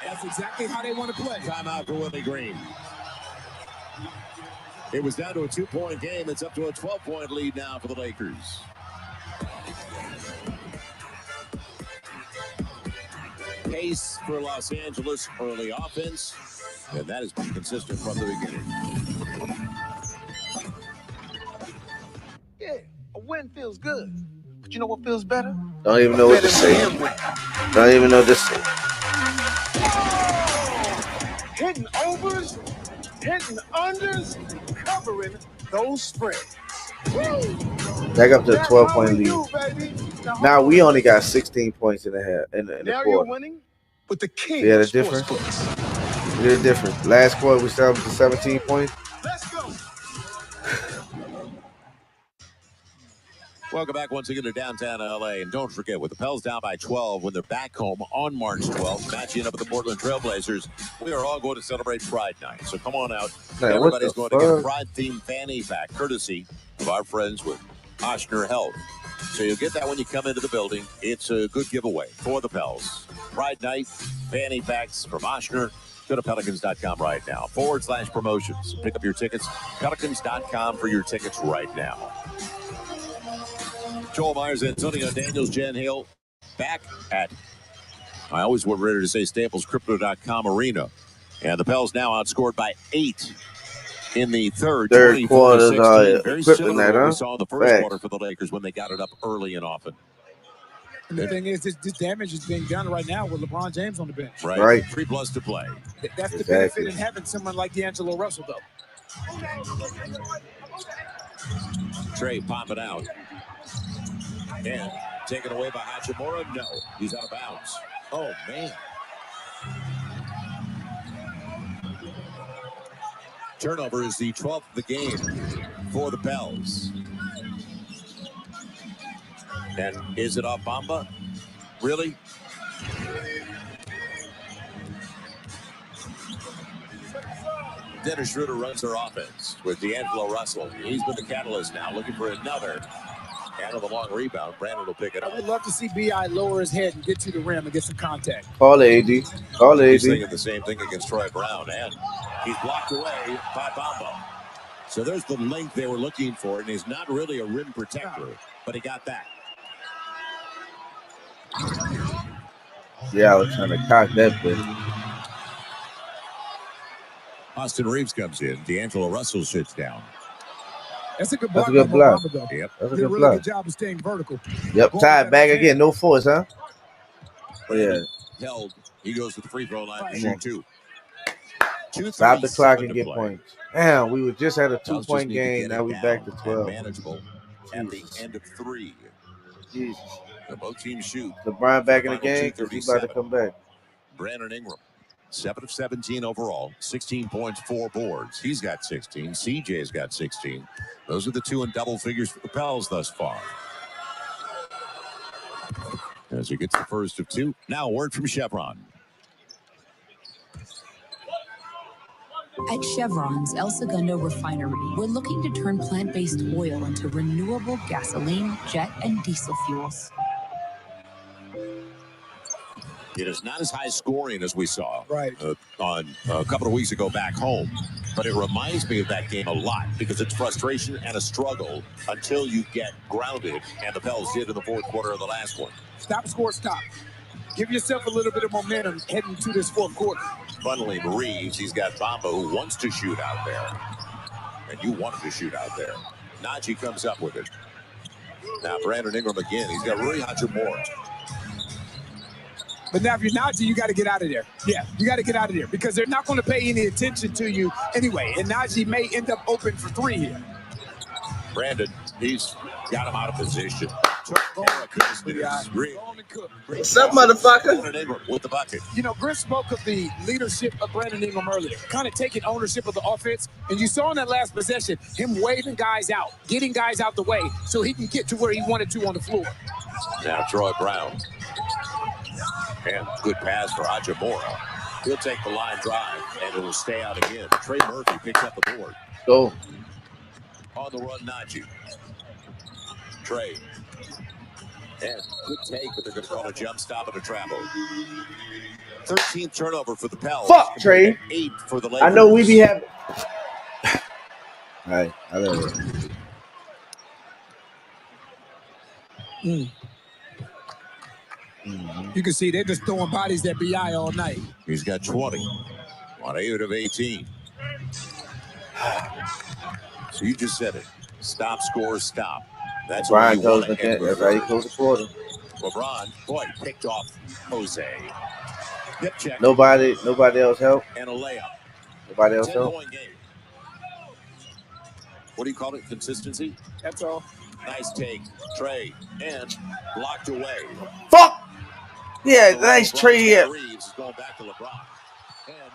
That's exactly how they want to play. Timeout for Willie Green. It was down to a 2-point game. It's up to a 12-point lead now for the Lakers. Pace for Los Angeles, early offense, and that has been consistent from the beginning. Yeah, a win feels good. But you know what feels better? Don't even know what to say. Don't even know what to say. Hitting overs, hitting unders, covering those spreads. Back up to a 12-point lead. Now we only got 16 points in the half in the Now quarter. you're winning with the king. See the difference? See the difference. Last quarter we started with 17 points. Let's go. Welcome back once again to downtown LA. And don't forget, with the Pels down by 12 when they're back home on March 12th, matching up with the Portland Trailblazers, we are all going to celebrate Pride Night. So come on out. Man, everybody's going to get a fuck? Pride-themed fanny pack, courtesy of our friends with Oshner Health. So you'll get that when you come into the building. It's a good giveaway for the Pels. Pride Night, fanny packs from Oshner. Go to Pelicans.com right now. /promotions. Pick up your tickets. Pelicans.com for your tickets right now. Joel Myers, Antonio Daniels, Jen Hill back at, I always were ready to say StaplesCrypto.com arena. And the Pels now outscored by 8 in the third quarter. Very similar to what we saw in the first Facts. quarter for the Lakers when they got it up early and often. And the thing is, this damage is being done right now with LeBron James on the bench. Right. 3+ to play. That's the Exactly. benefit in having someone like D'Angelo Russell, though. Trey popping out. And taken away by Hachimura. No, he's out of bounds. Oh, man. Turnover is the 12th of the game for the Pels. And is it off Bamba? Really? Dennis Schroeder runs their offense with D'Angelo Russell. He's been the catalyst now, looking for another. And with a long rebound, Brandon will pick it up. I would love to see B.I. lower his head and get to the rim and get some contact. Call it, AD. Call it, He's AD. thinking the same thing against Troy Brown, and he's blocked away by Bamba. So there's the length they were looking for, and he's not really a rim protector, but he got that. Yeah, I was trying to cock that bit. Austin Reeves comes in. D'Angelo Russell sits down. That's a good block. That's a good block. Yep. That's a Did a good really block. good job of staying vertical. Yep, tied back again. No force, huh? Oh, yeah. Held. He goes to the free throw line to shoot two. Stop the clock and get play. points. Damn, we just had a Pels 2-point just need to game. get Now it we down back to and 12. manageable at the end of 3. Jesus. So both teams shoot. LeBron back in the game because he's about to come back. Brandon Ingram, 7 of 17 overall, 16 points, 4 boards. He's got 16. CJ's got 16. Those are the 2 in double figures for the Pels thus far. As he gets the first of 2. Now a word from Chevron. At Chevron's El Segundo refinery, we're looking to turn plant-based oil into renewable gasoline, jet, and diesel fuels. It is not as high scoring as we saw on a couple of weeks ago back home, but it reminds me of that game a lot because it's frustration and a struggle until you get grounded, and the Pels did in the fourth quarter of the last one. Stop, score, stop. Give yourself a little bit of momentum heading to this fourth quarter. Funneling Reeves, he's got Bamba who wants to shoot out there, and you wanted to shoot out there. Najee comes up with it. Now Brandon Ingram again. He's got Rui Hachimura. But now if you're Najee, you got to get out of there. Yeah, you got to get out of there because they're not going to pay any attention to you anyway. And Najee may end up open for 3 here. Brandon, he's got him out of position. What's up, motherfucker? With the bucket. You know, Griff spoke of the leadership of Brandon Ingram earlier, kind of taking ownership of the offense. And you saw in that last possession, him waving guys out, getting guys out the way so he can get to where he wanted to on the floor. Now Troy Brown. And good pass for Hachimura. He'll take the line drive, and it'll stay out again. Trey Murphy picks up the board. Go. On the run, Najee. Trey. And good take, but they're going to call a jump stop and a travel. 13th turnover for the Pels. Fuck, Trey. 8 for the Lakers. I know we be having. All right, I love it. You can see they're just throwing bodies at BI all night. He's got 20 on 8 of 18. So you just said it. Stop, score, stop. That's Brian what goes you want to again. That's how he goes the quarter. LeBron, boy, picked off Jose. Hip check. Nobody else help. And a layup. Nobody else help. 10-point game. What do you call it? Consistency? That's all. Nice take. Trey. And blocked away. Fuck! Yeah, nice Trey here. Reeves is going back to LeBron. And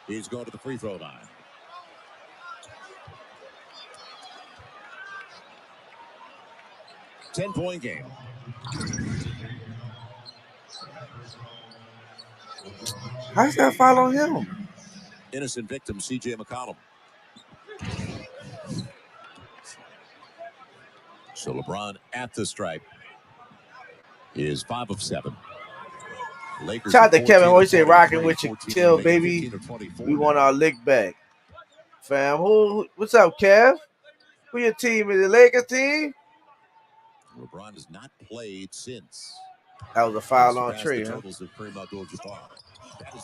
he's going to the free throw line. Ten-point game. How's that foul on him? Innocent victim, C.J. McCollum. So LeBron at the stripe is 5 of 7. Lakers. Shout out to Kevin. What you say? Rocking with you. Chill, baby. We want our lick back. Fam, what's up, Kev? Who your team? Is it Lakers team? LeBron has not played since. That was a foul on Trey, huh?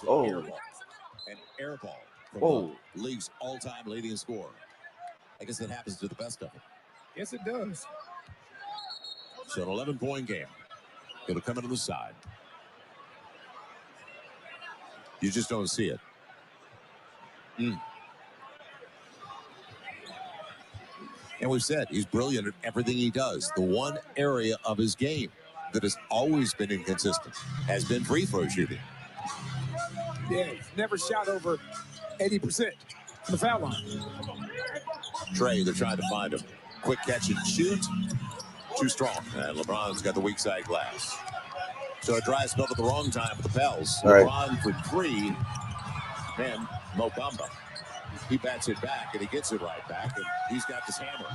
Oh. An air ball from the league's all-time leading scorer. I guess that happens to the best of them. Yes, it does. So an 11-point game. It'll come into the side. You just don't see it. And we've said he's brilliant at everything he does. The one area of his game that has always been inconsistent has been free throw shooting. Yeah, he's never shot over 80% from the foul line. Trey, they're trying to find him. Quick catch and shoot. Too strong. And LeBron's got the weak side glass. So a dry spell at the wrong time for the Pels. All right. LeBron for 3. And Mobamba, he bats it back, and he gets it right back, and he's got this hammer.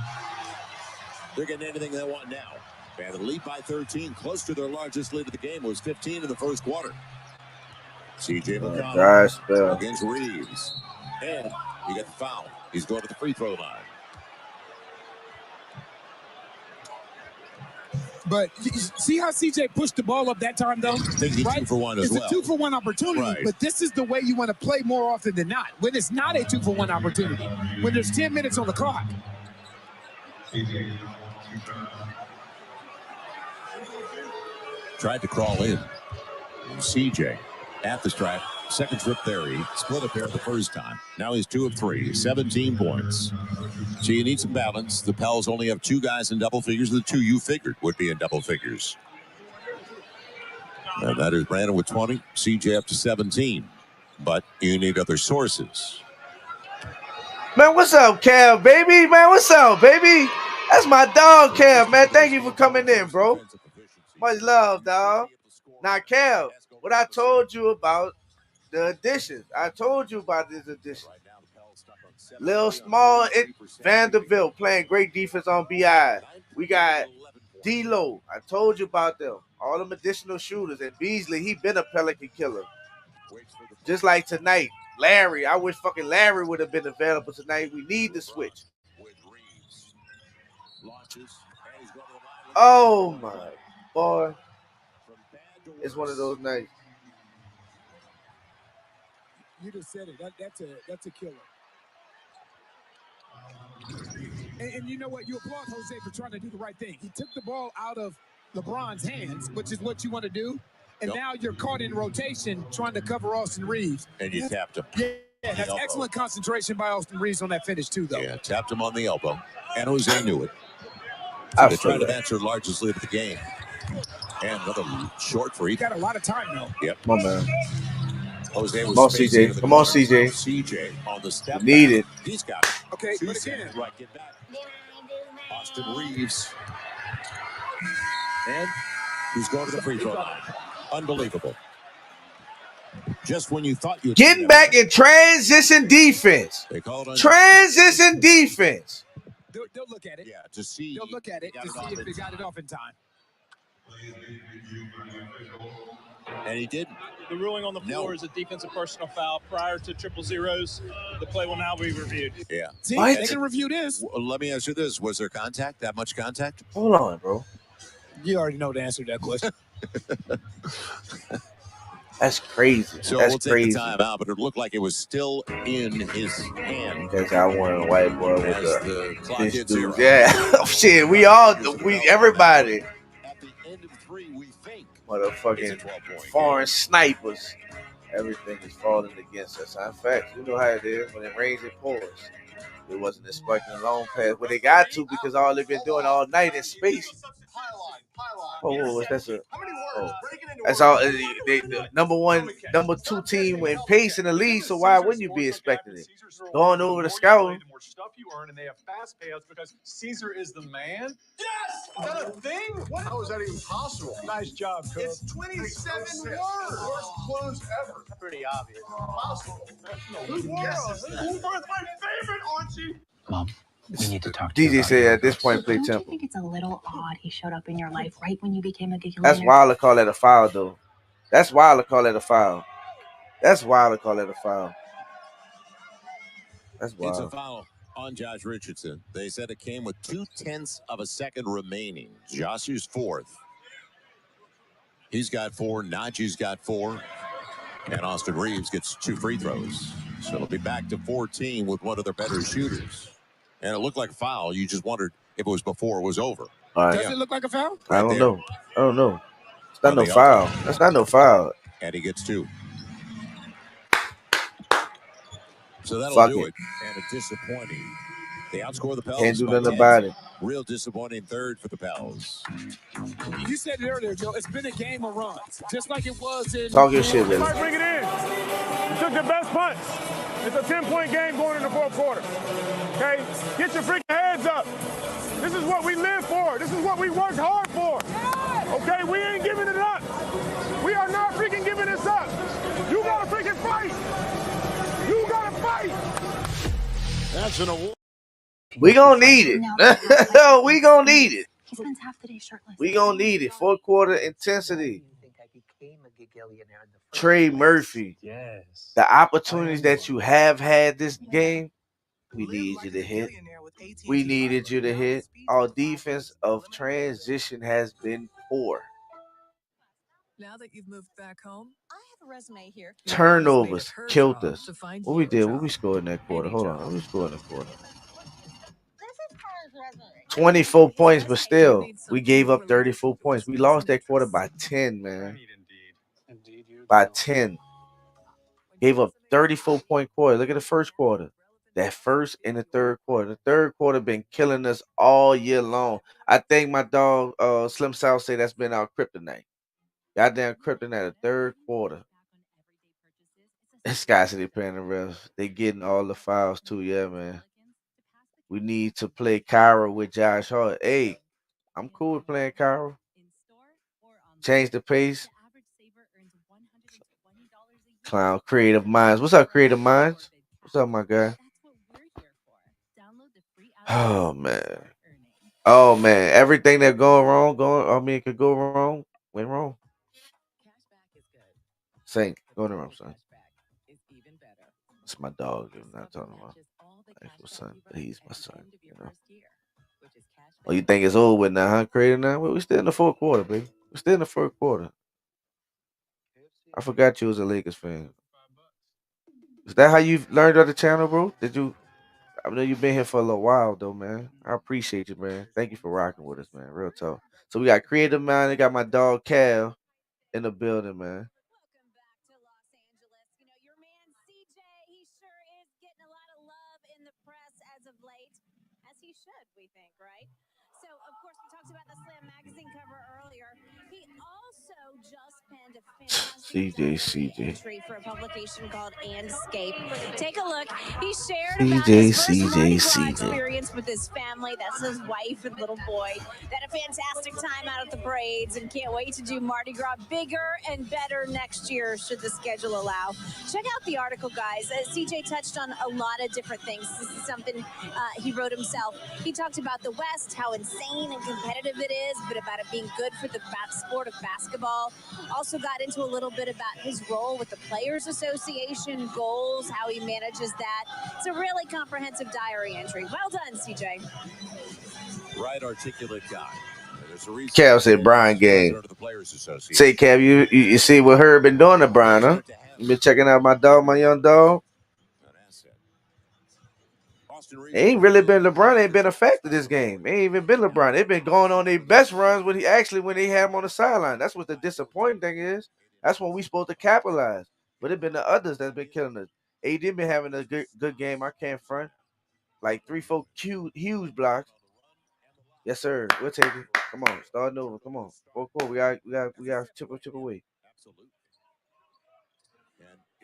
They're getting anything they want now. And the lead by 13, close to their largest lead of the game, was 15 in the first quarter. C.J. McConnell against Reeves. And he got the foul. He's going to the free throw line. But see how CJ pushed the ball up that time, though? Right? 2 for 1 as well. It's a 2-for-1 opportunity, right. But this is the way you want to play more often than not. When it's not a 2-for-1 opportunity, when there's 10 minutes on the clock. Tried to crawl in. CJ at the stripe. Second trip there. He split a pair the first time. Now he's 2 of 3, 17 points. So you need some balance. The Pels only have 2 guys in double figures. The 2 you figured would be in double figures. And that is Brandon with 20, CJ up to 17. But you need other sources. Man, what's up, Kev, baby? Man, what's up, baby? That's my dog, Kev, man. Thank you for coming in, bro. Much love, dog. Now, Kev, what I told you about the additions. I told you about this addition. Lil Small, Vanderbilt playing great defense on BI. We got D-Lo. I told you about them. All them additional shooters. And Beasley, he been a Pelican killer. Just like tonight. Larry, I wish fucking Larry would have been available tonight. We need the switch. Oh, my boy. It's one of those nights. You just said it. That's a killer. And you know what? You applaud Jose for trying to do the right thing. He took the ball out of LeBron's hands, which is what you want to do. And now you're caught in rotation trying to cover Austin Reeves. And you tapped him. Yeah, that's excellent concentration by Austin Reeves on that finish, too, though. Yeah, tapped him on the elbow. And Jose knew it. So they tried to match their largest lead of the game. And another short free. Got a lot of time, though. Yep. Come on, man. Jose was come on, CJ. Come on, CJ. CJ on the step. Need it. He's got it. Okay, but again. Right, get back. Austin Reeves. And he's going to the free throw line. Unbelievable. Just when you thought you were getting back in transition defense. They call it transition defense. They'll look at it. Yeah, to see. They'll look at it to see if they got it off in time. And he didn't. The ruling on the floor is a defensive personal foul prior to 000s. The play will now be reviewed. Yeah. See, they can review this. Well, let me ask you this. Was there contact? That much contact? Hold on, bro. You already know the answer to that question. That's crazy. So That's we'll take crazy. the time out, but it looked like it was still in his hand. Because I want a white boy with the clock hit 0. Yeah. Oh, shit. Everybody. At the end of 3, we think. Motherfucking foreign snipers. Everything is falling against us. In fact, you know how it is. When it rains, it pours. It wasn't expecting a long pass. But they got to because all they've been doing all night in space. Oh, that's a. Oh. That's all. They the number 2 team in pace in the league. So why wouldn't you be expecting it? Going over the scouting. The more stuff you earn, and they have fast payouts because Caesar is the man. Yes, is that a thing? How is that even possible? Nice job, Coach. It's 27 words. Worst close ever. Pretty obvious. Possible. Who's my favorite, Archie? Mom, we need to talk. DJ said at this point, play Don't you tempo. think it's a little odd he showed up in your life right when you became a giggle? That's wild to call that a foul, though. That's wild to call that a foul. That's wild to call that a foul. That's wild. It's a foul on Josh Richardson. They said it came with 0.2 of a second remaining. Joshua's 4th. He's got 4. Najee's got 4. And Austin Reeves gets 2 free throws. So it'll be back to 14 with one of their better shooters. And it looked like a foul. You just wondered if it was before it was over. Does it look like a foul? I don't know. I don't know. It's not no foul. That's not no foul. And he gets 2. So that'll Fuck do it. it. And a disappointing. They outscore the Pels. Can't do by nothing 10. about it. Real disappointing third for the Pels. You said it earlier, Joe. It's been a game of runs, just like it was in. Talk your shit, baby. Bring it in. You took the best punch. It's a 10-point game going in the fourth quarter. Okay? Get your freaking heads up. This is what we live for. This is what we worked hard for. Okay? We ain't giving it up. We are not freaking giving this up. You gotta freaking fight. That's an award. We gonna need it. We gonna need it. He spends half the day shirtless. We gonna need it. Fourth quarter intensity. Trey Murphy. Yes. The opportunities that you have had this game, we need you to hit. We needed you to hit. Our defense of transition has been poor. Now that you've moved back home, I have a resume here. Turnovers killed us. What we did? What we scored in that quarter? Hold on. What we scored in the quarter? 24 points, but still, we gave up 34 points. We lost that quarter by 10, man. By 10. Gave up 34-point quarter. Look at the first quarter. That first and the third quarter. The third quarter been killing us all year long. I think my dog Slim South say that's been our kryptonite. Goddamn kryptonite the third quarter. This guy said they playing the refs. They getting all the fouls too, yeah, man. We need to play Kyra with Josh Hart. Hey, I'm cool with playing Kyra. Change the pace. Clown Creative Minds. What's up, Creative Minds? What's up, my guy? Oh man. Oh man. Everything that could go wrong, went wrong. Saint, go to wrong, son. It's my dog. I'm not talking about actual son, but he's my son, you know. Oh, you think it's over with now, huh? Creative now? Well, we still in the fourth quarter, baby. We're still in the fourth quarter. I forgot you was a Lakers fan. Is that how you learned of the channel, bro? I know you've been here for a little while, though, man. I appreciate you, man. Thank you for rocking with us, man. Real talk. So we got Creative Mind. We got my dog Cal in the building, man. CJ. For a publication called Andscape. Take a look. He shared about his first Mardi Gras experience with his family. That's his wife and little boy. They had a fantastic time out at the parades and can't wait to do Mardi Gras bigger and better next year should the schedule allow. Check out the article, guys. CJ touched on a lot of different things. This is something he wrote himself. He talked about the West, how insane and competitive it is, but about it being good for the sport of basketball. Also got into a little bit about his role with the Players Association, goals, how he manages that. It's a really comprehensive diary entry. Well done, CJ. Right, articulate guy. Cav said Brian game. Say, Cav, you see what Herb been doing to Brian, huh? You been checking out my dog, my young dog? It ain't really been LeBron. Ain't been affected this game. It ain't even been LeBron. They've been going on their best runs when they had him on the sideline. That's what the disappointing thing is. That's when we supposed to capitalize. But it been the others that's been killing us. AD been having a good game. I can't front. Like 3-4 huge blocks. Yes, sir. We'll take it. Come on, starting over. Come on. Fourth quarter. We got chip away.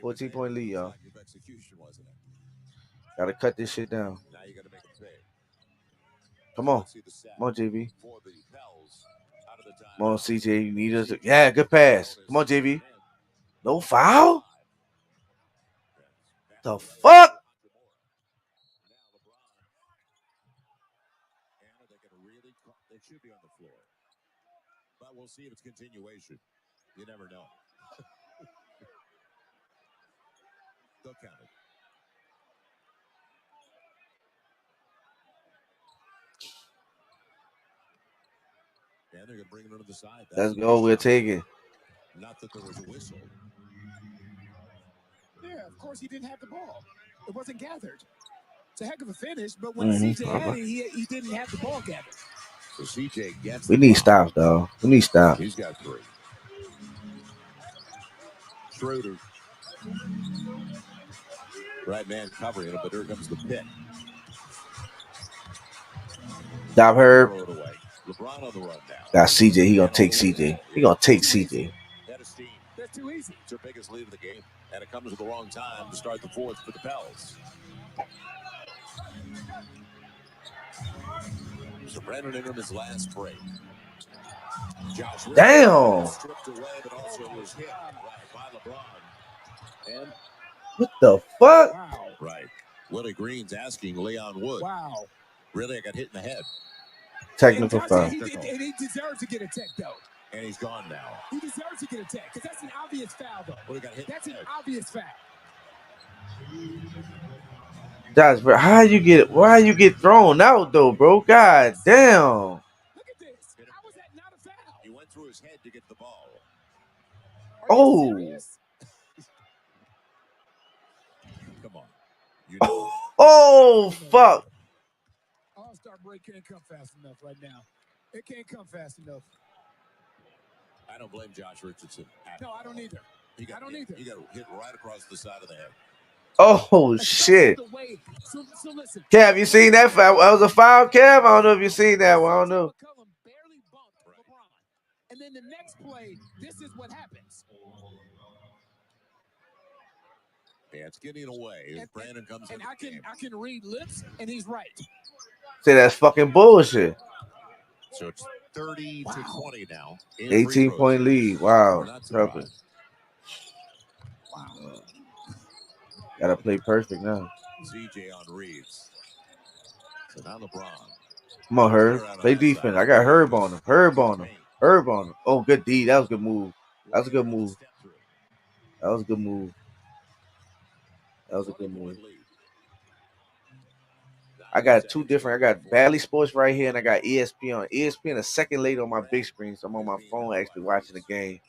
14-point lead, y'all. Gotta cut this shit down. Come on. Come on, JV. Come on, CJ. You need us. Yeah, good pass. Come on, JV. No foul? The fuck? They should be on the floor. But we'll see if it's continuation. You never know. They'll count it. And they're going to bring it to the side. Let's go. We'll take it. Not that there was a whistle. Yeah, of course he didn't have the ball. It wasn't gathered. It's a heck of a finish, but when CJ had it, he didn't have the ball gathered. So CJ gets. We need stops, dog. We need stops. He's got 3. Schroeder. Right man covering it, but here comes the pick. Stop her. LeBron on the run now. Got CJ. He gonna take CJ. He gonna take CJ. That's too easy. It's their biggest lead of the game, and it comes at the wrong time to start the fourth for the Pels. So Brandon Ingram his last break. Josh damn. Stripped away, but also was hit by LeBron. And what the fuck? right. Willie Green's asking Leon Wood. Wow. Really, I got hit in the head. Technical foul. And he deserves to get a tech, though. And he's gone now. He deserves to get a tech, because that's an obvious foul, though. Well, got hit that's an obvious foul. Josh, bro, why you get thrown out though, bro? God damn. Look at this. How was that not a foul? He went through his head to get the ball. Oh. Come on. Oh, fuck. All-Star break can't come fast enough right now. It can't come fast enough. I don't blame Josh Richardson. No, I don't either. He got hit right across the side of the head. Oh, shit. So listen. Kev, you seen that foul? That was a foul, Kev? I don't know if you seen that one. I don't know. Barely bumped LeBron. And then the next play, this is what happens. Yeah, it's getting away. If Brandon comes in, I can read lips, and he's right. Say that's fucking bullshit. So it's 30 to 20 now. 18-point lead. Wow. Perfect. Wow. Gotta play perfect now. CJ on Reeves. So now LeBron. Come on, Herb. Play defense. I got Herb on him. Herb on him. Herb on him. Oh, good D. That was a good move. That was a good move. That was a good move. That was a good move. I got two different. I got Bally Sports right here, and I got ESPN. ESPN a second later on my big screen, so I'm on my phone actually watching the game.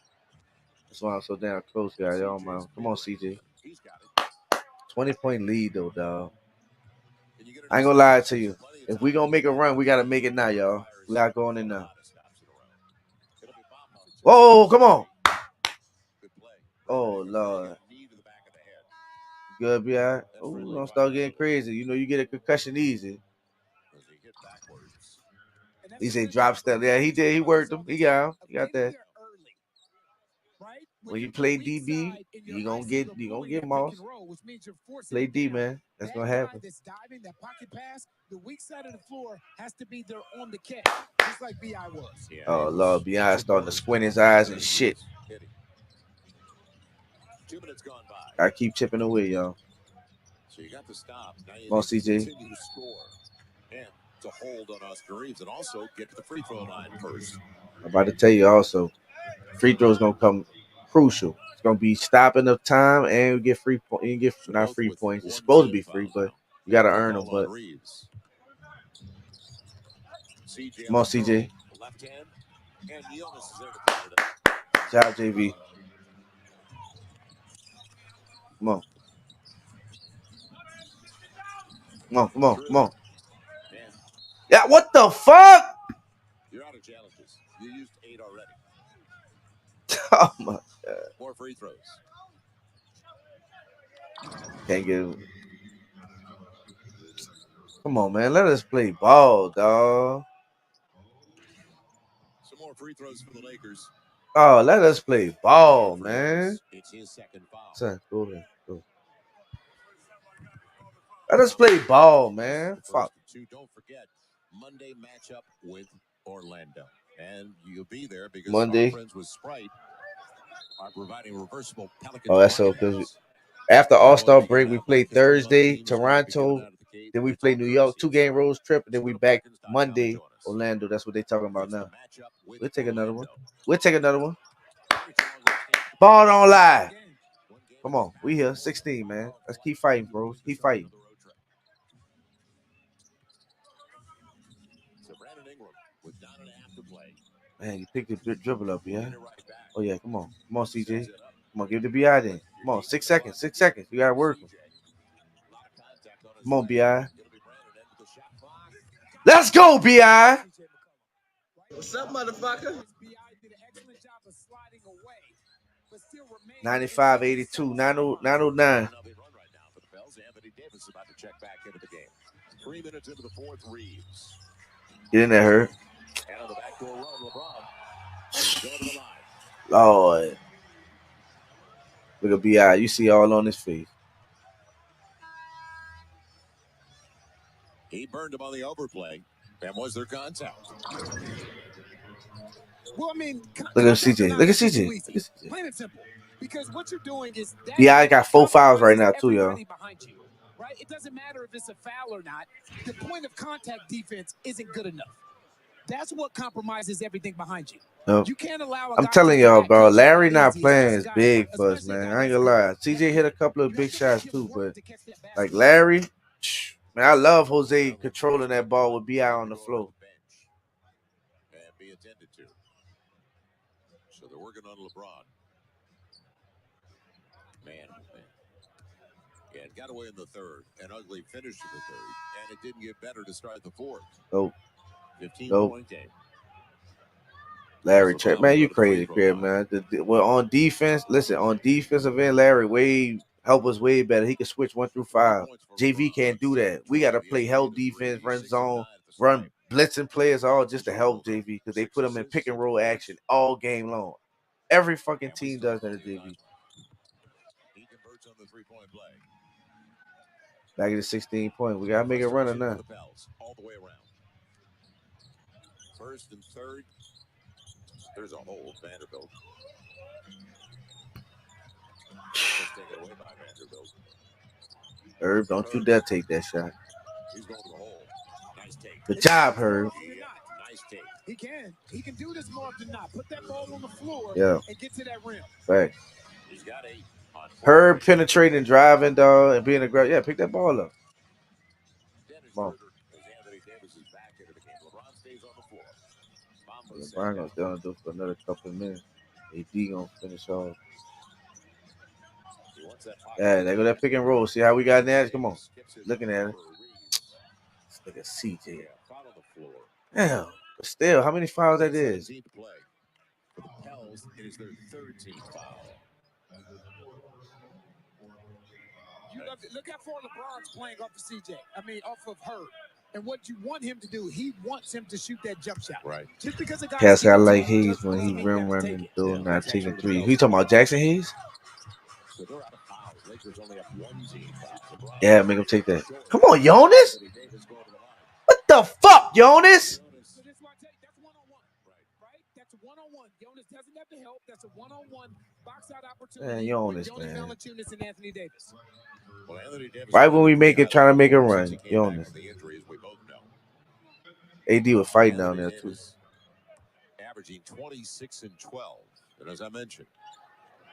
That's why I'm so damn close, guys. Y'all, man. Come on, CJ. 20-point lead, though, dog. I ain't gonna lie to you. If we gonna make a run, we gotta make it now, y'all. We gotta go on in now. Whoa, come on. Oh, Lord. Good, B.I. Oh, don't start getting crazy. You know you get a concussion easy. He said drop step. Yeah, he did. He worked him. He got him. He got that. When you play DB, you gonna get Moss. Play D, man. That's gonna happen. That pocket pass, the weak side of the floor has to be there on the catch, just like B.I. was. Oh, Lord, B.I. starting to squint his eyes and shit. 2 minutes gone by. I keep chipping away, y'all. So you got to stop. Now you Come on, need to CJ. continue to score and to hold on Oscar Reeves and also get to the free throw line first. I'm about to tell you also, free throws gonna come crucial. It's gonna be stopping of time and you get free point. You get not free points. It's supposed to be free, but you gotta earn them. But come on, CJ. Left hand, and Jonas is there to cover it. Job, JV. Come on. Come on, come on, come on. Yeah, what the fuck? You're out of challenges. You used 8 already. Oh my God. More free throws. Can't get it. Come on, man. Let us play ball, dog. Some more free throws for the Lakers. Oh, let us play ball, man. It's his second foul. Son, go ahead. Go. Let us play ball, man. Fuck. Don't forget Monday matchup with Orlando, and you'll be there because Monday. Our friends with Sprite are providing reversible Pelicans. Oh, that's so good. After All-Star break, we play Thursday, Toronto. Then we play New York, 2-game road trip, and then we back Monday, Orlando. That's what they're talking about now. We'll take another one. We'll take another one. Ball don't lie. Come on, we here, 16, man. Let's keep fighting, bro. Keep fighting. Man, you picked the dribble up, yeah? Oh, yeah, come on. Come on, CJ. Come on, give it to B.I. then. Come on, 6 seconds. 6 seconds. You got to work him. Come on, B.I. Let's go, B.I. What's up, motherfucker? 95-82, 909. Get in there, Herb. Lord. Look at B.I. You see all on his face. He burned him on the overplay. And was there contact? Well, I mean, look at CJ. Look at CJ. Look at CJ. Plain and simple. Because what you're doing is B.I. got 4 fouls right now, too, y'all. right? It doesn't matter if it's a foul or not. The point of contact defense isn't good enough. That's what compromises everything behind you. Nope. You can't allow. I'm telling y'all, bro. Larry not playing is big for us, man. I ain't gonna lie. CJ hit a couple of big shots too, but like Larry, man, I love Jose controlling that ball with BI on the floor. And be attended to. So they're working on LeBron. Man. Yeah, it got away in the third. An ugly finish in the third. And it didn't get better to start the fourth. Nope. 15-point game. Larry, man, you crazy, Crib, man. Well, on defense, listen, on defensive end, Larry way help us way better. He can switch 1 through 5. JV can't do that. We got to play help defense, run zone, run blitzing players, all just to help JV because they put them in pick and roll action all game long. Every fucking team does that at JV. He converts on the 3-point play. Back to the 16-point. We gotta make a run now. All the way around. First and third. There's a hole, Vanderbilt. Just taken away by Vanderbilt. Herb, don't you dare take that shot. He's going to the hole. Nice take. Good job, Herb. Yeah, nice take. He can do this more often than not. Put that ball on the floor and get to that rim. Right. He's got 8. Herb penetrating, driving, dog, and being aggressive. Yeah, pick that ball up. Come on. Anthony Davis is back into the game. LeBron stays on the floor. LeBron gonna stay on the for another couple of minutes. AD gonna finish off. Yeah, there go that pick and roll. See how we got that? Come on. Looking at it. Look at CJ. Damn. But still, how many fouls that is? For the Pels, it is their 13th foul. Look how far LeBron's playing off of CJ. I mean, off of Herb. And what you want him to do, he wants him to shoot that jump shot. Right. Just because a guy Pass I like Hayes when he rim running through, not taking 3. Who you talking about, Jackson Hayes? So they're out of fouls. Lakers only have 1 team foul. Yeah, make him take that. Come on, Jonas. What the fuck, Jonas? That's one-on-one. Right? That's one-on-one. Jonas doesn't have to help. That's a one-on-one box-out opportunity. Man, Jonas, man. Valanciunas and Anthony Davis. Well, Anthony Davis, right when we make it, trying to make a run, Jonas. AD was fighting down there too. Averaging 26 and 12, and as I mentioned,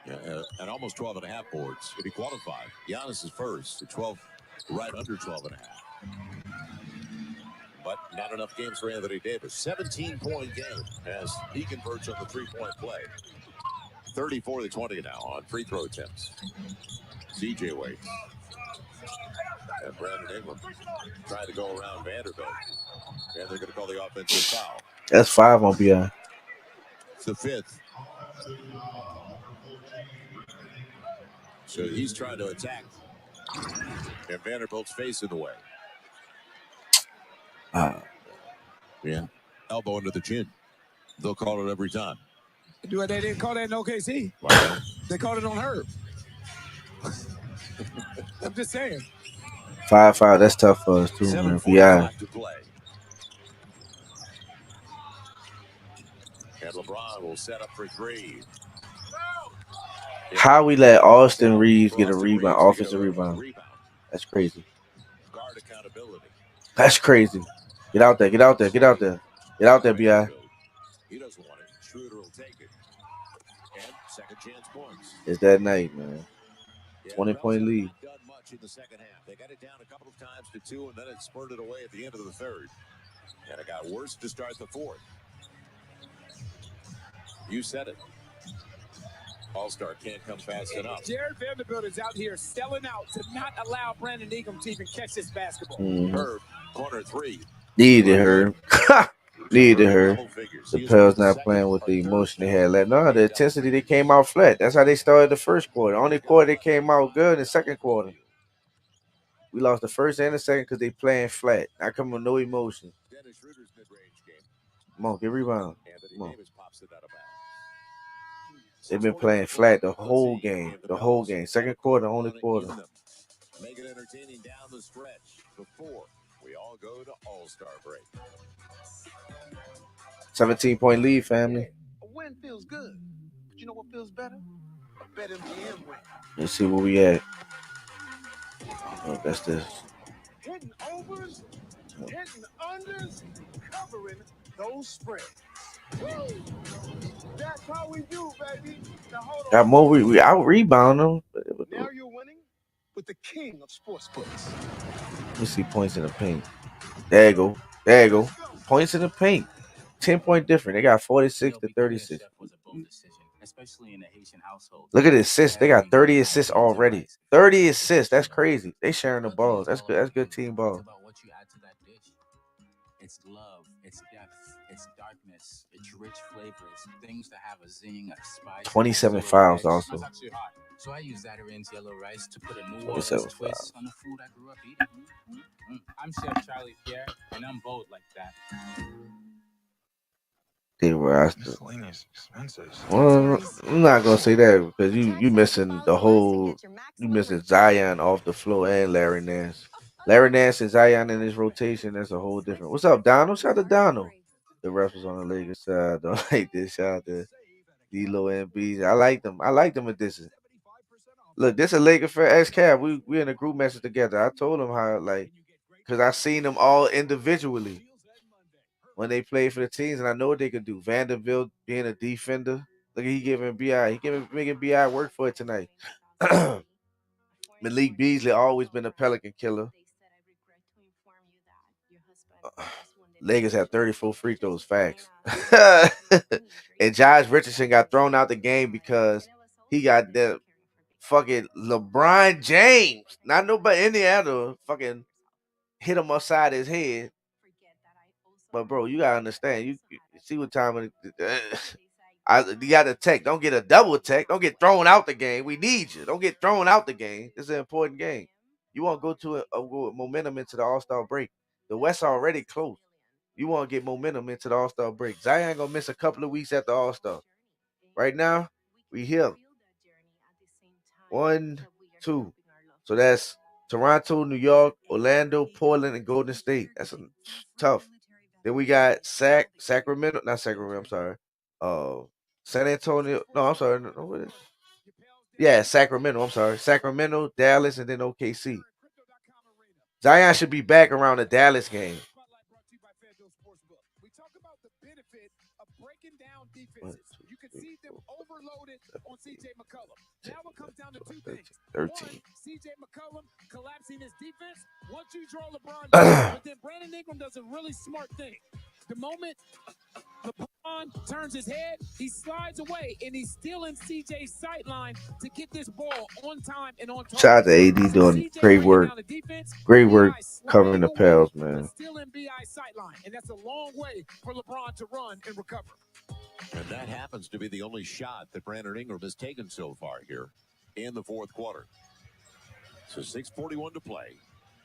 and almost 12 and a half boards if he qualified. Giannis is first at 12, right under 12 and a half. But not enough games for Anthony Davis. 17-point game as he converts on the 3-point play. 34-20 now on free throw attempts. CJ waits. And Brandon Ingram trying to go around Vanderbilt. And they're going to call the offensive foul. That's 5 on BI. It's the 5th. So he's trying to attack. And Vanderbilt's face in the way. Yeah. Elbow under the chin. They'll call it every time. They didn't call that in OKC. They called it on Herb. I'm just saying. 5-5. That's tough for us too, man. BI. And LeBron will set up for 3. How we let Austin Reeves get a rebound, offensive rebound? That's crazy. Guard accountability. That's crazy. Get out there. Get out there. Get out there. Get out there, BI. He doesn't want it. Schroeder will take it. And second chance points. It's that night, man. 20-point lead. Done much in the second half. They got it down a couple of times to 2, and then it spurted away at the end of the third. And it got worse to start the 4th. You said it. All-Star can't come fast enough. Jared Vanderbilt is out here selling out to not allow Brandon Ingram to even catch this basketball. Herb, corner 3. Needed her. Needed her. The Pels not playing with the emotion they had. No, the intensity, they came out flat. That's how they started the first quarter. Only quarter they came out good in the second quarter. We lost the first and the second because they playing flat. Not coming with no emotion. Come on, get rebound. Come on. They've been playing flat the whole game. The whole game. Second quarter, only quarter. Make it entertaining down the stretch before we all go to All-Star break. 17-point lead, family. A win feels good. But you know what feels better? A BetMGM win. Let's see where we at. Oh, that's this. Hitting overs, hitting unders, covering those spreads. Woo! That's how we do, baby. Now hold on. Got more. We out rebound them. Now you're winning with the king of sportsbooks. Let me see points in the paint. There you go. There you go. Points in the paint. 10-point difference. They got 46 to 36. Look at the assists. They got 30 assists already. 30 assists. That's crazy. They sharing the balls. That's good. That's good team ball. It's love, it's depth, it's darkness, it's rich flavors, things that have a zing, a spice. 27 fouls also. So I use that Zatarins yellow rice to put a New Orleans twist on the food I grew up eating. I'm Chef Charlie Pierre, and I'm bold like that. They were miscellaneous expenses. Well, I'm not gonna say that because you missing the whole. You missing Zion off the floor and Larry Nance. Larry Nance and Zion in his rotation. That's a whole different. What's up, Donald? Shout out to Donald. The ref was on the Lakers side. Don't like this. Shout out to D-Lo and B. I like them. I like them at this. Look, this a Laker for X-Cab. We in a group message together. I told them how because I seen them all individually when they played for the teams, and I know what they could do. Vanderbilt being a defender. Look, he giving B.I. Making B.I. work for it tonight. Malik Beasley always been a Pelican killer. Lakers have 34 free throws. Facts. And Josh Richardson got thrown out the game because he got the fucking LeBron James, not nobody Indiana, fucking hit him upside his head. But bro, you gotta understand. You see what time you got to tech. Don't get a double tech. Don't get thrown out the game. We need you. Don't get thrown out the game. This is an important game. You want to go to a momentum into the All-Star break. The West already close. You want to get momentum into the All-Star break. Zion gonna miss a couple of weeks after All-Star. Right now, we here. 1, 2. So that's Toronto, New York, Orlando, Portland, and Golden State. That's tough. Then we got Sacramento, not Sacramento. I'm sorry. San Antonio. No, I'm sorry. No, what is? Yeah, Sacramento. I'm sorry. Sacramento, Dallas, and then OKC. Zion should be back around the Dallas game. You can see them overloaded on CJ McCollum. Now it comes down to 2 things. 13. CJ McCollum collapsing his defense. Once you draw LeBron down, but then Brandon Ingram does a really smart thing. The moment LeBron turns his head, he slides away, and he's still in CJ's sight line to get this ball on time and on target. Shout out to AD doing great work. Great work covering the Pels, man. Still in BI sight line, and that's a long way for LeBron to run and recover. And that happens to be the only shot that Brandon Ingram has taken so far here in the fourth quarter. So 6:41 to play.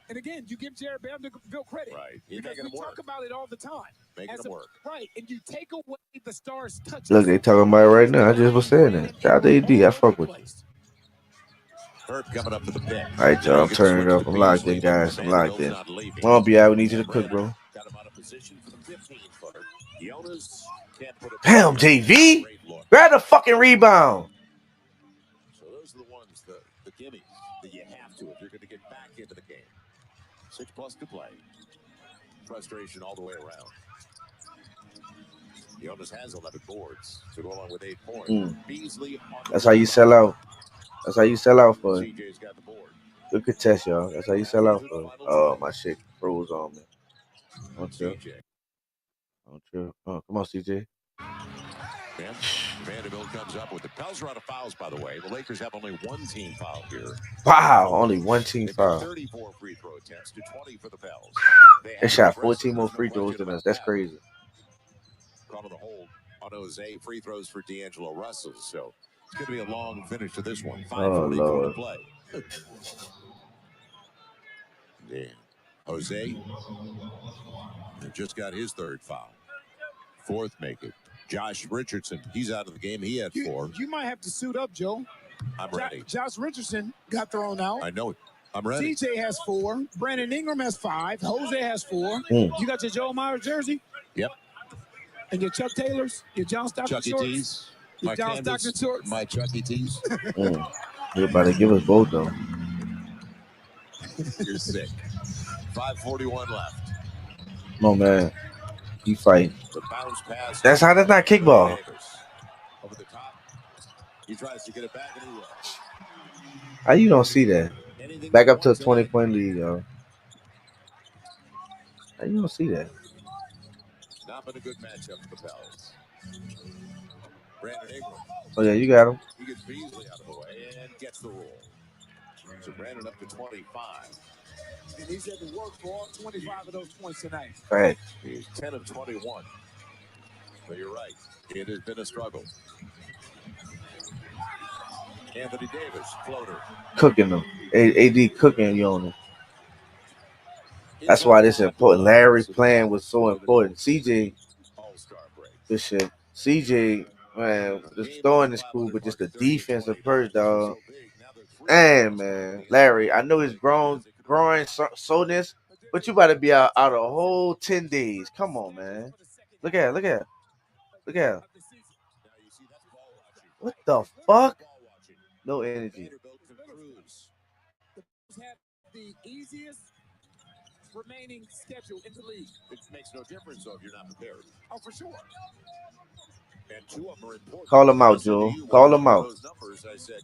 And again, you give Jared Vanderbilt credit. Right. Because we talk about it all the time. Making it work. Right. And you take away the stars' touches. Look, they talking about it right now. I just was saying that. Shout out to AD. I fuck with you. Herb coming up to the pick. All right, y'all. I'm turning it up. I'm locked in, guys. I'm locked in. Come on, B.I. We need you to cook, bro. Damn, JV. Grab the fucking rebound. So those are the ones, the gimmies that you have to if you're going to get back into the game. 6+ to play. Frustration all the way around. Jonas has 11 boards to go along with 8 points. Beasley. That's how you sell out. That's how you sell out for it. Good contest, y'all. That's how you sell out for it. Oh, my shit froze on me. Don't chill. Don't chill. Oh, come on, CJ. Vanderbilt comes up with the Pels are out of fouls, by the way. The Lakers have only one team foul here. Wow, only one team foul. 34 free throw attempts to 20 for the Pels. They shot 14 more free throws than us. That's crazy. Caught on the hold on Jose. Free throws for D'Angelo Russell. So it's going to be a long finish to this one. 5:44 to play. Yeah. Jose just got his third foul. Fourth make it. Josh Richardson, he's out of the game. He had 4. You might have to suit up, Joe. I'm ready. Josh Richardson got thrown out. I know it. I'm ready. CJ has 4. Brandon Ingram has 5. Jose has 4. You got your Joe Myers jersey? Yep. And your Chuck Taylors? Your John Stockton Chucky shorts? T's. Your John Stockton shorts? My Chucky T's. You're about to give us both, though. You're sick. 5:41 left. Come on, man. Keep fighting. The bounce pass. That's not kickball. Over the top. He tries to get it back and he will. How you don't see that? Back up to a 20-point lead, yo. How you don't see that? Not been a good matchup for the Pels. Brandon Ingram. Oh yeah, you got him. He gets Beasley out of the way and gets the roll. So Brandon up to 25. And he's had to work for all 25 of those points tonight. Right. He's 10 of 21. But you're right. It has been a struggle. Anthony Davis, floater. Cooking them. AD cooking you on them. That's why this is important. Larry playing was so important. CJ, this shit. CJ, man, just throwing is cool, but just the defensive purge, dog. Man, Larry, I know he's growing soreness, but you about to be out a whole 10 days. Come on, man. Look at it. What the fuck? No energy. The easiest remaining schedule in the league. It makes no difference though if you're not prepared. Oh, for sure. And two of them are important. Call him out, Joe. Call him out. Those numbers, I said,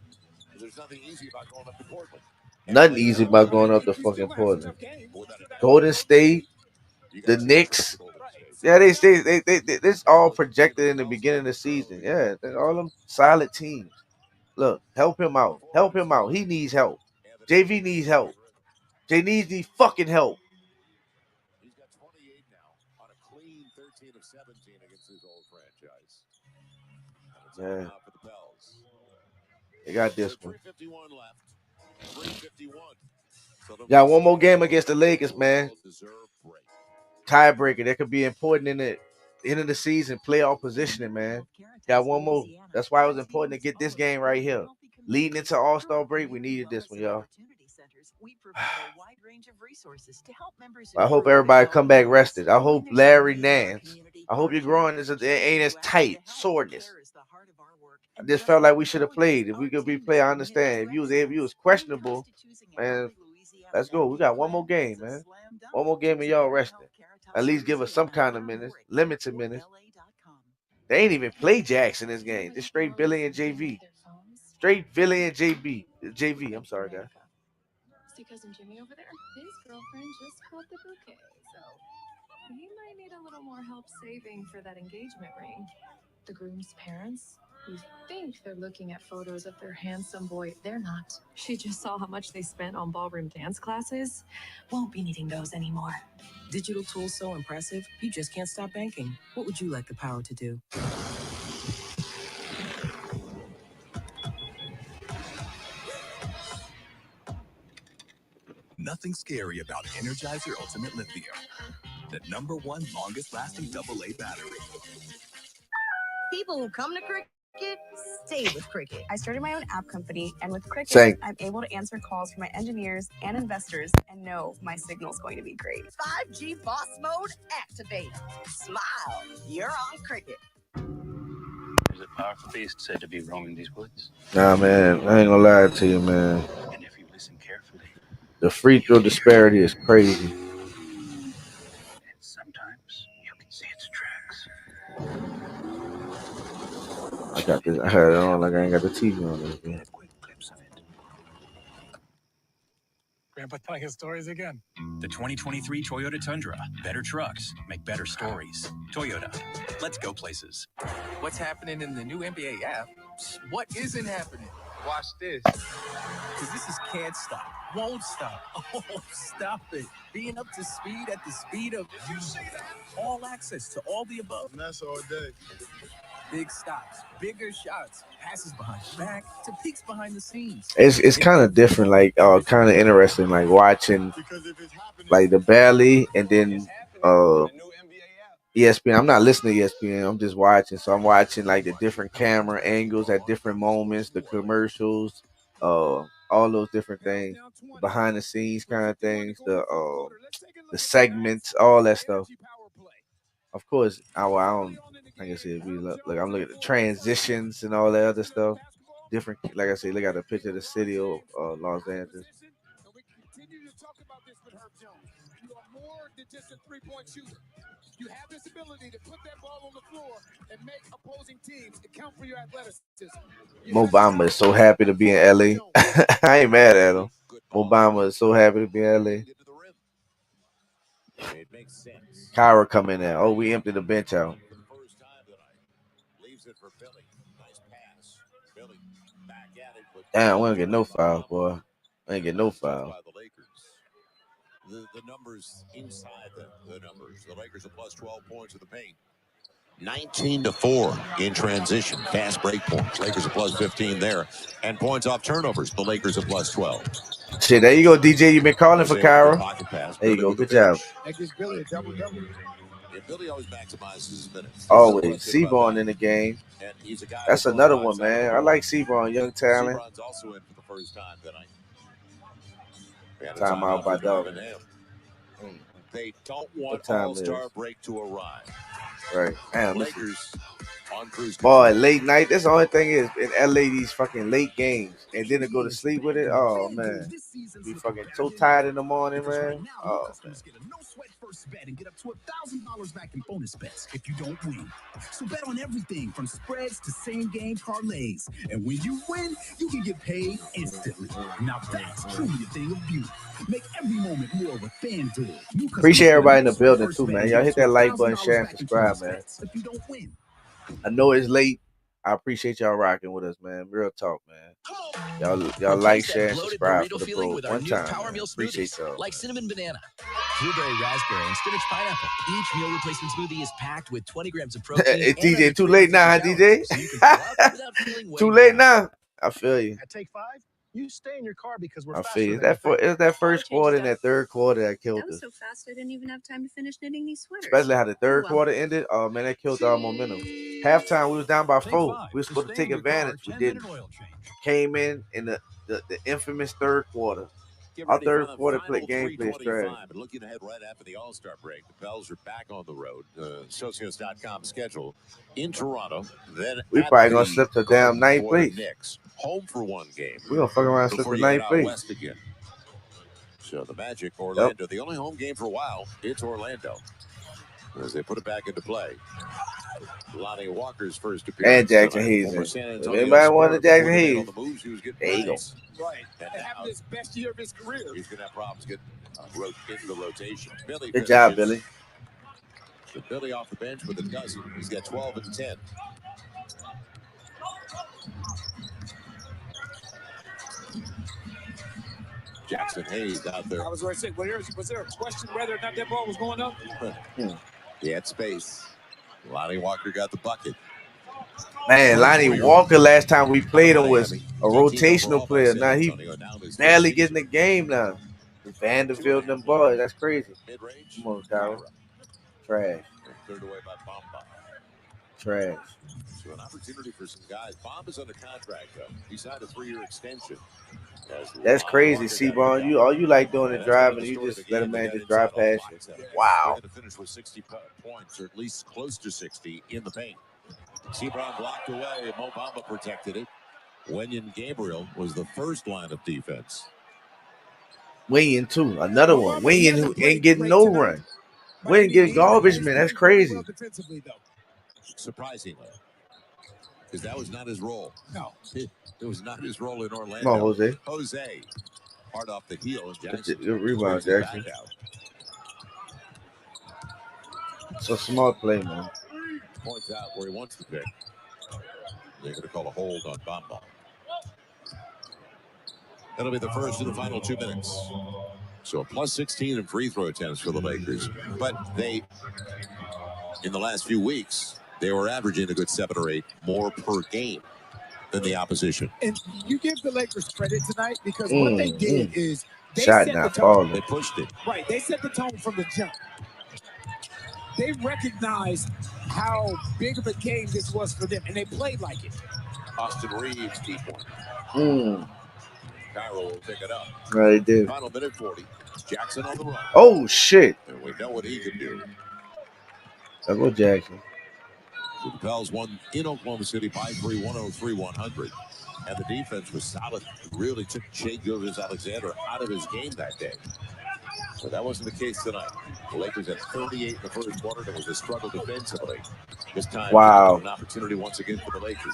there's nothing easy about going up to Portland. Nothing easy about going up to fucking Portland. Golden State, the Knicks. Yeah, this all projected in the beginning of the season. Yeah, all them solid teams. Look, help him out. Help him out. He needs help. JV needs help. Jay needs the fucking help. He's got 28 now on a clean 13 of 17 against his old franchise. Yeah. For the Pels. They got this one. 3:51 left. 3:51. Got one more game against the Lakers, man. Tiebreaker. That could be important in the end of the season. Playoff positioning, man. Got one more. That's why it was important to get this game right here. Leading into All-Star break, we needed this one, y'all. I hope everybody come back rested. I hope Larry Nance. I hope your groin ain't as tight. Soreness. I just felt like we should have played. If we could replay, I understand. If you was questionable, man, let's go. We got one more game, man. One more game and y'all resting. At least give us some kind of minutes, limited minutes. They ain't even play Jackson this game. It's straight Billy and JV. Straight Billy and JV. I'm sorry, guys. See cousin Jimmy over there? His girlfriend just caught the bouquet, so he might need a little more help saving for that engagement ring. The groom's parents, you think they're looking at photos of their handsome boy. They're not. She just saw how much they spent on ballroom dance classes. Won't be needing those anymore. Digital tools so impressive, you just can't stop banking. What would you like the power to do? Nothing scary about Energizer Ultimate Lithium, the #1 longest lasting AA battery. People who come to Cricket stay with Cricket. I started my own app company, and with Cricket, Same. I'm able to answer calls from my engineers and investors and know my signal's going to be great. 5G boss mode activate. Smile. You're on Cricket. There's a powerful beast said to be roaming these woods. Nah, man, I ain't gonna lie to you, man. And if you listen carefully, The free throw disparity is crazy. sometimes you can see its tracks. I got this. I had it on like I ain't got the TV on this, man. Grandpa telling his stories again. The 2023 Toyota Tundra. Better trucks make better stories. Toyota. Let's go places. What's happening in the new NBA app? What isn't happening? Watch this. Because this is can't stop, won't stop. Oh, stop it. Being up to speed at the speed of all access to all the above. And that's all day. Big stops, bigger shots, passes behind the back to peeks behind the scenes. It's kind of different, like kind of interesting, like watching like the Valley and then ESPN. I'm not listening to ESPN. I'm just watching. So I'm watching like the different camera angles at different moments, the commercials, all those different things, behind the scenes kind of things, the segments, all that stuff. Of course, I don't. Like I said, I'm looking at the transitions and all that other stuff. Different, like I said, look at the picture of the city of Los Angeles. than just a three-point shooter. You have this ability to put that ball on the floor and make opposing teams account for your athleticism. Mo Bamba is so happy to be in LA. I ain't mad at him. Mo Bamba is so happy to be in LA. It makes sense. Kyra come in there. Oh, we emptied the bench out. First time tonight. Leaves it for Billy. Nice pass. Billy back at it. But Damn, we don't get no foul, boy. We ain't get no foul. by the Lakers. The numbers inside the numbers. The Lakers are plus 12 points in the paint. 19-4 in transition. Fast break points. Lakers are plus 15 there. And points off turnovers. The Lakers are plus 12. Shit, there you go, DJ. You've been calling for Kyra. There you go. Good job. That gives Billy a double-double. Yeah, Billy always maximizes his minutes. Always. Seaborn in the game. And he's a guy That's another one, man. I like Seaborn, young talent. Seaborn's also in for the first time tonight. Time out by dog. They don't want All-Star break to arrive. Right. Damn, Lakers on cruise. Boy, late night. That's the only thing is in LA, these fucking late games. And then to go to sleep with it. Oh, man. Be fucking so tired in the morning, man. Oh, man. Bet and get up to $1,000 back in bonus bets if you don't win. So bet on everything from spreads to same-game parlays. And when you win, you can get paid instantly. Now that's truly a thing of beauty. Make every moment more with FanDuel. Appreciate everybody in the building too, man. Y'all hit that like button, share, and subscribe, man. If you don't win. I know it's late. I appreciate y'all rocking with us, man. Real talk, man. Y'all like, share, and subscribe for the bro. One time, man. Appreciate y'all. Like cinnamon banana, blueberry raspberry, and spinach pineapple. Each meal replacement smoothie is packed with 20 grams of protein. Hey, DJ, too late now, huh, DJ? Too late now. I feel you. At Take 5, you stay in your car because we're I faster feel you. than It's that first quarter and that third quarter that killed That was us. so fast, I didn't even have time to finish knitting these sweaters. Especially how the third Well. quarter ended. Oh, man, that killed our momentum. Halftime, we was down by 4. We were supposed to take advantage. We didn't. Came in the infamous third quarter. Our third quarter gameplay is trash. But looking ahead right after the All-Star break, the Pels are back on the road. Socios.com schedule in Toronto. Then We probably going to slip to damn ninth place. Knicks. Home for one game. We're going to fuck around and slip to ninth place. West again. So the Magic, Orlando, the only home game for a while, it's Orlando. As they put it back into play. Lonnie Walker's first appearance. And Jackson Hayes. If anybody wanted Jackson Hayes, there you go. Right. And having his best year of his career. He's going to have problems getting into the rotation. Billy Good job, Billy. So Billy off the bench with a dozen. He's got 12 and 10. Jackson Hayes out there. I was going to say, was there a question whether or not that ball was going up? He had space. Lonnie Walker got the bucket. Man, Lonnie Walker, last time we played him, was a rotational player. Now he barely getting the game now. Vanderbilt and them boys. That's crazy. Come on, Kyra. Trash. Cleared away by Bamba. Trash. So an opportunity for some guys. Bomba's under contract, though. He signed a 3-year extension. That's crazy, Seaborn. All you like doing is driving. You just let a man just drive past you. Wow. To finish with 60 points, or at least close to 60 in the paint. Seaborn blocked away. Mo Bamba protected it. Wenyen Gabriel was the first line of defense. Wenyen too, another one. Wenyen who ain't getting no run. Wenyen getting garbage, man. That's crazy. Surprisingly. Because that was not his role. No. It was not his role in Orlando. Come on, Jose. Jose. Hard off the heel. Good rebound, Jackson. It's a smart play, man. Points out where he wants to pick. They're going to call a hold on Bamba. That'll be the first of the final 2 minutes. So a plus 16 in free throw attempts for the Lakers. But they, in the last few weeks, they were averaging a good 7 or 8 more per game than the opposition. And you give the Lakers credit tonight because what they did is they Shot set not the tone. falling. They pushed it. Right. They set the tone from the jump. They recognized how big of a game this was for them, and they played like it. Austin Reeves, deep one. Cairo will pick it up. No, they did. Final minute 40. Jackson on the run. Oh, shit. And we know what he can do. I'll go Jackson. So the Pels won in Oklahoma City by 3, 103-100. And the defense was solid. Really took Shai Gilgeous-Alexander out of his game that day. But that wasn't the case tonight. The Lakers had 38 in the first quarter. There was a struggle defensively. This time, wow. an opportunity once again for the Lakers.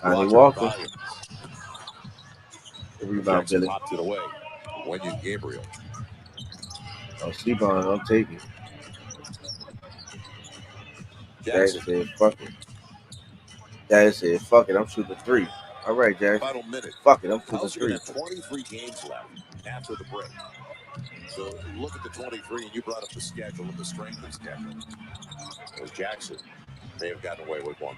Lonnie Walker. Rebound, Billy. Popped it away. Wenyon Gabriel. Oh, Seaborn, I'm taking. Jackson said, fuck it. Jackson said, fuck it, I'm shooting 3. All right, Jackson. Final minute. Fuck it, I'm shooting 3. Have 23 games left after the break. So look at the 23, and you brought up the schedule and the strength of the schedule. As Jackson may have gotten away with one.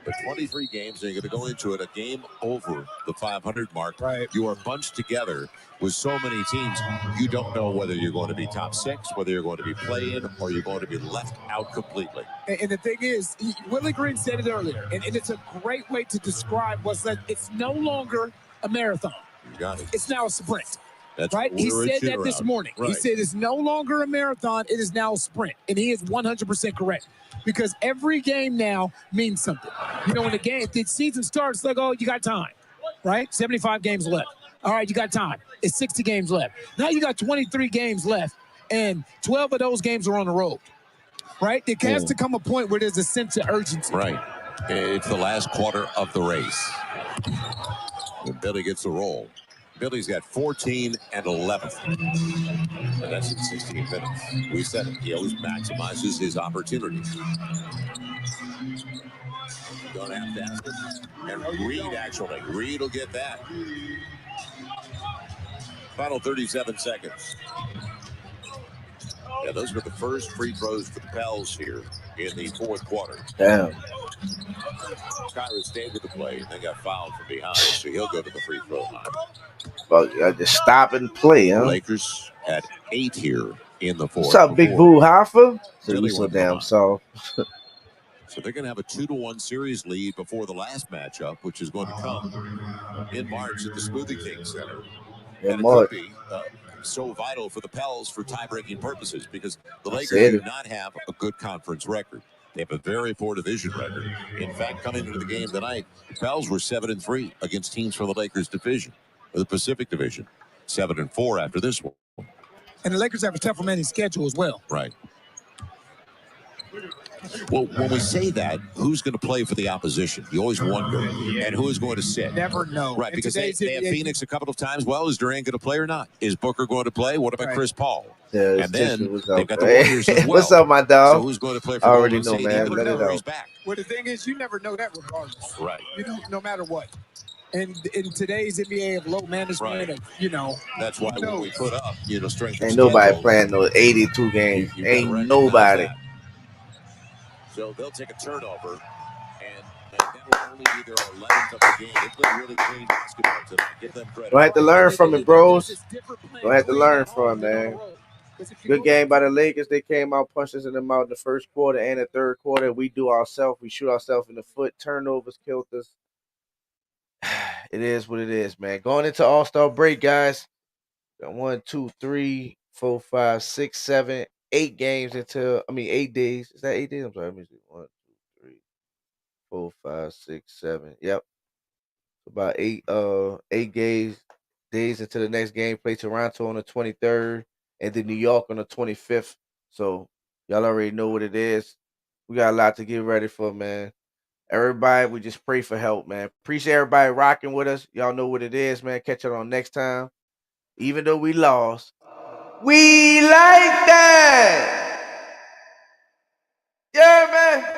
But 23 games, and you're going to go into it a game over the 500 mark. Right. You are bunched together with so many teams. You don't know whether you're going to be top 6, whether you're going to be play-in, or you're going to be left out completely. And the thing is, Willie Green said it earlier, and it's a great way to describe what's that. It's no longer a marathon. You got it. It's now a sprint. That's right. He said that this morning. Right. He said it's no longer a marathon. It is now a sprint. And he is 100% correct. Because every game now means something. You know, when the season starts, like, oh, you got time, right? 75 games left. All right, you got time. It's 60 games left. Now you got 23 games left, and 12 of those games are on the road, right? There has to come a point where there's a sense of urgency. Right. It's the last quarter of the race. And Billy gets the roll. Billy's got 14 and 11. And that's in 16 minutes. We said it. He always maximizes his opportunities. Don't have to ask him. And Reed, actually. Reed will get that. Final 37 seconds. Yeah, those were the first free throws for the Pels here in the fourth quarter. Damn. Kyra stayed with the play, and they got fouled from behind, so he'll go to the free throw line. Fuck, I just stop and play, huh? Lakers at 8 here in the fourth. What's up, Big Boo Hoffa? So Really you so damn soft. So they're going to have a 2-1 series lead before the last matchup, which is going to come in March at the Smoothie King Center. And it could be so vital for the Pels for tie-breaking purposes because the Lakers do not have a good conference record. They have a very poor division record. In fact, coming into the game tonight, the Pels were 7-3 against teams from the Lakers division, or the Pacific Division. 7-4 after this one. And the Lakers have a tough remaining schedule as well. Right. Well, when we say that, who's going to play for the opposition? You always wonder. And who is going to sit? Never know. Right, because they have Phoenix a couple of times. Well, is Durant going to play or not? Is Booker going to play? What about Chris Paul? Yeah, and then they've got the Warriors as well. What's up, my dog? So who's going to play for I already know, Golden State? man. Even Let it though out. he's back. Well, the thing is, you never know that regardless. Right. You know, no matter what. And in today's NBA of low management, of, you know. That's why when we put up, strength. Ain't nobody playing no 82 games. Ain't nobody. So they'll take a turnover, and that will only be their 11th of the game. They play really clean basketball tonight. Give them credit. Don't have to learn from it, bros. Don't have to learn from it, man. Good game by the Lakers. They came out, punched us in the mouth in the first quarter and the third quarter. We do ourselves. We shoot ourselves in the foot. Turnovers killed us. It is what it is, man. Going into All-Star break, guys. Got 1, 2, 3, 4, 5, 6, 7, 8 games until 8 days. Is that 8 days? I'm sorry. Let me see. 1, 2, 3, 4, 5, 6, 7. Yep. About 8 days until the next game. Play Toronto on the 23rd and then New York on the 25th. So y'all already know what it is. We got a lot to get ready for, man. Everybody, we just pray for help, man. Appreciate everybody rocking with us. Y'all know what it is, man. Catch it on next time. Even though we lost, we like that. Yeah, man.